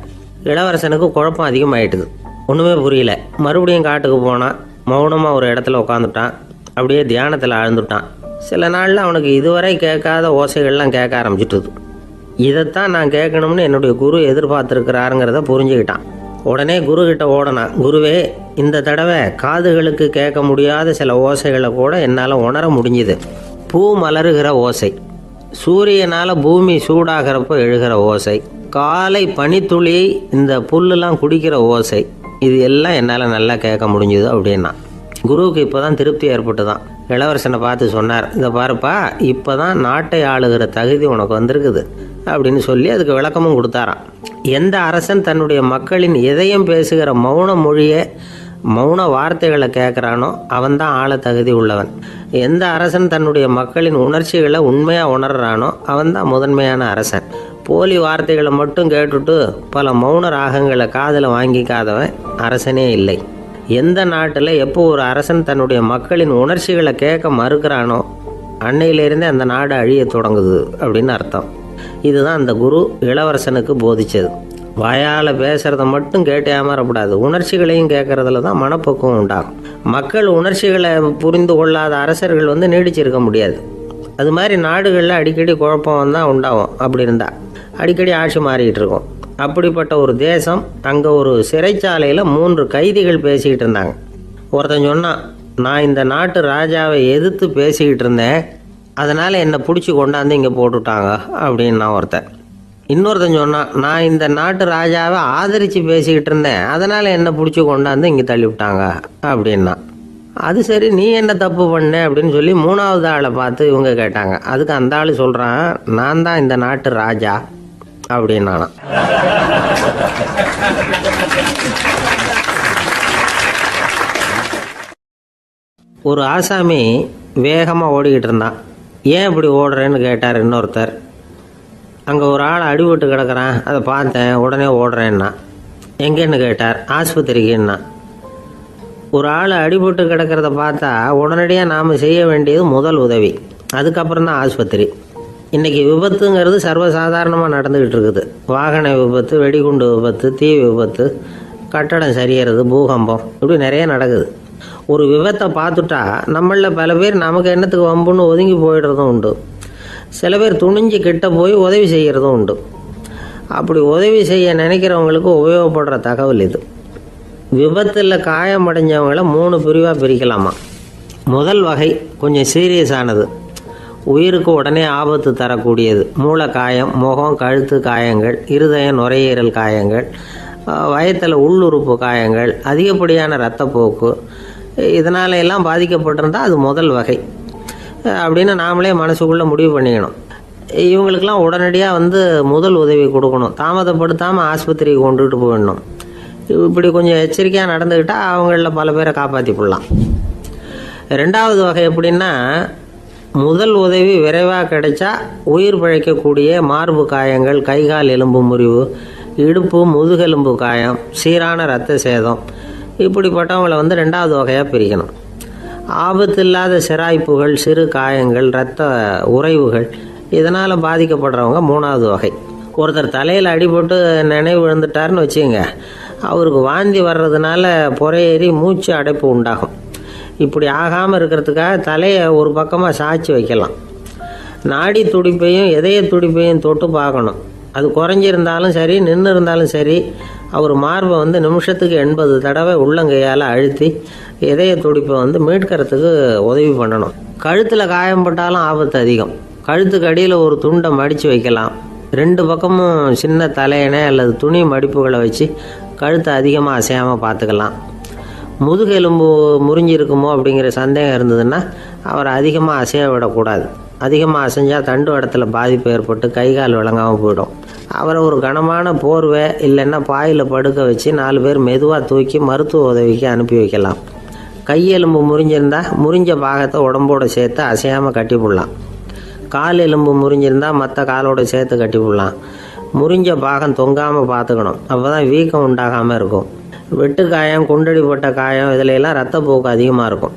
இளவரசனுக்கு குழப்பம் அதிகமாகிட்டுது. ஒன்றுமே புரியல. மறுபடியும் காட்டுக்கு போனான். மௌனமாக ஒரு இடத்துல உட்காந்துட்டான். அப்படியே தியானத்தில் ஆழ்ந்துட்டான். சில நாளில் அவனுக்கு இதுவரை கேட்காத ஓசைகள்லாம் கேட்க ஆரம்பிச்சிட்டுது. இதைத்தான் நான் கேட்கணும்னு என்னுடைய குரு எதிர்பார்த்துருக்கிறாருங்கிறத புரிஞ்சுக்கிட்டான். உடனே குரு கிட்ட ஓடனான். குருவே, இந்த தடவை காதுகளுக்கு கேட்க முடியாத சில ஓசைகளை கூட என்னால் உணர முடிஞ்சுது. பூ மலருகிற ஓசை, சூரியனால் பூமி சூடாகிறப்போ எழுகிற ஓசை, காலை பனித்துளி இந்த புல்லுலாம் குடிக்கிற ஓசை, இது எல்லாம் என்னால் நல்லா கேட்க முடிஞ்சுது அப்படின்னா. குருவுக்கு இப்போ தான் திருப்தி ஏற்பட்டு தான் இளவரசனை பார்த்து சொன்னார், இதை பாருப்பா, இப்போ தான் நாட்டை ஆளுகிற தகுதி உனக்கு வந்திருக்குது அப்படின்னு சொல்லி அதுக்கு விளக்கமும் கொடுத்தாராம். எந்த அரசன் தன்னுடைய மக்களின் இதயம் பேசுகிற மௌன மொழியை, மௌன வார்த்தைகளை கேட்குறானோ அவன்தான் ஆள தகுதி உள்ளவன். எந்த அரசன் தன்னுடைய மக்களின் உணர்ச்சிகளை உண்மையாக உணர்றானோ அவன்தான் முதன்மையான அரசன். போலி வார்த்தைகளை மட்டும் கேட்டுட்டு பல மௌன ராகங்களை காதில் வாங்கிக்காதவன் அரசனே இல்லை. எந்த நாட்டில் எப்போ ஒரு அரசன் தன்னுடைய மக்களின் உணர்ச்சிகளை கேட்க மறுக்கிறானோ அன்னையிலேருந்தே அந்த நாடு அழிய தொடங்குது அப்படின்னு அர்த்தம். இதுதான் அந்த குரு இளவரசனுக்கு போதிச்சது. வாயால் பேசுகிறத மட்டும் கேட்டு ஏமாறக்கூடாது, உணர்ச்சிகளையும் கேட்கறதுல தான் மனப்பக்குவம் உண்டாகும். மக்கள் உணர்ச்சிகளை புரிந்து கொள்ளாத அரசர்கள் நீடிச்சிருக்க முடியாது. அது மாதிரி நாடுகளில் அடிக்கடி குழப்பம் தான் உண்டாகும். அப்படி இருந்தால் அடிக்கடி ஆட்சி மாறிக்கிட்டு இருக்கும். அப்படிப்பட்ட ஒரு தேசம், அங்கே ஒரு சிறைச்சாலையில் 3 கைதிகள் பேசிக்கிட்டு இருந்தாங்க. ஒருத்தன் சொன்னான், நான் இந்த நாட்டு ராஜாவை எதிர்த்து பேசிக்கிட்டு இருந்தேன், அதனால் என்னை பிடிச்சி கொண்டாந்து இங்கே போட்டுட்டாங்க அப்படின்னா ஒருத்தன். இன்னொருத்தன் சொன்னான், நான் இந்த நாட்டு ராஜாவை ஆதரித்து பேசிக்கிட்டு இருந்தேன், அதனால் என்னை பிடிச்சி கொண்டாந்து இங்கே தள்ளிவிட்டாங்க அப்படின்னா. அது சரி, நீ என்ன தப்பு பண்ண அப்படின்னு சொல்லி 3வது ஆளை பார்த்து இவங்க கேட்டாங்க. அதுக்கு அந்த ஆள் சொல்கிறான், நான் தான் இந்த நாட்டு ராஜா அப்படின்னானா. ஒரு ஆசாமி வேகமாக ஓடிக்கிட்டு இருந்தான். ஏன் இப்படி ஓடுறேன்னு கேட்டார் இன்னொருத்தர். அங்கே ஒரு ஆள் அடிபட்டு கிடக்கிறான், அதை பார்த்தேன், உடனே ஓடுறேன்னா. எங்கேன்னு கேட்டார். ஆஸ்பத்திரிக்குன்னா. ஒரு ஆள் அடிபட்டு கிடக்கிறத பார்த்தா உடனடியாக நாம் செய்ய வேண்டியது முதல் உதவி, அதுக்கப்புறம் தான் ஆஸ்பத்திரி. இன்றைக்கி விபத்துங்கிறது சர்வசாதாரணமாக நடந்துக்கிட்டு இருக்குது. வாகன விபத்து, வெடிகுண்டு விபத்து, தீ விபத்து, கட்டடம் சரியறது, பூகம்பம், இப்படி நிறைய நடக்குது. ஒரு விபத்தை பார்த்துட்டா நம்மளில் பல பேர் நமக்கு என்னத்துக்கு வம்புன்னு ஒதுங்கி போயிடுறதும் உண்டு. சில பேர் துணிஞ்சு கிட்ட போய் உதவி செய்கிறதும் உண்டு. அப்படி உதவி செய்ய நினைக்கிறவங்களுக்கு உபயோகப்படுற தகவல் இது. விபத்தில் காயமடைஞ்சவங்களை 3 பிரிவாக பிரிக்கலாமா. முதல் வகை கொஞ்சம் சீரியஸானது, உயிருக்கு உடனே ஆபத்து தரக்கூடியது. மூளை காயம், முகம், கழுத்து காயங்கள், இருதயம், நுரையீரல் காயங்கள், வயத்தில் உள்ளுறுப்பு காயங்கள், அதிகப்படியான இரத்தப்போக்கு, இதனால எல்லாம் பாதிக்கப்பட்டிருந்தால் அது முதல் வகை அப்படின்னு நாமளே மனசுக்குள்ளே முடிவு பண்ணிக்கணும். இவங்களுக்கெல்லாம் உடனடியாக முதல் உதவி கொடுக்கணும். தாமதப்படுத்தாமல் ஆஸ்பத்திரிக்கு கொண்டுகிட்டு போயிடணும். இப்படி கொஞ்சம் எச்சரிக்கையாக நடந்துக்கிட்டால் அவங்களில் பல பேரை காப்பாற்றி போடலாம். 2வது வகை எப்படின்னா, முதல் உதவி விரைவாக கிடைச்சா உயிர் பிழைக்கக்கூடிய மார்பு காயங்கள், கைகால் எலும்பு முறிவு, இடுப்பு முதுகெலும்பு காயம், சீரான இரத்த சேதம், இப்படிப்பட்டவங்களை 2வது வகையாக பிரிக்கணும். ஆபத்து இல்லாத சிராய்ப்புகள், சிறு காயங்கள், இரத்த உறைவுகள், இதனால் பாதிக்கப்படுறவங்க 3வது வகை. ஒருத்தர் தலையில் அடிபட்டு நினைவு விழுந்துட்டார்னு வச்சுங்க, அவருக்கு வாந்தி வர்றதுனால புறையேறி மூச்சு அடைப்பு உண்டாகும். இப்படி ஆகாமல் இருக்கிறதுக்காக தலையை ஒரு பக்கமாக சாய்ச்சி வைக்கலாம். நாடி துடிப்பையும் இதய துடிப்பையும் தொட்டு பார்க்கணும். அது குறைஞ்சிருந்தாலும் சரி, நின்று இருந்தாலும் சரி, அவர் மார்பை நிமிஷத்துக்கு 80 தடவை உள்ளங்கையால் அழுத்தி இதய துடிப்பை மீட்கிறதுக்கு உதவி பண்ணணும். கழுத்தில் காயம்பட்டாலும் ஆபத்து அதிகம். கழுத்துக்கு அடியில் ஒரு துண்டை மடித்து வைக்கலாம். 2 பக்கமும் சின்ன தலையணை அல்லது துணி மடிப்புகளை வச்சு கழுத்தை அதிகமாக அசையாமல் பார்த்துக்கலாம். முதுகெலும்பு முறிஞ்சிருக்குமோ அப்படிங்கிற சந்தேகம் இருந்ததுன்னா அவரை அதிகமாக அசைய விடக்கூடாது. அதிகமாக அசைஞ்சால் தண்டு இடத்துல பாதிப்பு ஏற்பட்டு கை கால் விளங்காமல் போயிடும். அவரை ஒரு கனமான போர்வை இல்லைன்னா பாயில் படுக்க வச்சு 4 பேர் மெதுவாக தூக்கி மருத்துவ உதவிக்கு அனுப்பி வைக்கலாம். கையெலும்பு முறிஞ்சிருந்தால் முறிஞ்ச பாகத்தை உடம்போடு சேர்த்து அசையாமல் கட்டி போடலாம். கால் எலும்பு முறிஞ்சிருந்தால் மற்ற காலோடு சேர்த்து கட்டி போடலாம். முறிஞ்ச பாகம் தொங்காமல் பார்த்துக்கணும், அப்போ தான் வீக்கம் உண்டாகாமல் இருக்கும். வெட்டு காயம், குண்டடிப்பட்ட காயம், இதிலெல்லாம் இரத்தப்போக்கு அதிகமாக இருக்கும்.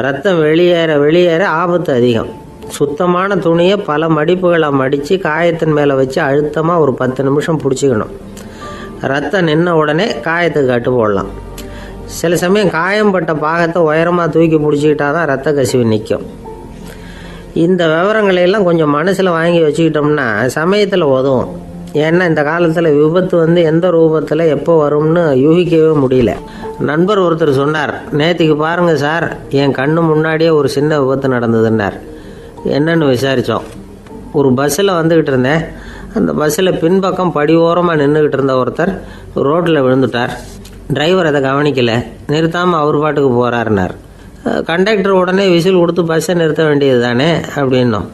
ரத்தம் வெளியேற ஆபத்து அதிகம். சுத்தமான துணியை பல மடிப்புகளை மடித்து காயத்தின் மேலே வச்சு அழுத்தமாக ஒரு 10 நிமிஷம் பிடிச்சிக்கணும். ரத்தம் நின்ன உடனே காயத்துக்கு கட்டு போடலாம். சில சமயம் காயம்பட்ட பாகத்தை உயரமாக தூக்கி பிடிச்சிக்கிட்டா தான் ரத்த கசிவு நிற்கும். இந்த விவரங்களையெல்லாம் கொஞ்சம் மனசில் வாங்கி வச்சுக்கிட்டோம்னா சமயத்தில் உதவும். ஏன்னா இந்த காலத்தில் விபத்து எந்த ரூபத்தில் எப்போ வரும்னு யூகிக்கவே முடியல. நண்பர் ஒருத்தர் சொன்னார், நேற்றுக்கு பாருங்கள் சார், என் கண்ணு முன்னாடியே ஒரு சின்ன விபத்து நடந்ததுன்னார். என்னன்னு விசாரித்தோம். ஒரு பஸ்ஸில் வந்துக்கிட்டு இருந்தேன். அந்த பஸ்ஸில் பின்பக்கம் படி ஓரமாக நின்றுக்கிட்டு இருந்த ஒருத்தர் ரோட்டில் விழுந்துட்டார். டிரைவர் அதை கவனிக்கலை, நிறுத்தாமல் அவர் பாட்டுக்கு போகிறாருனார். கண்டக்டர் உடனே விசில் கொடுத்து பஸ்ஸை நிறுத்த வேண்டியது தானே அப்படின்னோம்.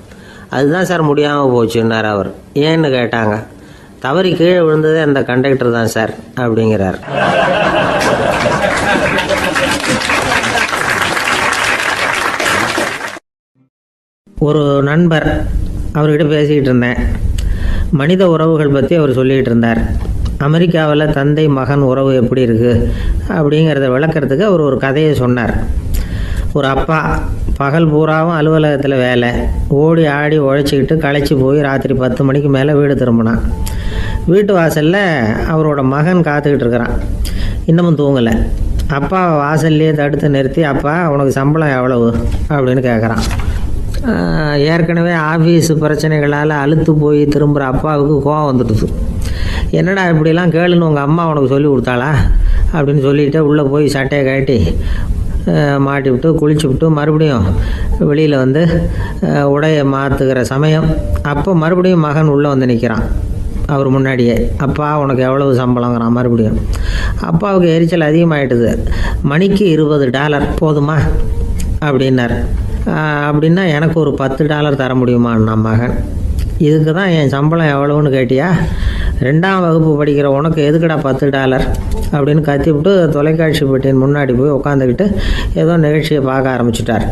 அதுதான் சார் முடியாமல் போச்சுன்னார் அவர். ஏன்னு கேட்டாங்க. தவறி கீழே விழுந்ததே அந்த கண்டக்டர் தான் சார் அப்படிங்கிறார். ஒரு நண்பர், அவர்கிட்ட பேசிக்கிட்டு இருந்தேன். மனித உறவுகள் பற்றி அவர் சொல்லிகிட்டு இருந்தார். அமெரிக்காவில் தந்தை மகன் உறவு எப்படி இருக்குது அப்படிங்கிறத விளக்கிறதுக்கு அவர் ஒரு கதையை சொன்னார். ஒரு அப்பா பகல் பூராவும் அலுவலகத்தில் வேலை, ஓடி ஆடி உழைச்சிக்கிட்டு களைச்சி போய் ராத்திரி 10 மணிக்கு மேலே வீடு திரும்பினான். வீட்டு வாசலில் அவரோட மகன் காத்துக்கிட்டு இருக்கிறான். இன்னமும் தூங்கலை. அப்பா வாசல்லையே தடுத்து நிறுத்தி, அப்பா உனக்கு சம்பளம் எவ்வளவு அப்படின்னு கேட்குறான். ஏற்கனவே ஆஃபீஸ் பிரச்சனைகளால் அழுத்து போய் திரும்புகிற அப்பாவுக்கு கோவம் வந்துடுது. என்னடா இப்படிலாம் கேளுன்னு உங்கள் அம்மா உனக்கு சொல்லி கொடுத்தாளா அப்படின்னு சொல்லிவிட்டு உள்ளே போய் சட்டையை கட்டி மாட்டி விட்டு குளிச்சு விட்டு மறுபடியும் வெளியில் உடையை மாற்றுகிற சமயம் அப்போ மறுபடியும் மகன் உள்ளே நிற்கிறான் அவர் முன்னாடியே. அப்பா உனக்கு எவ்வளவு சம்பளங்கிறான் மறுபடியும். அப்பாவுக்கு எரிச்சல் அதிகமாகிட்டுது. மணிக்கு $20 போதுமா அப்படின்னார். அப்படின்னா எனக்கு ஒரு $10 தர முடியுமான்னா மகன். இதுக்கு தான் என் சம்பளம் எவ்வளவுன்னு கேட்டியா? 2ஆம் வகுப்பு படிக்கிற உனக்கு எதுக்குடா $10 அப்படின்னு கத்திவிட்டு தொலைக்காட்சி பெட்டியின் முன்னாடி போய் உட்காந்துக்கிட்டு ஏதோ நிகழ்ச்சியை பார்க்க ஆரம்பிச்சிட்டார்.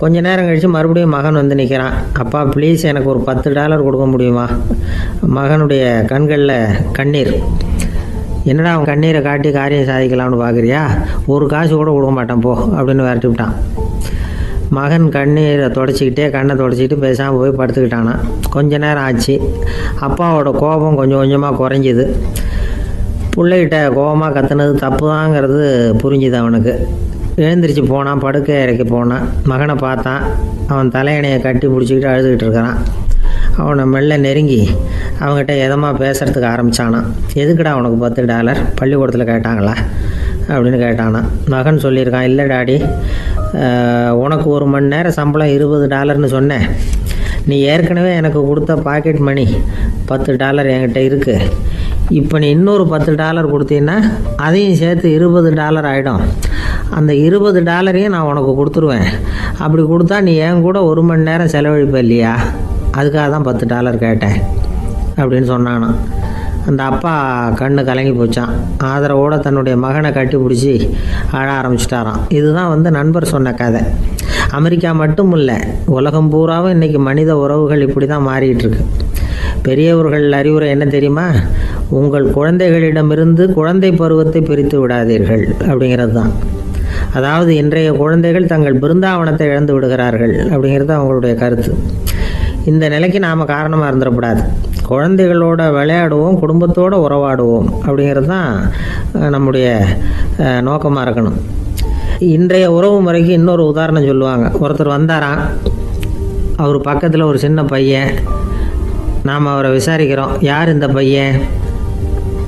கொஞ்ச நேரம் கழித்து மறுபடியும் மகன் நிற்கிறான். அப்பா ப்ளீஸ் எனக்கு ஒரு $10 கொடுக்க முடியுமா? மகனுடைய கண்களில் கண்ணீர். என்னடா அவன் கண்ணீரை காட்டி காரியம் சாதிக்கலாம்னு பார்க்குறியா? ஒரு காசு கூட கொடுக்க மாட்டான் போ அப்படின்னு விரட்டி விட்டான். மகன் கண்ணீரை தொடச்சிக்கிட்டே கண்ணை தொடச்சிக்கிட்டு பேசாமல் போய் படுத்துக்கிட்டானா. கொஞ்ச நேரம் ஆச்சு. அப்பாவோட கோபம் கொஞ்சம் கொஞ்சமாக குறைஞ்சிது. பிள்ளைகிட்ட கோபமாக கத்துனது தப்பு தாங்கிறது புரிஞ்சுது அவனுக்கு. எழுந்திரிச்சு போனான், படுக்கை இறக்கி போனான். மகனை பார்த்தான். அவன் தலையணையை கட்டி பிடிச்சிக்கிட்டு அழுதுகிட்டு இருக்கிறான். அவனை மெல்ல நெருங்கி அவங்ககிட்ட எதமாக பேசுகிறதுக்கு ஆரம்பித்தானான். எதுக்குடா அவனுக்கு $10 பள்ளிக்கூடத்தில் கேட்டாங்களா அப்படின்னு கேட்டானான். மகன் சொல்லியிருக்கான், இல்லை டாடி, உனக்கு 1 மணி நேரம் சம்பளம் $20ன்னு சொன்னேன். நீ ஏற்கனவே எனக்கு கொடுத்த பாக்கெட் மணி $10 என்கிட்ட இருக்குது. இப்போ நீ இன்னொரு $10 கொடுத்தீங்கன்னா அதையும் சேர்த்து $20 ஆகிடும். அந்த $20 நான் உனக்கு கொடுத்துருவேன். அப்படி கொடுத்தா நீ என் கூட 1 மணி நேரம் செலவழிப்ப இல்லையா? அதுக்காக தான் $10 கேட்டேன் அப்படின்னு சொன்னானான். அந்த அப்பா கண்ணு கலங்கி போச்சான். ஆதரவோடு தன்னுடைய மகனை கட்டி பிடிச்சி அழ ஆரம்பிச்சிட்டாராம். இதுதான் நண்பர் சொன்ன கதை. அமெரிக்கா மட்டும் இல்லை, உலகம் பூராவும் இன்றைக்கி மனித உறவுகள் இப்படி தான் மாறிட்டுருக்கு. பெரியவர்கள் அறிவுரை என்ன தெரியுமா? உங்கள் குழந்தைகளிடமிருந்து குழந்தை பருவத்தை பிரித்து விடாதீர்கள் அப்படிங்கிறது தான். அதாவது இன்றைய குழந்தைகள் தங்கள் பிருந்தாவனத்தை இழந்து விடுகிறார்கள் அப்படிங்கிறது அவங்களுடைய கருத்து. இந்த நிலைக்கு நாம் காரணமாக இருந்துடக்கூடாது. குழந்தைகளோட விளையாடுவோம், குடும்பத்தோடு உறவாடுவோம் அப்படிங்கிறது தான் நம்முடைய நோக்கமாக இருக்கணும். இன்றைய உறவு முறைக்கு இன்னொரு உதாரணம் சொல்லுவாங்க. ஒருத்தர் வந்தாராம். அவர் பக்கத்தில் ஒரு சின்ன பையன். நாம் அவரை விசாரிக்கிறோம், யார் இந்த பையன்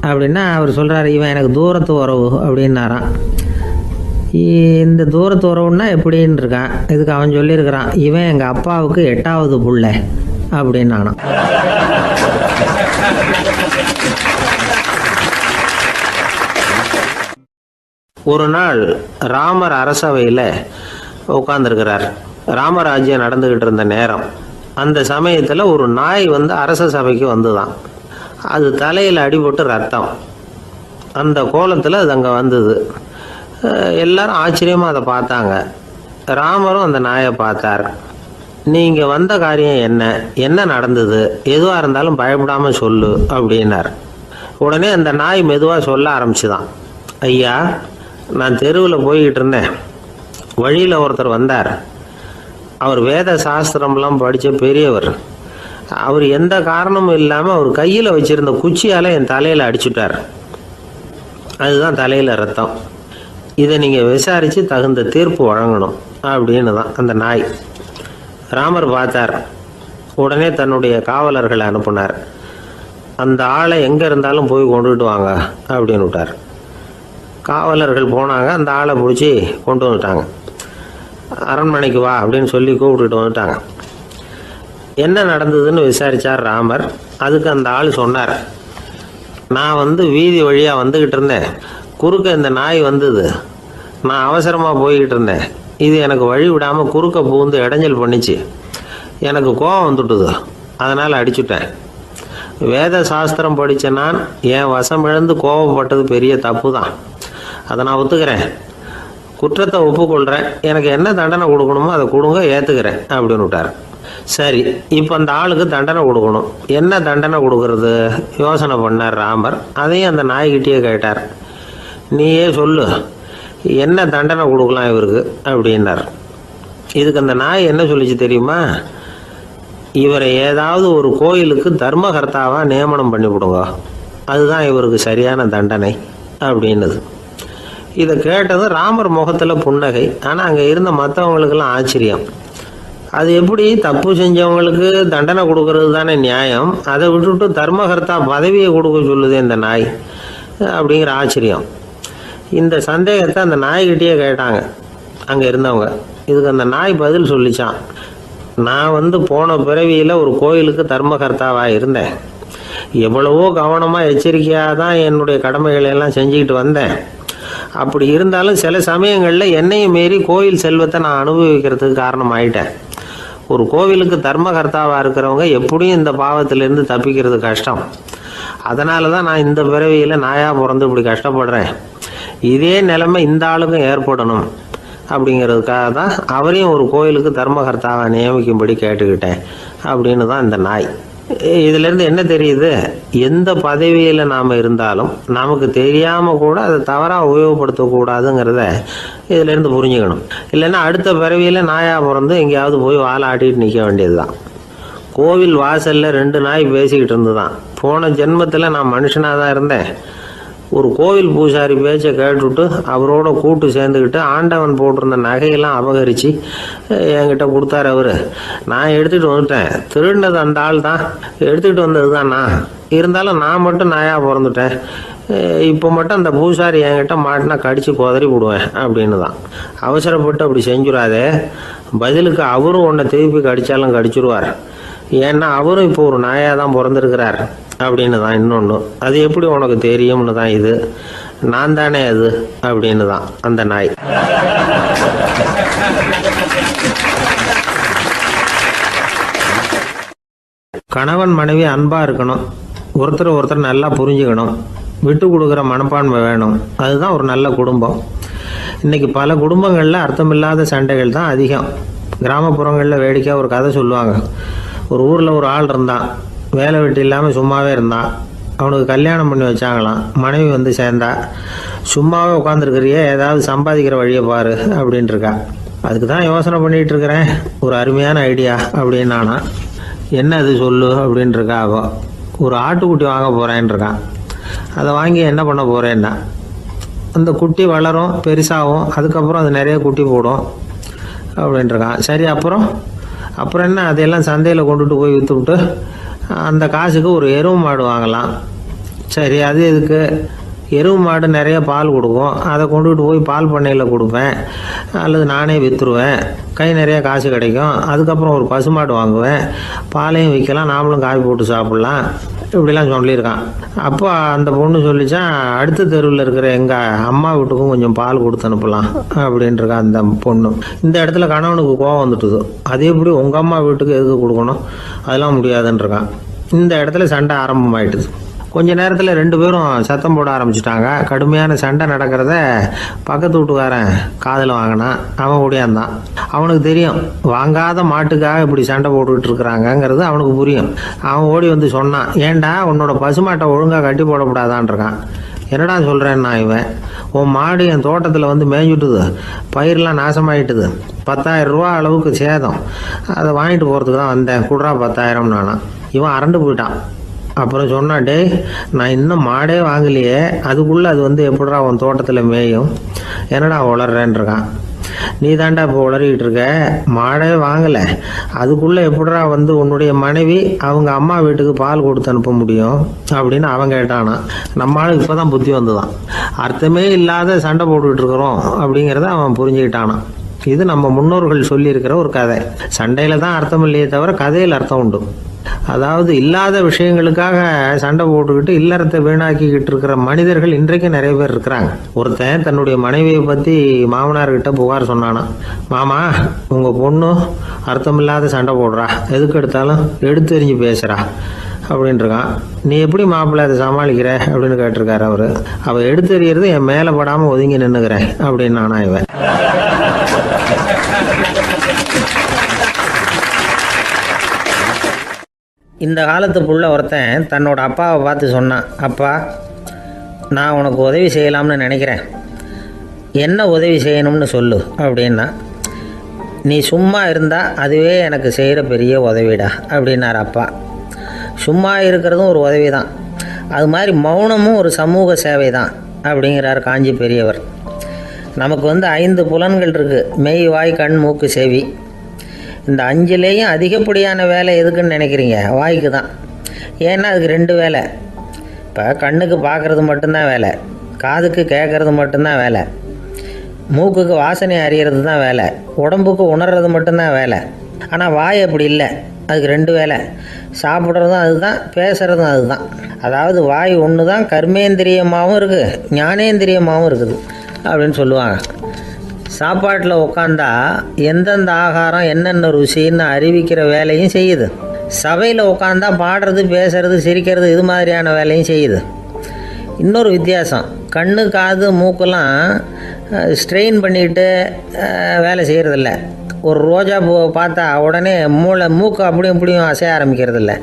அப்படின்னா அவர் சொல்கிறார், இவன் எனக்கு தூரத்து உறவு அப்படின்னாராம். இந்த தூரத்து உறவுன்னா எப்படின்னு இருக்கான். இதுக்கு அவன் சொல்லியிருக்கிறான், இவன் எங்கள் அப்பாவுக்கு 8வது புள்ள அப்படின்னானா. ஒரு நாள் ராமர் அரசவையில் உட்கார்ந்துருக்கிறார். ராமராஜ்யம் நடந்துக்கிட்டு இருந்த நேரம். அந்த சமயத்தில் ஒரு நாய் அரச சபைக்கு வந்துதான். அது தலையில் அடிபட்டு ரத்தம். அந்த கோலத்தில் அது அங்கே வந்தது. எல்லாரும் ஆச்சரியமாக அதை பார்த்தாங்க. ராமரும் அந்த நாயை பார்த்தார். நீங்கள் வந்த காரியம் என்ன நடந்தது? எதுவாக இருந்தாலும் பயப்படாமல் சொல்லு அப்படின்னார். உடனே அந்த நாய் மெதுவாக சொல்ல ஆரம்பிச்சுதான். ஐயா, நான் தெருவில் போய்கிட்டு இருந்தேன். வழியில் ஒருத்தர் வந்தார். அவர் வேத சாஸ்திரம்லாம் படித்த பெரியவர். அவர் எந்த காரணமும் இல்லாமல் அவர் கையில் வச்சுருந்த குச்சியால் என் தலையில் அடிச்சுட்டார். அதுதான் தலையில் ரத்தம். இதை நீங்கள் விசாரித்து தகுந்த தீர்ப்பு வழங்கணும் அப்படின்னு தான் அந்த நாய். ராமர் பார்த்தார். உடனே தன்னுடைய காவலர்களை அனுப்புனார். அந்த ஆளை எங்கே இருந்தாலும் போய் கொண்டுகிட்டு வாங்க அப்படின்னு விட்டார். காவலர்கள் போனாங்க. அந்த ஆளை பிடிச்சி கொண்டு வந்துட்டாங்க. அரண்மனைக்கு வா அப்படின்னு சொல்லி கூப்பிட்டுட்டு வந்துட்டாங்க. என்ன நடந்ததுன்னு விசாரித்தார் ராமர். அதுக்கு அந்த ஆள் சொன்னார், நான் வீதி வழியாக வந்துக்கிட்டு இருந்தேன். குறுக்க இந்த நாய் வந்தது. நான் அவசரமாக போய்கிட்டு இருந்தேன். இது எனக்கு வழி விடாமல் குறுக்க பூந்து இடைஞ்சல் பண்ணிச்சு. எனக்கு கோபம் வந்துட்டுது. அதனால் அடிச்சுட்டேன். வேத சாஸ்திரம் படித்த நான் என் வசம் இழந்து கோபப்பட்டது பெரிய தப்பு தான். அதை நான் ஒத்துக்கிறேன். குற்றத்தை ஒப்புக்கொள்கிறேன். எனக்கு என்ன தண்டனை கொடுக்கணுமோ அதை கொடுங்க, ஏற்றுக்கிறேன் அப்படின்னு விட்டார். சரி, இப்போ அந்த ஆளுக்கு தண்டனை கொடுக்கணும். என்ன தண்டனை கொடுக்கறது யோசனை பண்ணார் ராமர். அதையும் அந்த நாய்கிட்டே கேட்டார். நீயே சொல்லு, என்ன தண்டனை கொடுக்கலாம் இவருக்கு அப்படின்னார். இதுக்கு அந்த நாய் என்ன சொல்லிச்சு தெரியுமா? இவரை ஏதாவது ஒரு கோயிலுக்கு தர்மகர்த்தாவாக நியமனம் பண்ணி விடுங்க, அதுதான் இவருக்கு சரியான தண்டனை அப்படின்னுது. இதை கேட்டதும் ராமர் முகத்தில் புன்னகை. ஆனால் அங்கே இருந்த மற்றவங்களுக்கெல்லாம் ஆச்சரியம். அது எப்படி தப்பு செஞ்சவங்களுக்கு தண்டனை கொடுக்கறது தானே நியாயம், அதை விட்டுவிட்டு தர்மகர்த்தா பதவியை கொடுக்க சொல்லுது இந்த நாய் அப்படிங்கிற ஆச்சரியம். இந்த சந்தேகத்தை அந்த நாய்கிட்டே கேட்டாங்க அங்கே இருந்தவங்க. இதுக்கு அந்த நாய் பதில் சொல்லிச்சான், நான் போன பிறவியில் ஒரு கோயிலுக்கு தர்மகர்த்தாவாக இருந்தேன். எவ்வளவோ கவனமாக எச்சரிக்கையாக தான் என்னுடைய கடமைகளை எல்லாம் செஞ்சுக்கிட்டு வந்தேன். அப்படி இருந்தாலும் சில சமயங்களில் என்னையும் மீறி கோயில் செல்வத்தை நான் அனுபவிக்கிறதுக்கு காரணமாயிட்டேன். ஒரு கோவிலுக்கு தர்மகர்த்தாவாக இருக்கிறவங்க எப்படியும் இந்த பாவத்திலேருந்து தப்பிக்கிறது கஷ்டம். அதனால தான் நான் இந்த பிறவியில் நாயாக பிறந்து இப்படி கஷ்டப்படுறேன். இதே நிலைமை இந்த ஆளுக்கும் ஏற்படணும் அப்படிங்கிறதுக்காக தான் அவரையும் ஒரு கோயிலுக்கு தர்மகர்த்தாவை நியமிக்கும்படி கேட்டுக்கிட்டேன் அப்படின்னு தான் இந்த நாய். இதிலேருந்து என்ன தெரியுது? எந்த பதவியில் நாம் இருந்தாலும் நமக்கு தெரியாமல் கூட அதை தவறாக உபயோகப்படுத்தக்கூடாதுங்கிறத இதிலேருந்து புரிஞ்சுக்கணும். இல்லைன்னா அடுத்த பிறவியில் நாயாக பிறந்து எங்கேயாவது போய் வாழை ஆட்டிகிட்டு நிற்க வேண்டியது தான். கோவில் வாசலில் 2 நாய் பேசிக்கிட்டு இருந்து தான், போன ஜென்மத்தில் நான் மனுஷனாக தான் இருந்தேன். ஒரு கோவில் பூசாரி பேச்சை கேட்டுவிட்டு அவரோட கூட்டு சேர்ந்துக்கிட்டு ஆண்டவன் போட்டிருந்த நகையெல்லாம் அபகரித்து என்கிட்ட கொடுத்தாரு அவர். நான் எடுத்துகிட்டு வந்துட்டேன். திருடினது அந்த ஆள் தான், எடுத்துக்கிட்டு வந்தது தான் நான். இருந்தாலும் நான் மட்டும் நாயாக பிறந்துட்டேன். இப்போ மட்டும் அந்த பூசாரி என்கிட்ட மாட்டினா கடித்து குதறி விடுவேன் அப்படின்னு தான். அவசரப்பட்டு அப்படி செஞ்சுடாதே. பதிலுக்கு அவரும் உன்னை திருப்பி கடித்தாலும் கடிச்சிருவார். ஏன்னா அவரும் இப்போ ஒரு நாயாக தான் பிறந்திருக்கிறார் அப்படின்னு தான். இன்னொன்று, அது எப்படி உனக்கு தெரியும்னு தான். இது நான் தானே அது அப்படின்னு தான் அந்த நாய். கணவன் மனைவி அன்பா இருக்கணும், ஒருத்தர் நல்லா புரிஞ்சுக்கணும், விட்டு கொடுக்குற மனப்பான்மை வேணும். அதுதான் ஒரு நல்ல குடும்பம். இன்னைக்கு பல குடும்பங்களில் அர்த்தமில்லாத சண்டைகள் தான் அதிகம். கிராமப்புறங்களில் வேடிக்கையாக ஒரு கதை சொல்லுவாங்க. ஒரு ஊரில் ஒரு ஆள் இருந்தான். வேலை வெட்டி இல்லாமல் சும்மாவே இருந்தான். அவனுக்கு கல்யாணம் பண்ணி வச்சாங்களாம். மனைவி சேர்ந்தா. சும்மாவே உட்காந்துருக்கிறியே, ஏதாவது சம்பாதிக்கிற வழியை பாரு அப்படின்ட்டுருக்கா. அதுக்கு தான் யோசனை பண்ணிகிட்டு இருக்கிறேன், ஒரு அருமையான ஐடியா அப்படின்னானா. என்ன அது சொல்லு அப்படின்ட்டுருக்கா. அவன் ஒரு ஆட்டுக்குட்டி வாங்க போகிறேன்ருக்கான். அதை வாங்கி என்ன பண்ண போகிறேன்னா, அந்த குட்டி வளரும், பெருசாகும், அதுக்கப்புறம் அது நிறைய குட்டி போடும் அப்படின்ட்டுருக்கான். சரி, அப்புறம் என்ன, அதையெல்லாம் சந்தையில் கொண்டுட்டு போய் விற்றுவிட்டு அந்த காசுக்கு ஒரு எருவு மாடு வாங்கலாம். சரி, அது எதுக்கு? எருவு மாடு நிறைய பால் கொடுக்கும். அதை கொண்டுகிட்டு போய் பால் பண்ணையில் கொடுப்பேன், அல்லது நானே விற்றுருவேன், கை நிறைய காசு கிடைக்கும். அதுக்கப்புறம் ஒரு பசுமாடு வாங்குவேன், பாலையும் விற்கலாம், நாமளும் காய் போட்டு சாப்பிட்லாம். இப்படிலாம் சொல்லியிருக்கான். அப்போ அந்த பொண்ணு சொல்லிச்சான், அடுத்த தெருவில் இருக்கிற எங்கள் அம்மா வீட்டுக்கும் கொஞ்சம் பால் கொடுத்து அனுப்பலாம் அப்படின்ட்டுருக்கா அந்த பொண்ணு. இந்த இடத்துல கணவனுக்கு கோவம் வந்துட்டுது. அது எப்படி உங்கள் அம்மா வீட்டுக்கு எதுக்கு கொடுக்கணும், அதெல்லாம் முடியாதுன்றிருக்கான். இந்த இடத்துல சண்டை ஆரம்பமாயிட்டுது. கொஞ்ச நேரத்தில் 2 பேரும் சத்தம் போட ஆரம்பிச்சிட்டாங்க. கடுமையான சண்டை நடக்கிறத பக்கத்து வீட்டுக்காரன் காதில் வாங்கினான். அவன் ஓடியாந்தான். அவனுக்கு தெரியும், வாங்காத மாட்டுக்காக இப்படி சண்டை போட்டுக்கிட்டு இருக்கிறாங்கங்கிறது அவனுக்கு புரியும். அவன் ஓடி சொன்னான், ஏண்டா உன்னோட பசுமாட்டை ஒழுங்காக கட்டி போடக்கூடாதான்ருக்கான். என்னடா சொல்கிறேன்னா, இவன் உன் மாடு என் தோட்டத்தில் மேய்ஞ்சுட்டுது, பயிரெலாம் நாசமாயிட்டுது, 10,000 ரூபா அளவுக்கு சேதம், அதை வாங்கிட்டு போகிறதுக்கு தான் வந்தேன், குடுறா 10,000 நானா. இவன் அரண்டு போயிட்டான். அப்புறம் சொன்னான், டே நான் இன்னும் மாடே வாங்கலையே, அதுக்குள்ளே அது வந்து எப்படிடா உன் தோட்டத்தில் மேயும், என்னடா உளறேன்னு இருக்கான். நீ தாண்டா இப்போ உளறிக்கிட்டு இருக்க, மாடே வாங்கலை, அதுக்குள்ளே எப்படிடா வந்து உன்னுடைய மனைவி அவங்க அம்மா வீட்டுக்கு பால் கொடுத்து அனுப்ப முடியும் அப்படின்னு அவன் கேட்டானா. நம்மளால இப்போ தான் புத்தி வந்துதான், அர்த்தமே இல்லாத சண்டை போட்டுக்கிட்டு இருக்கிறோம் அப்படிங்கிறத அவன் புரிஞ்சுக்கிட்டானான். இது நம்ம முன்னோர்கள் சொல்லியிருக்கிற ஒரு கதை. சண்டையில் தான் அர்த்தம் இல்லையே தவிர கதையில் அர்த்தம் உண்டு. அதாவது இல்லாத விஷயங்களுக்காக சண்டை போட்டுக்கிட்டு இல்லறத்தை வீணாக்கிக்கிட்டு இருக்கிற மனிதர்கள் இன்றைக்கு நிறைய பேர் இருக்கிறாங்க. ஒருத்தன் தன்னுடைய மனைவியை பற்றி மாமனார்கிட்ட புகார் சொன்னானா, மாமா உங்கள் பொண்ணு அர்த்தமில்லாத சண்டை போடுறா, எதுக்கு எடுத்தாலும் எடுத்தெறிஞ்சு பேசுகிறா அப்படின்ட்டுருக்கான். நீ எப்படி மாப்பிள்ளை அதை சமாளிக்கிற அப்படின்னு கேட்டிருக்காரு அவர். அவள் எடுத்தெறியறது என் மேலே படாமல் ஒதுங்கி நின்றுக்கிறேன் அப்படின்னு நானா இவன். இந்த காலத்து புள்ள ஒருத்தன் தன்னோட அப்பாவை பார்த்து சொன்னான், அப்பா நான் உனக்கு உதவி செய்யலாம்னு நினைக்கிறேன், என்ன உதவி செய்யணும்னு சொல்லு அப்படின்னா. நீ சும்மா இருந்தால் அதுவே எனக்கு செய்கிற பெரிய உதவிடா அப்படின்னார் அப்பா. சும்மா இருக்கிறதும் ஒரு உதவி தான், அது மாதிரி மௌனமும் ஒரு சமூக சேவை தான் அப்படிங்கிறார் காஞ்சி பெரியவர். நமக்கு வந்து 5 புலன்கள் இருக்குது, மெய் வாய் கண் மூக்கு செவி. இந்த 5லேயும் அதிகப்படியான வேலை எதுக்குன்னு நினைக்கிறீங்க? வாய்க்கு தான். ஏன்னா அதுக்கு 2 வேலை. இப்போ கண்ணுக்கு பார்க்குறது மட்டும்தான் வேலை, காதுக்கு கேட்குறது மட்டும்தான் வேலை, மூக்குக்கு வாசனை அறியறது தான் வேலை, உடம்புக்கு உணர்றது மட்டும்தான் வேலை. ஆனால் வாய் அப்படி இல்லை, அதுக்கு 2 வேலை, சாப்பிட்றதும் அதுதான், பேசுகிறதும் அதுதான். அதாவது வாய் ஒன்று தான் கர்மேந்திரியமாகவும் இருக்குது, ஞானேந்திரியமாகவும் இருக்குது அப்படின்னு சொல்லுவாங்க. சாப்பாட்டில் உட்காந்தா எந்தெந்த ஆகாரம் என்னென்ன ருசின்னு அறிவிக்கிற வேலையும் செய்யுது. சபையில் உட்காந்தா பாடுறது பேசுறது சிரிக்கிறது இது மாதிரியான வேலையும் செய்யுது. இன்னொரு வித்தியாசம், கண்ணு காது மூக்கெல்லாம் ஸ்ட்ரெயின் பண்ணிட்டு வேலை செய்கிறதில்ல. ஒரு ரோஜா பூவை பார்த்தா உடனே மூக்கு அப்படியும் இப்படியும் அசைய ஆரம்பிக்கிறதில்ல.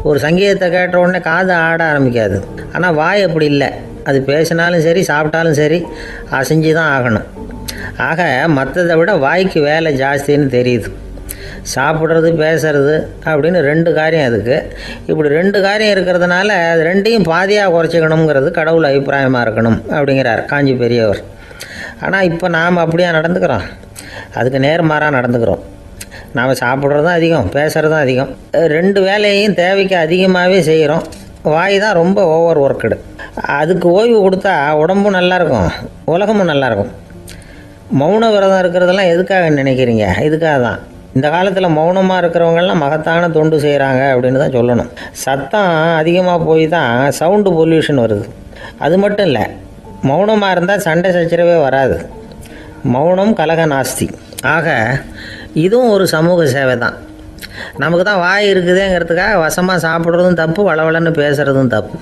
ஒரு சங்கீதத்தை கேட்ட உடனே காது ஆட ஆரம்பிக்காது. ஆனால் வாய் அப்படி இல்லை, அது பேசினாலும் சரி சாப்பிட்டாலும் சரி அசைஞ்சு தான் ஆகணும். ஆக மற்றதை விட வாய்க்கு வேலை ஜாஸ்தின்னு தெரியுது. சாப்பிட்றது பேசுறது அப்படின்னு 2 காரியம் அதுக்கு. இப்படி 2 காரியம் இருக்கிறதுனால அது 2ஐயும் பாதியாக குறைச்சிக்கணுங்கிறது கடவுள் அபிப்பிராயமாக இருக்கணும் அப்படிங்கிறார் காஞ்சி பெரியவர். ஆனால் இப்போ நாம் அப்படியா நடந்துக்கிறோம்? அதுக்கு நேர்மாறாக நடந்துக்கிறோம். நாம் சாப்பிட்றதும் அதிகம், பேசுகிறதும் அதிகம், 2 வேலையையும் தேவைக்கு அதிகமாகவே செய்கிறோம். வாய் தான் ரொம்ப ஓவர் ஒர்க்குடு. அதுக்கு ஓய்வு கொடுத்தா உடம்பும் நல்லாயிருக்கும், உலகமும் நல்லாயிருக்கும். மௌன விரதம் இருக்கிறதெல்லாம் எதுக்காக நினைக்கிறீங்க? இதுக்காக தான். இந்த காலத்தில் மௌனமாக இருக்கிறவங்கெல்லாம் மகத்தான தொண்டு செய்கிறாங்க அப்படின்னு தான் சொல்லணும். சத்தம் அதிகமாக போய் தான் சவுண்டு பொல்யூஷன் வருது. அது மட்டும் இல்லை, மௌனமாக இருந்தால் சண்டை சச்சரவே வராது. மௌனம் கலக நாஸ்தி. ஆக இதுவும் ஒரு சமூக சேவை தான். நமக்கு தான் வாய் இருக்குதுங்கிறதுக்காக வசமாக சாப்பிட்றதும் தப்பு, வளவளன்னு பேசுகிறதும் தப்பு.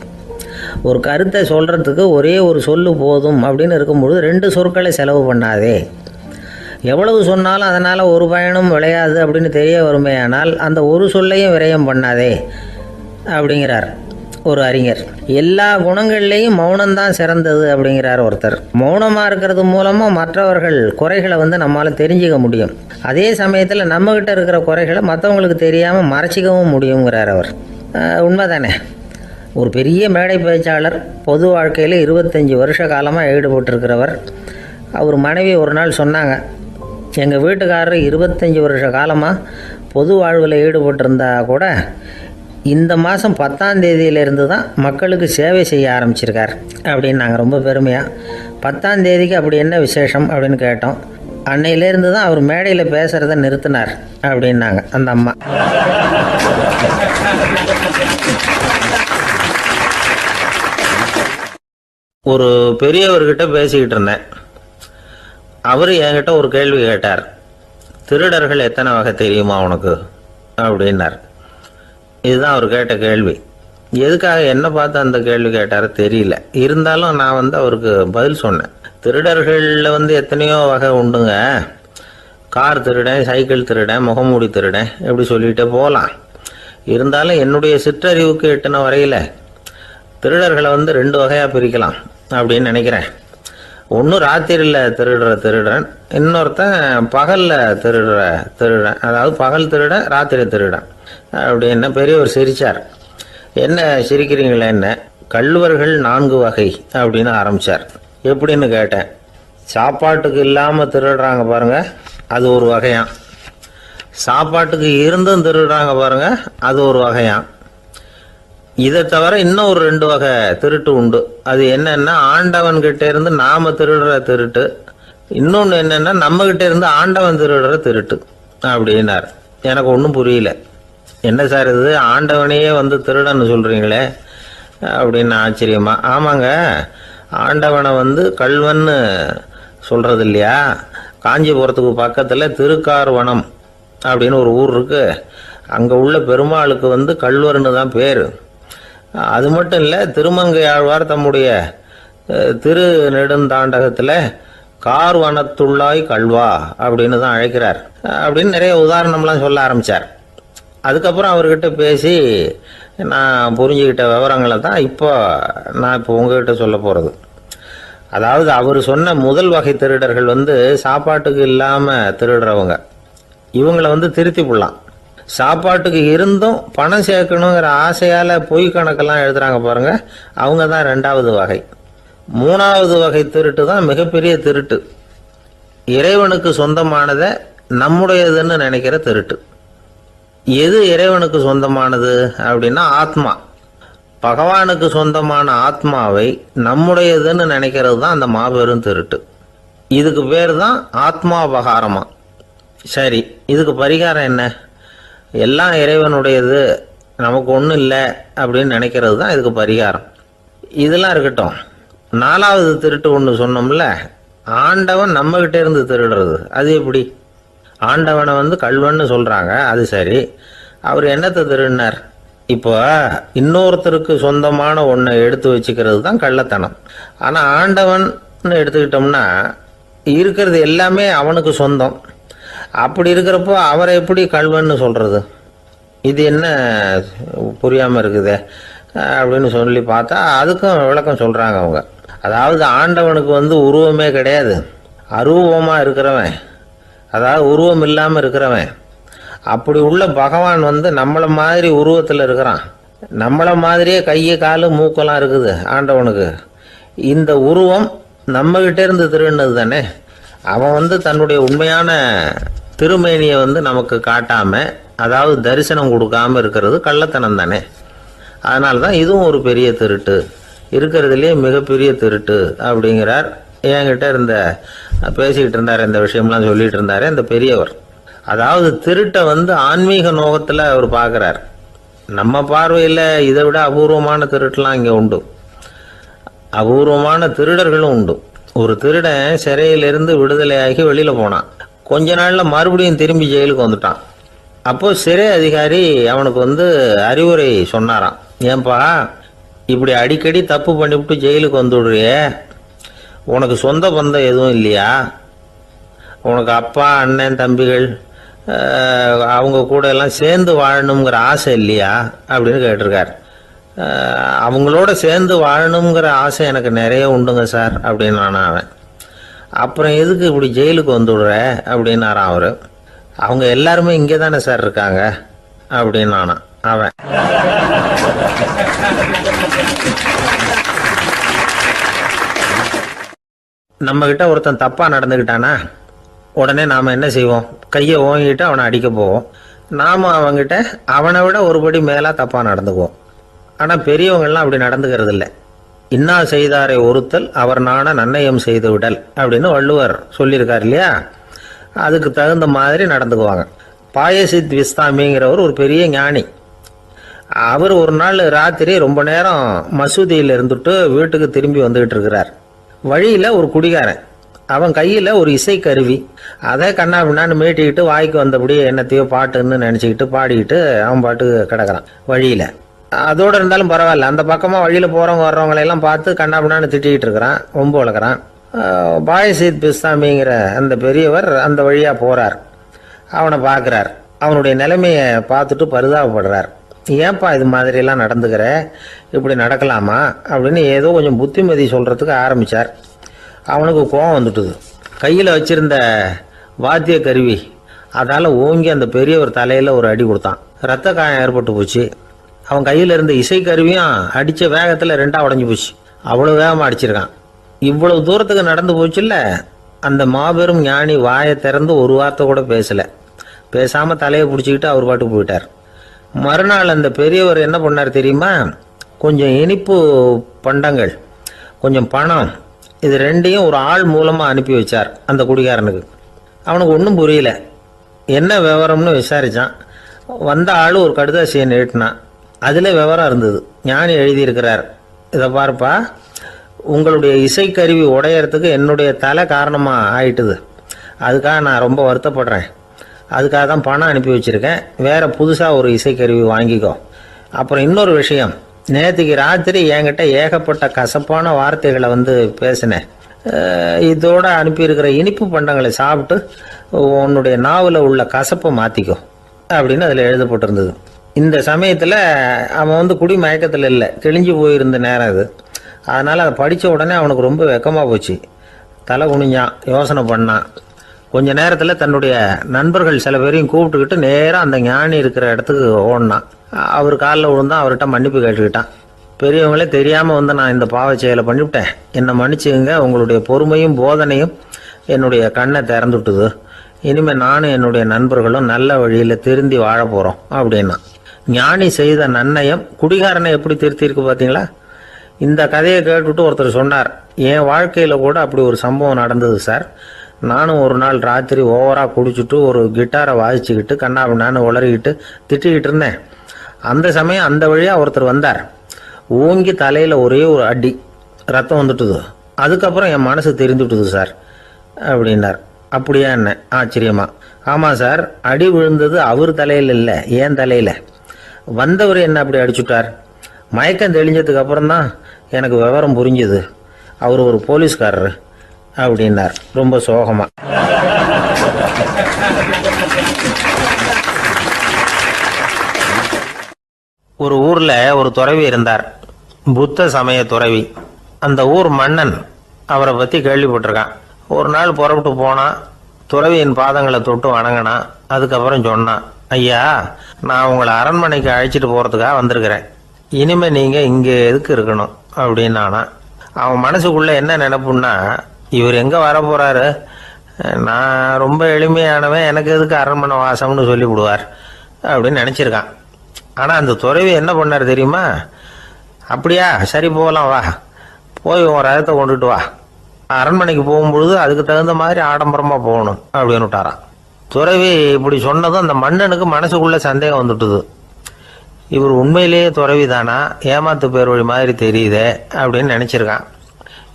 ஒரு கருத்தை சொல்கிறதுக்கு ஒரே ஒரு சொல்லு போதும் அப்படின்னு இருக்கும்பொழுது 2 சொற்களை செலவு பண்ணாதே. எவ்வளவு சொன்னாலும் அதனால் ஒரு பயனும் விளையாது அப்படின்னு தெரிய வருமே, ஆனால் அந்த ஒரு சொல்லையும் விரயம் பண்ணாதே அப்படிங்கிறார் ஒரு அறிஞர். எல்லா குணங்கள்லேயும் மௌனம்தான் சிறந்தது அப்படிங்கிறார் ஒருத்தர். மௌனமாக இருக்கிறது மூலமாக மற்றவர்கள் குறைகளை வந்து நம்மளால் தெரிஞ்சிக்க முடியும். அதே சமயத்தில் நம்மக்கிட்ட இருக்கிற குறைகளை மற்றவங்களுக்கு தெரியாமல் மறைச்சிக்கவும் முடியுங்கிறார் அவர். உண்மைதானே? ஒரு பெரிய மேடை பேச்சாளர், பொது வாழ்க்கையில் 25 வருஷ காலமாக ஈடுபட்டிருக்கிறவர். அவர் மனைவி ஒரு நாள் சொன்னாங்க, எங்கள் வீட்டுக்காரர் 25 வருஷ காலமாக பொது வாழ்வில் ஈடுபட்டிருந்தா கூட இந்த மாதம் 10ஆம் தேதியிலேருந்து தான் மக்களுக்கு சேவை செய்ய ஆரம்பிச்சிருக்கார் அப்படின்னு நாங்கள் ரொம்ப பெருமையாக. 10ஆம் தேதிக்கு அப்படி என்ன விசேஷம் அப்படின்னு கேட்டோம். அன்னையிலேருந்து தான் அவர் மேடையில் பேசுகிறத நிறுத்தினார் அப்படின்னாங்க அந்த அம்மா. ஒரு பெரியவர்கிட்ட பேசிக்கிட்டு இருந்தேன். அவர் என்கிட்ட ஒரு கேள்வி கேட்டார். திருடர்கள் எத்தனை வகை தெரியுமா உனக்கு அப்படின்னார். இதுதான் அவர் கேட்ட கேள்வி. எதுக்காக என்ன பார்த்து அந்த கேள்வி கேட்டார் தெரியல. இருந்தாலும் நான் அவருக்கு பதில் சொன்னேன். திருடர்களில் எத்தனையோ வகை உண்டுங்க. கார் திருடன், சைக்கிள் திருடன், முகமூடி திருடன், எப்படி சொல்லிகிட்டே போகலாம். இருந்தாலும் என்னுடைய சிற்றறிவுக்கு எட்டின வரையில் திருடர்களை 2 வகையாக பிரிக்கலாம் அப்படின்னு நினைக்கிறேன். ஒன்று ராத்திரியில் திருடுற திருடன், இன்னொருத்தன் பகலில் திருடுறேன். அதாவது பகல் திருடன், ராத்திரி திருடன் அப்படின்னு பெரியவர் சிரித்தார். என்ன சிரிக்கிறீங்களே? என்ன கள்வர்கள் 4 வகை அப்படின்னு ஆரம்பிச்சார். எப்படின்னு கேட்டேன். சாப்பாட்டுக்கு இல்லாமல் திருடுறாங்க பாருங்க, அது ஒரு வகையான். சாப்பாட்டுக்கு இருந்தும் திருடுறாங்க பாருங்க, அது ஒரு வகையான். இதை தவிர இன்னும் ஒரு 2 வகை திருட்டு உண்டு. அது என்னன்னா, ஆண்டவன் கிட்ட இருந்து நாம திருடுற திருட்டு, இன்னொன்று என்னன்னா நம்ம கிட்ட இருந்து ஆண்டவன் திருடுற திருட்டு அப்படின்னார். எனக்கு ஒன்றும் புரியல. என்ன சார் இது, ஆண்டவனையே வந்து திருடன்னு சொல்றீங்களே அப்படின்னு ஆச்சரியமா. ஆமாங்க, ஆண்டவனை வந்து கள்வன்னு சொல்றது இல்லையா? காஞ்சிபுரத்துக்கு பக்கத்தில் திருக்கார்வனம் அப்படின்னு ஒரு ஊர் இருக்கு. அங்கே உள்ள பெருமாளுக்கு வந்து கள்வர்னு தான் பேர். அது மட்டும் இல்லை, திருமங்கை ஆழ்வார் தம்முடைய திரு நெடுந்தாண்டகத்தில் கார்வனத்துள்ளாய் கல்வா அப்படின்னு தான் அழைக்கிறார் அப்படின்னு நிறைய உதாரணம்லாம் சொல்ல ஆரம்பித்தார். அதுக்கப்புறம் அவர்கிட்ட பேசி நான் புரிஞ்சுக்கிட்ட விவரங்களை தான் நான் இப்போ உங்ககிட்ட சொல்ல போகிறது. அதாவது அவர் சொன்ன முதல் வகை திருடர்கள் வந்து சாப்பாட்டுக்கு இல்லாமல் திருடுறவங்க. இவங்களை வந்து திருத்தி போடலாம். சாப்பாட்டுக்கு இருந்தும் பணம் சேர்க்கணுங்கிற ஆசையால் பொய் கணக்கெல்லாம் எழுதுறாங்க பாருங்க, அவங்க தான் 2வது வகை. 3வது வகை திருட்டு தான் மிகப்பெரிய திருட்டு. இறைவனுக்கு சொந்தமானதை நம்முடையதுன்னு நினைக்கிற திருட்டு. எது இறைவனுக்கு சொந்தமானது அப்படின்னா ஆத்மா. பகவானுக்கு சொந்தமான ஆத்மாவை நம்முடையதுன்னு நினைக்கிறது தான் அந்த மாபெரும் திருட்டு. இதுக்கு பேர் தான் ஆத்மாபகாரமா. சரி, இதுக்கு பரிகாரம் என்ன? எல்லாம் இறைவனுடையது, நமக்கு ஒன்றும் இல்லை அப்படின்னு நினைக்கிறது தான் இதுக்கு பரிகாரம். இதெல்லாம் இருக்கட்டும். 4வது திருட்டு ஒன்று சொன்னோம்ல, ஆண்டவன் நம்மகிட்ட இருந்து திருடுறது. அது எப்படி? ஆண்டவனை வந்து கள்வன்னு சொல்றாங்க, அது சரி. அவர் என்னத்தை திருடினார்? இப்போ இன்னொருத்தருக்கு சொந்தமான ஒன்றை எடுத்து வச்சுக்கிறது தான் கள்ளத்தனம். ஆனால் ஆண்டவன் எடுத்துக்கிட்டோம்னா இருக்கிறது எல்லாமே அவனுக்கு சொந்தம். அப்படி இருக்கிறப்போ அவரை எப்படி கள்வன்னு சொல்றது? இது என்ன புரியாமல் இருக்குதே அப்படின்னு சொல்லி பார்த்தா அதுக்கும் விளக்கம் சொல்றாங்க அவங்க. அதாவது ஆண்டவனுக்கு வந்து உருவமே கிடையாது, அரூபமாக இருக்கிறவன், அதாவது உருவம் இல்லாமல் இருக்கிறவன். அப்படி உள்ள பகவான் வந்து நம்மளை மாதிரி உருவத்தில் இருக்கிறான். நம்மளை மாதிரியே கையை காலு மூக்கெல்லாம் இருக்குது ஆண்டவனுக்கு. இந்த உருவம் நம்மகிட்ட இருந்து திருடினது தானே. அவன் வந்து தன்னுடைய உண்மையான திருமேனியை வந்து நமக்கு காட்டாம, அதாவது தரிசனம் கொடுக்காம இருக்கிறது கள்ளத்தனம் தானே. அதனால தான் இதுவும் ஒரு பெரிய திருட்டு, இருக்கிறதுலேயே மிகப்பெரிய திருட்டு அப்படிங்கிறார். என்கிட்ட பேசிக்கிட்டு இருந்தார், இந்த விஷயம்லாம் சொல்லிட்டு இருந்தாரு இந்த பெரியவர். அதாவது திருட்டை வந்து ஆன்மீக நோகத்தில் அவர் பார்க்குறார். நம்ம பார்வையில் இதை விட அபூர்வமான திருட்டுலாம் இங்கே உண்டு, அபூர்வமான திருடர்களும் உண்டு. ஒரு திருடன் சிறையிலிருந்து விடுதலையாகி வெளியில் போனான். கொஞ்ச நாளில் மறுபடியும் திரும்பி ஜெயிலுக்கு வந்துட்டான். அப்போது சிறை அதிகாரி அவனுக்கு வந்து அறிவுரை சொன்னாராம். ஏன்பா இப்படி அடிக்கடி தப்பு பண்ணிவிட்டு ஜெயிலுக்கு வந்துடுறியே, உனக்கு சொந்த பந்தம் எதுவும் இல்லையா? உனக்கு அப்பா அண்ணன் தம்பிகள் அவங்க கூட எல்லாம் சேர்ந்து வாழணுங்கிற ஆசை இல்லையா அப்படின்னு கேட்டிருக்கார். அவங்களோட சேர்ந்து வாழணுங்கிற ஆசை எனக்கு நிறைய உண்டுங்க சார் அப்படின்னு நான். அவன் அப்புறம் எதுக்கு இப்படி ஜெயிலுக்கு வந்துடுற அப்படின்னாரான் அவர். அவங்க எல்லாருமே இங்கே தானே சார் இருக்காங்க அப்படின்னு நானான் அவன். நம்ம கிட்ட ஒருத்தன் தப்பா நடந்துக்கிட்டானா உடனே நாம என்ன செய்வோம்? கையை ஓங்கிட்டு அவனை அடிக்க போவோம். நாம அவங்கிட்ட அவனை விட ஒருபடி மேலா தப்பா நடந்துக்குவோம். ஆனா பெரியவங்கள்லாம் அப்படி நடந்துக்கிறது இல்லை. இன்னா செய்தாரை ஒருத்தல் அவர் நாண நன்னயம் செய்து விடல் அப்படின்னு வள்ளுவர் சொல்லியிருக்கார் இல்லையா? அதுக்கு தகுந்த மாதிரி நடந்துக்குவாங்க. பாயசித் விஸ்தாமிங்கிறவர் ஒரு பெரிய ஞானி. அவர் ஒரு நாள் ராத்திரி ரொம்ப நேரம் மசூதியில் இருந்துட்டு வீட்டுக்கு திரும்பி வந்துகிட்டு இருக்கிறார். வழியில் ஒரு குடிகாரன், அவன் கையில் ஒரு இசைக்கருவி, அதை கண்ணா பின்னான்னு மீட்டிக்கிட்டு வாய்க்கு வந்தபடி என்னத்தையோ பாட்டுன்னு நினச்சிக்கிட்டு பாடிக்கிட்டு அவன் பாட்டுக்கு கிடக்கிறான் வழியில். அதோடு இருந்தாலும் பரவாயில்ல, அந்த பக்கமாக வழியில் போகிறவங்க வர்றவங்களையெல்லாம் பார்த்து கண்ணா பின்னான்னு திட்டிக்கிட்டு இருக்கிறான், ரொம்ப வளர்க்குறான். பாயசீத் பிஸ்தாமிங்கிற அந்த பெரியவர் அந்த வழியாக போகிறார். அவனை பார்க்குறார். அவனுடைய நிலைமையை பார்த்துட்டு பரிதாபப்படுறார். ஏன்பா இது மாதிரிலாம் நடந்துக்கிற, இப்படி நடக்கலாமா அப்படின்னு ஏதோ கொஞ்சம் புத்திமதி சொல்கிறதுக்கு ஆரம்பித்தார். அவனுக்கு கோபம் வந்துட்டுது. கையில் வச்சிருந்த வாத்திய கருவி அதால் ஓங்கி அந்த பெரியவர் தலையில் ஒரு அடி கொடுத்தான். ரத்த காயம் ஏற்பட்டு போச்சு. அவன் கையில் இருந்த இசைக்கருவியும் அடித்த வேகத்தில் ரெண்டாக உடஞ்சி போச்சு. அவ்வளோ வேகமாக அடிச்சிருக்கான். இவ்வளவு தூரத்துக்கு நடந்து போச்சுல்ல, அந்த மாபெரும் ஞானி வாயை திறந்து ஒரு வார்த்தை கூட பேசலை. பேசாமல் தலையை பிடிச்சிக்கிட்டு அவர் பாட்டுக்கு போயிட்டார். மறுநாள் அந்த பெரியவர் என்ன பண்ணார் தெரியுமா? கொஞ்சம் இனிப்பு பண்டங்கள், கொஞ்சம் பணம், இது ரெண்டையும் ஒரு ஆள் மூலமாக அனுப்பி வச்சார் அந்த குடிகாரனுக்கு. அவனுக்கு ஒன்றும் புரியல. என்ன விவரம்னு விசாரித்தான். வந்த ஆள் ஒரு கடுதாசியை நீட்டினான். அதில் விவரம் இருந்தது. ஞானி எழுதியிருக்கிறார், இதை பார்ப்பா, உங்களுடைய இசைக்கருவி உடையறதுக்கு என்னுடைய தலை காரணமாக ஆயிட்டுது. அதுக்காக நான் ரொம்ப வருத்தப்படுறேன். அதுக்காக தான் பணம் அனுப்பி வச்சுருக்கேன். வேறு புதுசாக ஒரு இசைக்கருவி வாங்கிக்கோ. அப்புறம் இன்னொரு விஷயம், நேற்றுக்கு ராத்திரி என்கிட்ட ஏகப்பட்ட கசப்பான வார்த்தைகளை பேசினேன். இதோடு அனுப்பியிருக்கிற இனிப்பு பண்டங்களை சாப்பிட்டு உன்னுடைய நாவில் உள்ள கசப்பை மாற்றிக்கோ அப்படின்னு அதில் எழுதப்பட்டிருந்தது. இந்த சமயத்தில் அவன் குடி மயக்கத்தில் இல்லை, தெளிஞ்சு போயிருந்த நேரம் அது. அதனால் அதை படித்த உடனே அவனுக்கு ரொம்ப வெக்கமாக போச்சு. தலை குனிஞ்சான், யோசனை பண்ணான். கொஞ்ச நேரத்தில் தன்னுடைய நண்பர்கள் சில பேரையும் கூப்பிட்டுக்கிட்டு நேராக அந்த ஞானி இருக்கிற இடத்துக்கு ஓடினான். அவர் காலில் விழுந்தான். அவர்கிட்ட மன்னிப்பு கேட்டுக்கிட்டான். பெரியவங்களே தெரியாமல் நான் இந்த பாவ செயலை பண்ணிவிட்டேன், என்னை மன்னிச்சுங்க. உங்களுடைய பொறுமையும் போதனையும் என்னுடைய கண்ணை திறந்துட்டுது. இனிமேல் நானும் என்னுடைய நண்பர்களும் நல்ல வழியில் திருந்தி வாழ போகிறோம் அப்படின்னா. ஞானி செய்த நன்னயம் குடிகாரனை எப்படி திருத்திருக்கு பார்த்தீங்களா? இந்த கதையை கேட்டுவிட்டு ஒருத்தர் சொன்னார், என் வாழ்க்கையில் கூட அப்படி ஒரு சம்பவம் நடந்தது சார். நானும் ஒரு நாள் ராத்திரி ஓவராக குடிச்சிட்டு ஒரு கிட்டாரை வாசிச்சுக்கிட்டு கண்ணாபின்னான்னு உளறிக்கிட்டு திட்டிக்கிட்டு இருந்தேன். அந்த சமயம் அந்த வழியாக ஒருத்தர் வந்தார். ஓங்கி தலையில் ஒரே ஒரு அடி, ரத்தம் வந்துட்டுது. அதுக்கப்புறம் என் மனசு தெரிந்துவிட்டுது சார் அப்படின்னார். அப்படியா என்ன? ஆச்சரியமா. ஆமாம் சார், அடி விழுந்தது அவர் தலையில் இல்லை, என் தலையில். வந்தவர் என்ன அப்படி அடிச்சுட்டார். மயக்கம் தெளிஞ்சதுக்கு அப்புறம்தான் எனக்கு விவரம் புரிஞ்சுது. அவர் ஒரு போலீஸ்காரர் அப்படின்னார் ரொம்ப சோகமா. ஒரு ஊர்ல ஒரு துறவி இருந்தார், புத்த சமய துறவி. அந்த ஊர் மன்னன் அவரை பத்தி கேள்விப்பட்டிருக்கான். ஒரு நாள் புறப்பட்டு போனான். துறவியின் பாதங்களை தொட்டு வணங்கினான். அதுக்கப்புறம் சொன்னான், ஐயா, நான் உங்களை அரண்மனைக்கு அழைச்சிட்டு போறதுக்காக வந்திருக்கிறேன். இனிமே நீங்க இங்க எதுக்கு இருக்கணும் அப்படின்னானா. அவன் மனசுக்குள்ள என்ன நினைப்புன்னா, இவர் எங்க வர போறாரு, நான் ரொம்ப எளிமையானவன், எனக்கு எதுக்கு அரண்மனை வாசம்னு சொல்லி விடுவார் அப்படின்னு நினைச்சிருக்கான். ஆனா அந்த துறவி என்ன பண்ணார் தெரியுமா? அப்படியா, சரி போகலாம், வா, போய் உன் ரதத்தை கொண்டுட்டு வா. அரண்மனைக்கு போகும்பொழுது அதுக்கு தகுந்த மாதிரி ஆடம்பரமா போகணும் அப்படின்னு விட்டாரான். துறவி இப்படி சொன்னதும் அந்த மன்னனுக்கு மனசுக்குள்ள சந்தேகம் வந்துட்டுது. இவர் உண்மையிலேயே துறவி தானா, ஏமாத்து பேர் வழி மாதிரி தெரியுதே அப்படின்னு நினைச்சிருக்கான்.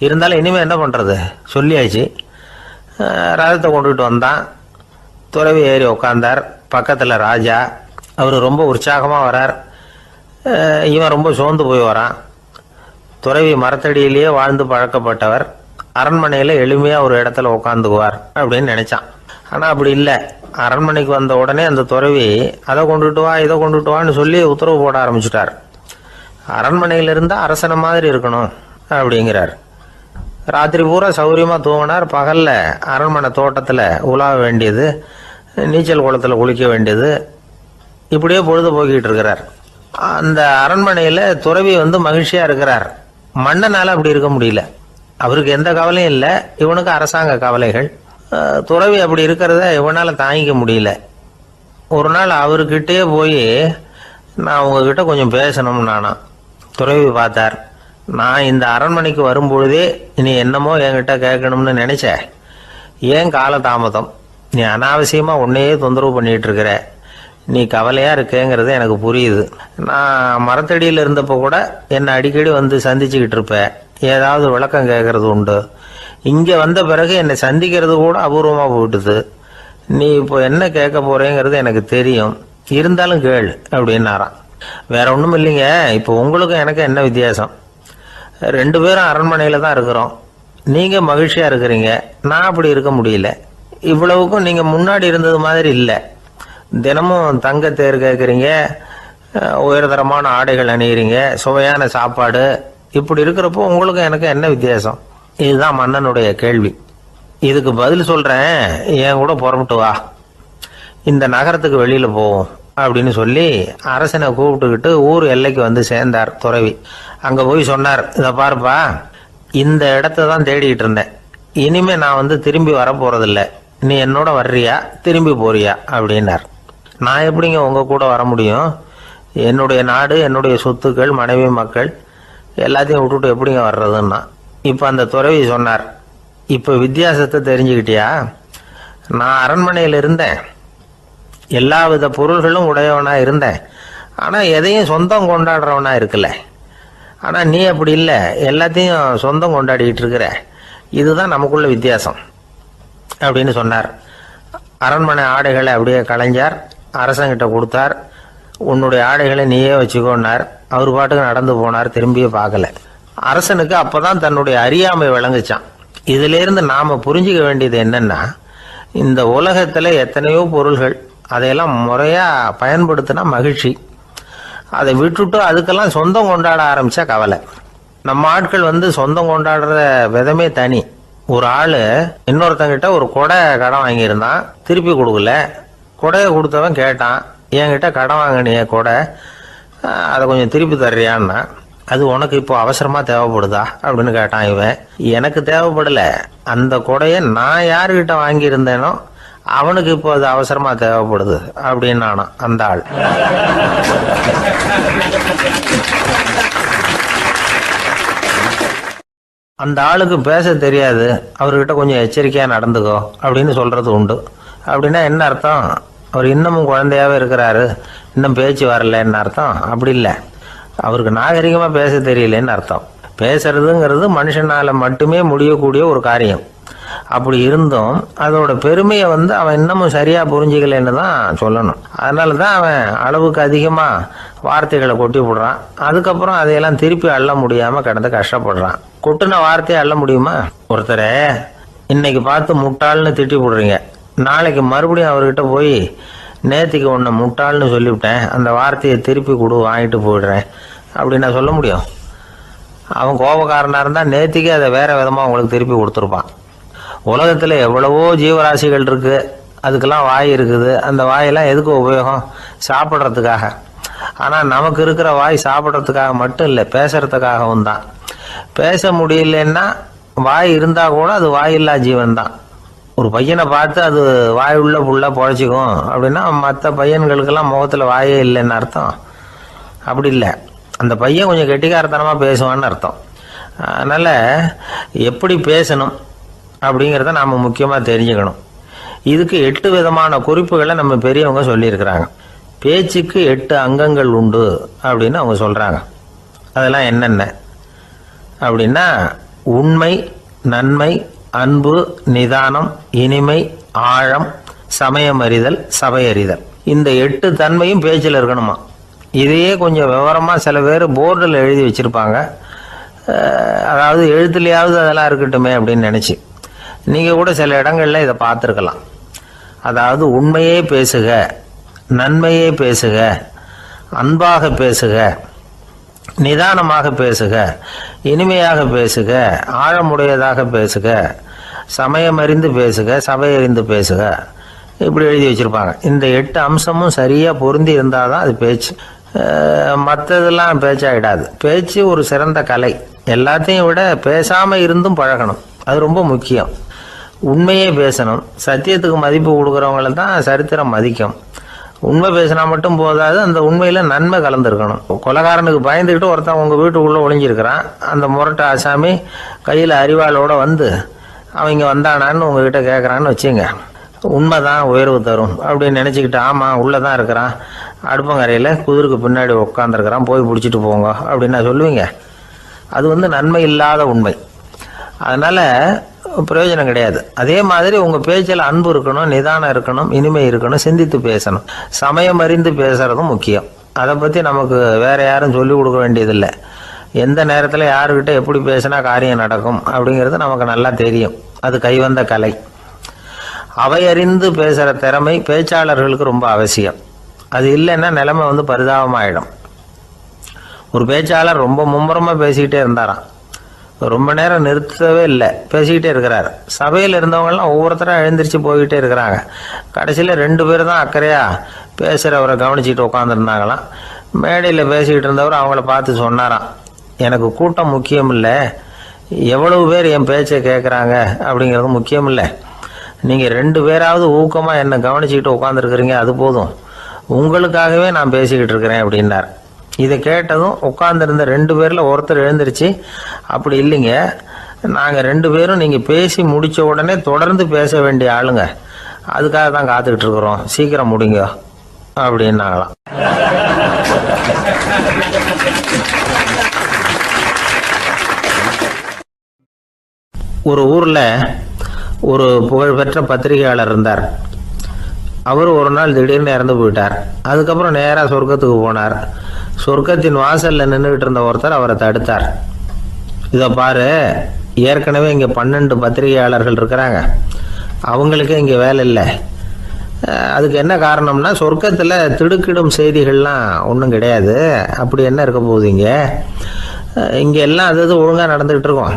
இருந்தாலும் இனிமே என்ன பண்றது, சொல்லியாச்சு. ரதத்தை கொண்டுகிட்டு வந்தான். துறவி ஏறி உக்காந்தார். பக்கத்துல ராஜா. அவர் ரொம்ப உற்சாகமா வரார். இவன் ரொம்ப சோர்ந்து போய் வரான். துறவி மரத்தடியிலேயே வாழ்ந்து பழக்கப்பட்டவர். அரண்மனையில எளிமையா ஒரு இடத்துல உட்காந்துக்குவார் அப்படின்னு நினைச்சான். ஆனா அப்படி இல்லை. அரண்மனைக்கு வந்த உடனே அந்த துறவி அதை கொண்டுட்டு வா, இதை கொண்டுட்டு வான்னு சொல்லி உத்தரவு போட ஆரம்பிச்சுட்டார். அரண்மனையில இருந்தா அரசனை மாதிரி இருக்கணும் அப்படிங்கிறார். ராத்திரி பூரா சௌரியமா தூங்கினார். பகல்ல அரண்மனை தோட்டத்துல உலாவ வேண்டியது, நீச்சல் குளத்துல குளிக்க வேண்டியது, இப்படியே பொழுது போக்கிட்டு இருக்கிறார். அந்த அரண்மனையில துறவி மகிழ்ச்சியா இருக்கிறார். மன்னனால அப்படி இருக்க முடியல. அவருக்கு எந்த கவலையும் இல்லை, இவனுக்கு அரசாங்க கவலைகள். துறவி அப்படி இருக்கிறத இவனால தாங்கிக்க முடியல. ஒரு நாள் அவர்கிட்டயே போய், நான் உங்ககிட்ட கொஞ்சம் பேசணும் நானா. துறவி பார்த்தார். நான் இந்த அரண்மனைக்கு வரும்பொழுதே நீ என்னமோ என்கிட்ட கேட்கணும்னு நினைச்ச. ஏன் கால தாமதம்? நீ அனாவசியமா உன்னையே தொந்தரவு பண்ணிட்டு இருக்கிற. நீ கவலையா இருக்கேங்கிறது எனக்கு புரியுது. நான் மரத்தடியில் இருந்தப்போ கூட என்னை அடிக்கடி சந்திச்சுக்கிட்டு இருப்ப, ஏதாவது விளக்கம் கேட்கறது உண்டு. இங்க வந்த பிறகு என்னை சந்திக்கிறது கூட அபூர்வமா போயிட்டுது. நீ இப்போ என்ன கேட்க போறேங்கிறது எனக்கு தெரியும், இருந்தாலும் கேள் அப்படின்னாராம். வேற ஒண்ணும் இல்லைங்க, இப்போ உங்களுக்கும் எனக்கு என்ன வித்தியாசம்? 2 பேரும் அரண்மனையில தான் இருக்கிறோம். நீங்க மகிழ்ச்சியா இருக்கிறீங்க, நான் அப்படி இருக்க முடியல. இவ்வளவுக்கும் நீங்க முன்னாடி இருந்தது மாதிரி இல்லை. தினமும் தங்க தேர் கேட்குறீங்க, உயர்தரமான ஆடைகள் அணிகிறீங்க, சுவையான சாப்பாடு. இப்படி இருக்கிறப்போ உங்களுக்கு எனக்கு என்ன வித்தியாசம்? இதுதான் மன்னனுடைய கேள்வி. இதுக்கு பதில் சொல்றேன், என் கூட புறப்பட்டு வா, இந்த நகரத்துக்கு வெளியில போவோம் அப்படின்னு சொல்லி அரசனை கூப்பிட்டுக்கிட்டு ஊர் எல்லைக்கு வந்து சேர்ந்தார் துறவி. அங்க போய் சொன்னார், இதை பாருப்பா, இந்த இடத்த தான் தேடிக்கிட்டு இருந்தேன். இனிமே நான் வந்து திரும்பி வரப்போறதில்ல. நீ என்னோட வர்றியா திரும்பி போறியா அப்படின்னார். நான் எப்படிங்க உங்க கூட வர முடியும்? என்னுடைய நாடு, என்னுடைய சொத்துக்கள், மனைவி, மக்கள் எல்லாத்தையும் விட்டுட்டு எப்படிங்க வர்றதுன்னா. இப்ப அந்த துறவி சொன்னார், இப்ப வித்தியாசத்தை தெரிஞ்சுக்கிட்டியா? நான் அரண்மனையில் இருந்தேன், எல்லா வித பொருள்களும் உடையவனா இருந்தேன், ஆனா எதையும் சொந்தம் கொண்டாடுறவனா இருக்கல. ஆனா நீ அப்படி இல்லை, எல்லாத்தையும் சொந்தம் கொண்டாடிக்கிட்டு இருக்கிற. இதுதான் நமக்குள்ள வித்தியாசம் அப்படின்னு சொன்னார். அரண்மனை ஆடைகளை அப்படியே கலைஞர் அரசங்கிட்ட கொடுத்தார். உன்னுடைய ஆடைகளை நீயே வச்சுக்கோன்னார். அவர் பாட்டுக்கு நடந்து போனார், திரும்பியே பார்க்கல. அரசனுக்கு அப்பதான் தன்னுடைய அறியாமை விளங்குச்சான். இதுல இருந்து நாம புரிஞ்சுக்க வேண்டியது என்னன்னா, இந்த உலகத்துல எத்தனையோ பொருள்கள், அதையெல்லாம் முறையா பயன்படுத்தினா மகிழ்ச்சி. அதை விட்டுட்டு அதுக்கெல்லாம் சொந்தம் கொண்டாட ஆரம்பிச்சா கவலை. நம்ம ஆட்கள் வந்து சொந்தம் கொண்டாடுற விதமே தனி. ஒரு ஆளு இன்னொருத்தங்கிட்ட ஒரு கொடை கடன் வாங்கியிருந்தான், திருப்பி கொடுக்கல. கொடையை கொடுத்தவன் கேட்டான், என்கிட்ட கடன் வாங்கினிய கொடை, அதை கொஞ்சம் திருப்பி தர்றியான்னா. அது உனக்கு இப்போ அவசரமா தேவைப்படுதா அப்படின்னு கேட்டான் இவன். எனக்கு தேவைப்படல, அந்த கொடையை நான் யாருக்கிட்ட வாங்கியிருந்தேனோ அவனுக்கு இப்போ அது அவசரமா தேவைப்படுது அப்படின்னு அந்த ஆள். அந்த ஆளுக்கு பேச தெரியாது, அவர்கிட்ட கொஞ்சம் எச்சரிக்கையா நடந்துக்கோ அப்படின்னு சொல்றது உண்டு. அப்படின்னா என்ன அர்த்தம்? அவர் இன்னமும் குழந்தையாவே இருக்கிறாரு, இன்னும் பேச்சு வரலன்னு அர்த்தம்? அப்படி இல்லை, அவருக்கு நாகரிகமா பேச தெரியலன்னு அர்த்தம். பேசுறதுங்கிறது மனுஷனால மட்டுமே முடியக்கூடிய ஒரு காரியம். அப்படி இருந்தும் அதோட பெருமையை வந்து அவன் இன்னமும் சரியா புரிஞ்சுக்கலன்னு தான் சொல்லணும். அதனாலதான் அவன் அளவுக்கு அதிகமா வார்த்தைகளை கொட்டி விடுறான். அதுக்கப்புறம் அதையெல்லாம் திருப்பி அள்ள முடியாம கிடந்து கஷ்டப்படுறான். கொட்டுன வார்த்தையை அள்ள முடியுமா? ஒருத்தரை இன்னைக்கு பார்த்து முட்டாள்னு திட்டி விடுறீங்க, நாளைக்கு மறுபடியும் அவர்கிட்ட போய் நேத்திக்கு உன்னை முட்டாள்னு சொல்லிவிட்டேன், அந்த வார்த்தையை திருப்பி கொடு, வாங்கிட்டு போயிடுறேன் அப்படின்னு நான் சொல்ல முடியும்? அவன் கோபக்காரனா இருந்தா நேத்திக்கு அதை வேற விதமா உங்களுக்கு திருப்பி கொடுத்துருப்பான். உலகத்துல எவ்வளவோ ஜீவராசிகள் இருக்கு, அதுக்கெல்லாம் வாய் இருக்குது. அந்த வாயெல்லாம் எதுக்கு உபயோகம்? சாப்பிட்றதுக்காக. ஆனா நமக்கு இருக்கிற வாய் சாப்பிட்றதுக்காக மட்டும் இல்லை, பேசுறதுக்காகவும் தான். பேச முடியலன்னா வாய் இருந்தா கூட அது வாயில்லா ஜீவன் தான். ஒரு பையனை பார்த்து அது வாய் உள்ள புள்ள பொழைச்சிக்கும் அப்படின்னா மற்ற பையன்களுக்கெல்லாம் முகத்துல வாயே இல்லைன்னு அர்த்தம்? அப்படி இல்லை, அந்த பையன் கொஞ்சம் கெட்டிக்காரத்தனமா பேசுவான்னு அர்த்தம். அதனால எப்படி பேசணும் அப்படிங்கிறத நாம முக்கியமா தெரிஞ்சுக்கணும். இதுக்கு 8 விதமான குறிப்புகளை நம்ம பெரியவங்க சொல்லியிருக்கிறாங்க. பேச்சுக்கு 8 அங்கங்கள் உண்டு அப்படின்னு அவங்க சொல்றாங்க. அதெல்லாம் என்னென்ன அப்படின்னா, உண்மை, நன்மை, அன்பு, நிதானம், இனிமை, ஆழம், சமயம் அறிதல், சபை அறிதல். இந்த 8 தன்மையும் பேச்சில் இருக்கணுமா. இதையே கொஞ்சம் விவரமா சில பேர் போர்டில் எழுதி வச்சிருப்பாங்க. அதாவது எழுத்துலையாவது அதெல்லாம் இருக்கட்டுமே அப்படின்னு நினைச்சு நீங்க கூட சில இடங்கள்ல இதை பார்த்துருக்கலாம். அதாவது உண்மையே பேசுக, நன்மையே பேசுக, அன்பாக பேசுக, நிதானமாக பேசுக, இனிமையாக பேசுக, ஆழமுடையதாக பேசுக, சமயம் அறிந்து பேசுக, சபை அறிந்து பேசுக, இப்படி எழுதி வச்சிருப்பாங்க. இந்த 8 அம்சமும் சரியா பொருந்தி இருந்தாதான் அது பேச்சு. மற்றதெல்லாம் பேச்சாயிடாது. பேச்சு ஒரு சிறந்த கலை. எல்லாத்தையும் விட பேசாம இருந்தும் பழகணும், அது ரொம்ப முக்கியம். உண்மையே பேசணும். சத்தியத்துக்கு மதிப்பு கொடுக்கறவங்கள தான் சரித்திரம் மதிக்கும். உண்மை பேசினா மட்டும் போதாது, அந்த உண்மையில நன்மை கலந்துருக்கணும். கொலைகாரனுக்கு பயந்துக்கிட்டு ஒருத்தன் உங்க வீட்டுக்குள்ள ஒளிஞ்சிருக்கிறான். அந்த முரட்டு ஆசாமி கையில அறிவாளோட வந்து அவங்க வந்தானான்னு உங்ககிட்ட கேட்கறான்னு வச்சுங்க. உண்மைதான் உயர்வு தரும் அப்படின்னு நினைச்சுக்கிட்டு, ஆமா உள்ளதான் இருக்கிறான், அடுப்பங்கரையில குதிருக்கு பின்னாடி உட்காந்துருக்கிறான், போய் பிடிச்சிட்டு போங்க அப்படின்னு சொல்லுவீங்க? அது நன்மை இல்லாத உண்மை. அதனால பிரயோஜனம் கிடையாது. அதே மாதிரி உங்க பேச்சில் அன்பு இருக்கணும், நிதானம் இருக்கணும், இனிமை இருக்கணும், சிந்தித்து பேசணும், சமயம் அறிந்து பேசுறதும் முக்கியம். அதை பத்தி நமக்கு வேற யாரும் சொல்லி கொடுக்க வேண்டியதில்லை. எந்த நேரத்தில் யாருக்கிட்ட எப்படி பேசினா காரியம் நடக்கும் அப்படிங்கிறது நமக்கு நல்லா தெரியும். அது கைவந்த கலை. அவை அறிந்து பேசுற திறமை பேச்சாளர்களுக்கு ரொம்ப அவசியம். அது இல்லைன்னா நிலைமை பரிதாபமாயிடும். ஒரு பேச்சாளர் ரொம்ப மும்முரமா பேசிக்கிட்டே இருந்தாராம். ரொம்ப நேரம் நிறுத்தவே இல்லை, பேசிக்கிட்டே இருக்கிறாரு. சபையில் இருந்தவங்கலாம் ஒவ்வொருத்தரும் எழுந்திரிச்சு போய்கிட்டே இருக்கிறாங்க. கடைசியில் 2 பேர் தான் அக்கறையா பேசுகிறவரை கவனிச்சிட்டு உட்காந்துருந்தாங்களாம். மேடையில் பேசிக்கிட்டு இருந்தவர் அவங்கள பார்த்து சொன்னாராம், எனக்கு கூட்டம் முக்கியம் இல்லை, எவ்வளவு பேர் என் பேச்சை கேட்குறாங்க அப்படிங்கிறது முக்கியம் இல்லை. நீங்கள் 2 பேராவது ஊக்கமாக என்னை கவனிச்சிக்கிட்டு உட்காந்துருக்குறீங்க, அது போதும். உங்களுக்காகவே நான் பேசிக்கிட்டு இருக்கிறேன் அப்படின்னார். இதை கேட்டதும் உட்காந்துருந்த 2 பேரில் ஒருத்தர் எழுந்திருச்சு, அப்படி இல்லைங்க, நாங்கள் 2 பேரும் நீங்கள் பேசி முடித்த உடனே தொடர்ந்து பேச வேண்டிய ஆளுங்க, அதுக்காக தான் காத்துக்கிட்டு இருக்கிறோம், சீக்கிரம் முடிங்க அப்படின்னாங்களாம். ஒரு ஊரில் ஒரு புகழ்பெற்ற பத்திரிகையாளர் இருந்தார். அவர் ஒரு நாள் திடீர்னு இறந்து போயிட்டார். அதுக்கப்புறம் நேராக சொர்க்கத்துக்கு போனார். சொர்க்கத்தின் வாசலில் நின்றுக்கிட்டு இருந்த ஒருத்தர் அவரை தடுத்தார். இதை பாரு, ஏற்கனவே இங்கே 12 பத்திரிகையாளர்கள் இருக்கிறாங்க, அவங்களுக்கே இங்கே வேலை இல்லை. அதுக்கு என்ன காரணம்னா, சொர்க்கத்தில் திடுக்கிடும் செய்திகள்லாம் ஒன்றும் கிடையாது, அப்படி என்ன இருக்க போகுது இங்கே எல்லாம் அது ஒழுங்காக நடந்துகிட்டு இருக்கோம்.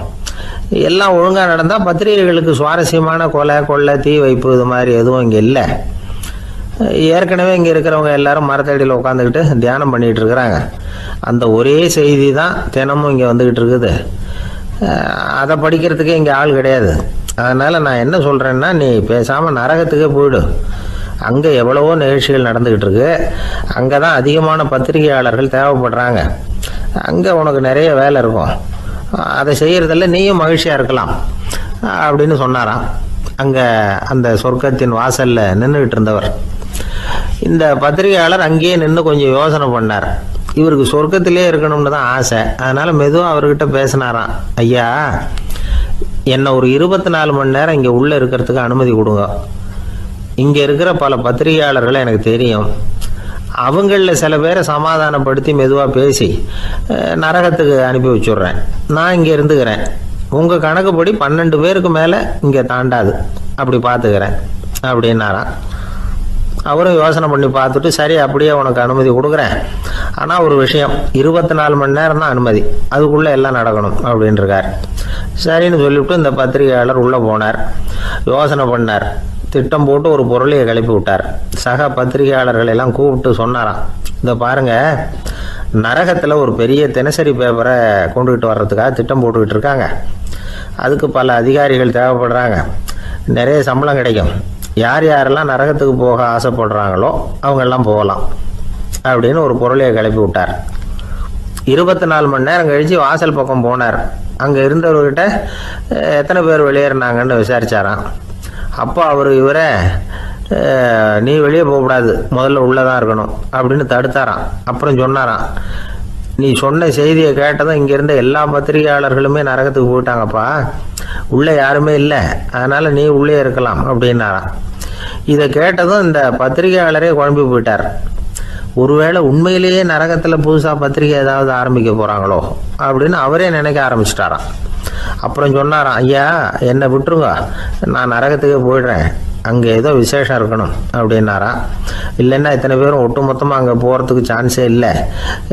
எல்லாம் ஒழுங்காக நடந்தால் பத்திரிகைகளுக்கு சுவாரஸ்யமான கொலை கொள்ளை தீ வைப்பு இது மாதிரி எதுவும் இங்கே இல்லை. ஏற்கனவே இங்கே இருக்கிறவங்க எல்லாரும் மரத்தடியில் உட்காந்துக்கிட்டு தியானம் பண்ணிகிட்டு இருக்கிறாங்க. அந்த ஒரே செய்தி தான் தினமும் இங்கே வந்துக்கிட்டு இருக்குது. அதை படிக்கிறதுக்கே இங்கே ஆள் கிடையாது. அதனால் நான் என்ன சொல்கிறேன்னா, நீ பேசாமல் நரகத்துக்கே போயிடு. அங்கே எவ்வளவோ நிகழ்ச்சிகள் நடந்துக்கிட்டு இருக்கு, அங்கே தான் அதிகமான பத்திரிகையாளர்கள் தேவைப்படுறாங்க, அங்கே உனக்கு நிறைய வேலை இருக்கும், அதை செய்கிறதில்ல நீயும் மகிழ்ச்சியாக இருக்கலாம் அப்படின்னு சொன்னாராம். அங்கே அந்த சொர்க்கத்தின் வாசலில் நின்றுக்கிட்டு இருந்தவர். இந்த பத்திரிகையாளர் அங்கேயே நின்று கொஞ்சம் யோசனை பண்ணார். இவருக்கு சொர்க்கத்திலே இருக்கணும்னு தான் ஆசை. அதனால் மெதுவாக அவர்கிட்ட பேசினாராம், ஐயா, என்னை ஒரு 24 மணி நேரம் இங்கே உள்ளே இருக்கிறதுக்கு அனுமதி கொடுங்க. இங்கே இருக்கிற பல பத்திரிகையாளர்களை எனக்கு தெரியும், அவங்களில் சில பேரை சமாதானப்படுத்தி மெதுவாக பேசி நரகத்துக்கு அனுப்பி வச்சுட்றேன். நான் இங்கே இருந்துக்கிறேன், உங்கள் கணக்குப்படி 12 பேருக்கு மேலே இங்கே தாண்டாது, அப்படி பார்த்துக்கிறேன் அப்படின்னாராம். அவரும் யோசனை பண்ணி பார்த்துட்டு, சரி அப்படியே உனக்கு அனுமதி கொடுக்குறேன், ஆனால் ஒரு விஷயம், 24 மணி நேரம் தான் அனுமதி, அதுக்குள்ளே எல்லாம் நடக்கணும் அப்படின்ட்டுருக்கார். சரின்னு சொல்லிவிட்டு இந்த பத்திரிகையாளர் உள்ளே போனார். யோசனை பண்ணார், திட்டம் போட்டு ஒரு பொருளையை கிளப்பி விட்டார். சக பத்திரிகையாளர்கள் எல்லாம் கூப்பிட்டு சொன்னாராம், இந்த பாருங்க, நரகத்தில் ஒரு பெரிய தினசரி பேப்பரை கொண்டுகிட்டு வர்றதுக்காக திட்டம் போட்டுக்கிட்டு இருக்காங்க. அதுக்கு பல அதிகாரிகள் தேவைப்படுறாங்க, நிறைய சம்பளம் கிடைக்கும். யார் யாரெல்லாம் நரகத்துக்கு போக ஆசைப்படுறாங்களோ அவங்கெல்லாம் போகலாம் அப்படின்னு ஒரு பொருளையை கிளப்பி விட்டார். 24 மணி நேரம் கழித்து வாசல் பக்கம் போனார். அங்கே இருந்தவர்கிட்ட எத்தனை பேர் வெளியேறினாங்கன்னு விசாரிச்சாராம். அப்போ அவர் இவரை, நீ வெளியே போகக்கூடாது, முதல்ல உள்ளே தான் இருக்கணும் அப்படின்னு தடுத்தாராம். அப்புறம் சொன்னாராம், நீ சொன்ன செய்தியை கேட்டதும் இங்கே இருந்த எல்லா பத்திரிகையாளர்களுமே நரகத்துக்கு போயிட்டாங்கப்பா, உள்ளே யாருமே இல்லை, அதனால் நீ உள்ளே இருக்கலாம் அப்படின்னாராம். இதை கேட்டதும் இந்த பத்திரிகையாளரே குழம்பி போயிட்டார். ஒருவேளை உண்மையிலேயே நரகத்தில் புதுசாக பத்திரிகை ஏதாவது ஆரம்பிக்க போகிறாங்களோ அப்படின்னு அவரே நினைக்க ஆரம்பிச்சிட்டாராம். அப்புறம் சொன்னாராம், ஐயா என்னை விட்டுருங்க, நான் நரகத்துக்கே போயிடுறேன், அங்கே ஏதோ விசேஷம் இருக்கணும் அப்படின்னாராம். இல்லைன்னா இத்தனை பேரும் ஒட்டு மொத்தமாக அங்கே போகிறதுக்கு சான்ஸே இல்லை,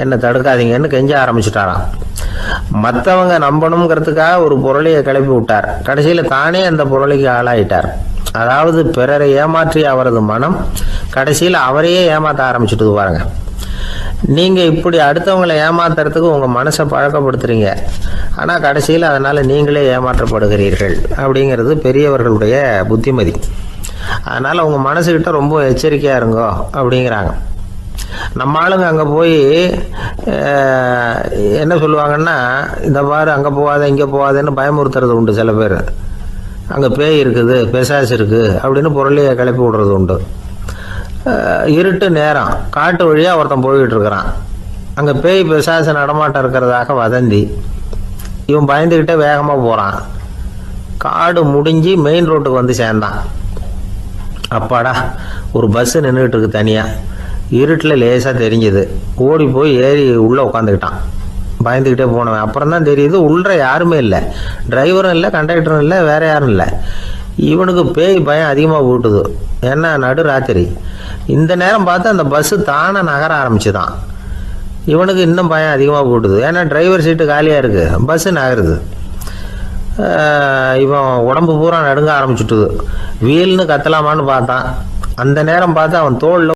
என்னை தடுக்காதீங்கன்னு கெஞ்ச ஆரம்பிச்சிட்டாராம். மற்றவங்க நம்பணுங்கிறதுக்காக ஒரு பொருளையை கிளப்பி விட்டார். கடைசியில் தானே அந்த பொருளைக்கு ஆளாயிட்டார். அதாவது பிறரை ஏமாற்றிய அவரது மனம் கடைசியில் அவரையே ஏமாற்ற ஆரம்பிச்சுட்டு பாருங்க. நீங்கள் இப்படி அடுத்தவங்களை ஏமாத்துறதுக்கு உங்கள் மனசை பழக்கப்படுத்துறீங்க, ஆனால் கடைசியில் அதனால் நீங்களே ஏமாற்றப்படுகிறீர்கள் அப்படிங்கிறது பெரியவர்களுடைய புத்திமதி. அதனால் உங்கள் மனசுக்கிட்ட ரொம்ப எச்சரிக்கையாக இருங்கோ அப்படிங்கிறாங்க. நம்ம ஆளுங்க அங்கே போய் என்ன சொல்லுவாங்கன்னா, இந்த மாதிரி அங்கே போகாத இங்கே போகாதேன்னு பயமுறுத்துறது உண்டு. சில பேர் அங்கே பேய் இருக்குது, பிசாசு இருக்குது அப்படின்னு பொருளையை கிளப்பி விடுறது உண்டு. இருட்டு நேரம் காட்டு வழியாக ஒருத்தன் போய்கிட்டு இருக்கிறான். அங்கே பேய் பிசாசு நடமாட்டம் இருக்கிறதாக வதந்தி. இவன் பயந்துக்கிட்டே வேகமாக போகிறான். காடு முடிஞ்சு மெயின் ரோட்டுக்கு வந்து சேர்ந்தான். அப்பாடா, ஒரு பஸ்ஸு நின்றுக்கிட்டு இருக்கு தனியாக. இருட்டில் லேசாக தெரிஞ்சுது. ஓடி போய் ஏறி உள்ளே உட்காந்துக்கிட்டான். பயந்துக்கிட்டே போனவன் அப்புறம் தான் தெரியுது உள்ள யாருமே இல்லை, டிரைவரும் இல்லை, கண்டக்டரும் இல்லை, வேற யாரும் இல்லை. இவனுக்கு பேய் பயம் அதிகமாக போட்டுது. ஏன்னா நடு ராத்திரி. இந்த நேரம் பார்த்து அந்த பஸ்ஸு தானே நகர ஆரம்பிச்சுதான். இவனுக்கு இன்னும் பயம் அதிகமாக போட்டுது. ஏன்னா டிரைவர் சீட்டு காலியாக இருக்குது, பஸ்ஸு நகருது. இவன் உடம்பு பூரா நடுங்க ஆரம்பிச்சுட்டுது. வீல்னு கத்தலாமான்னு பார்த்தான். அந்த நேரம் பார்த்து அவன் தோளில்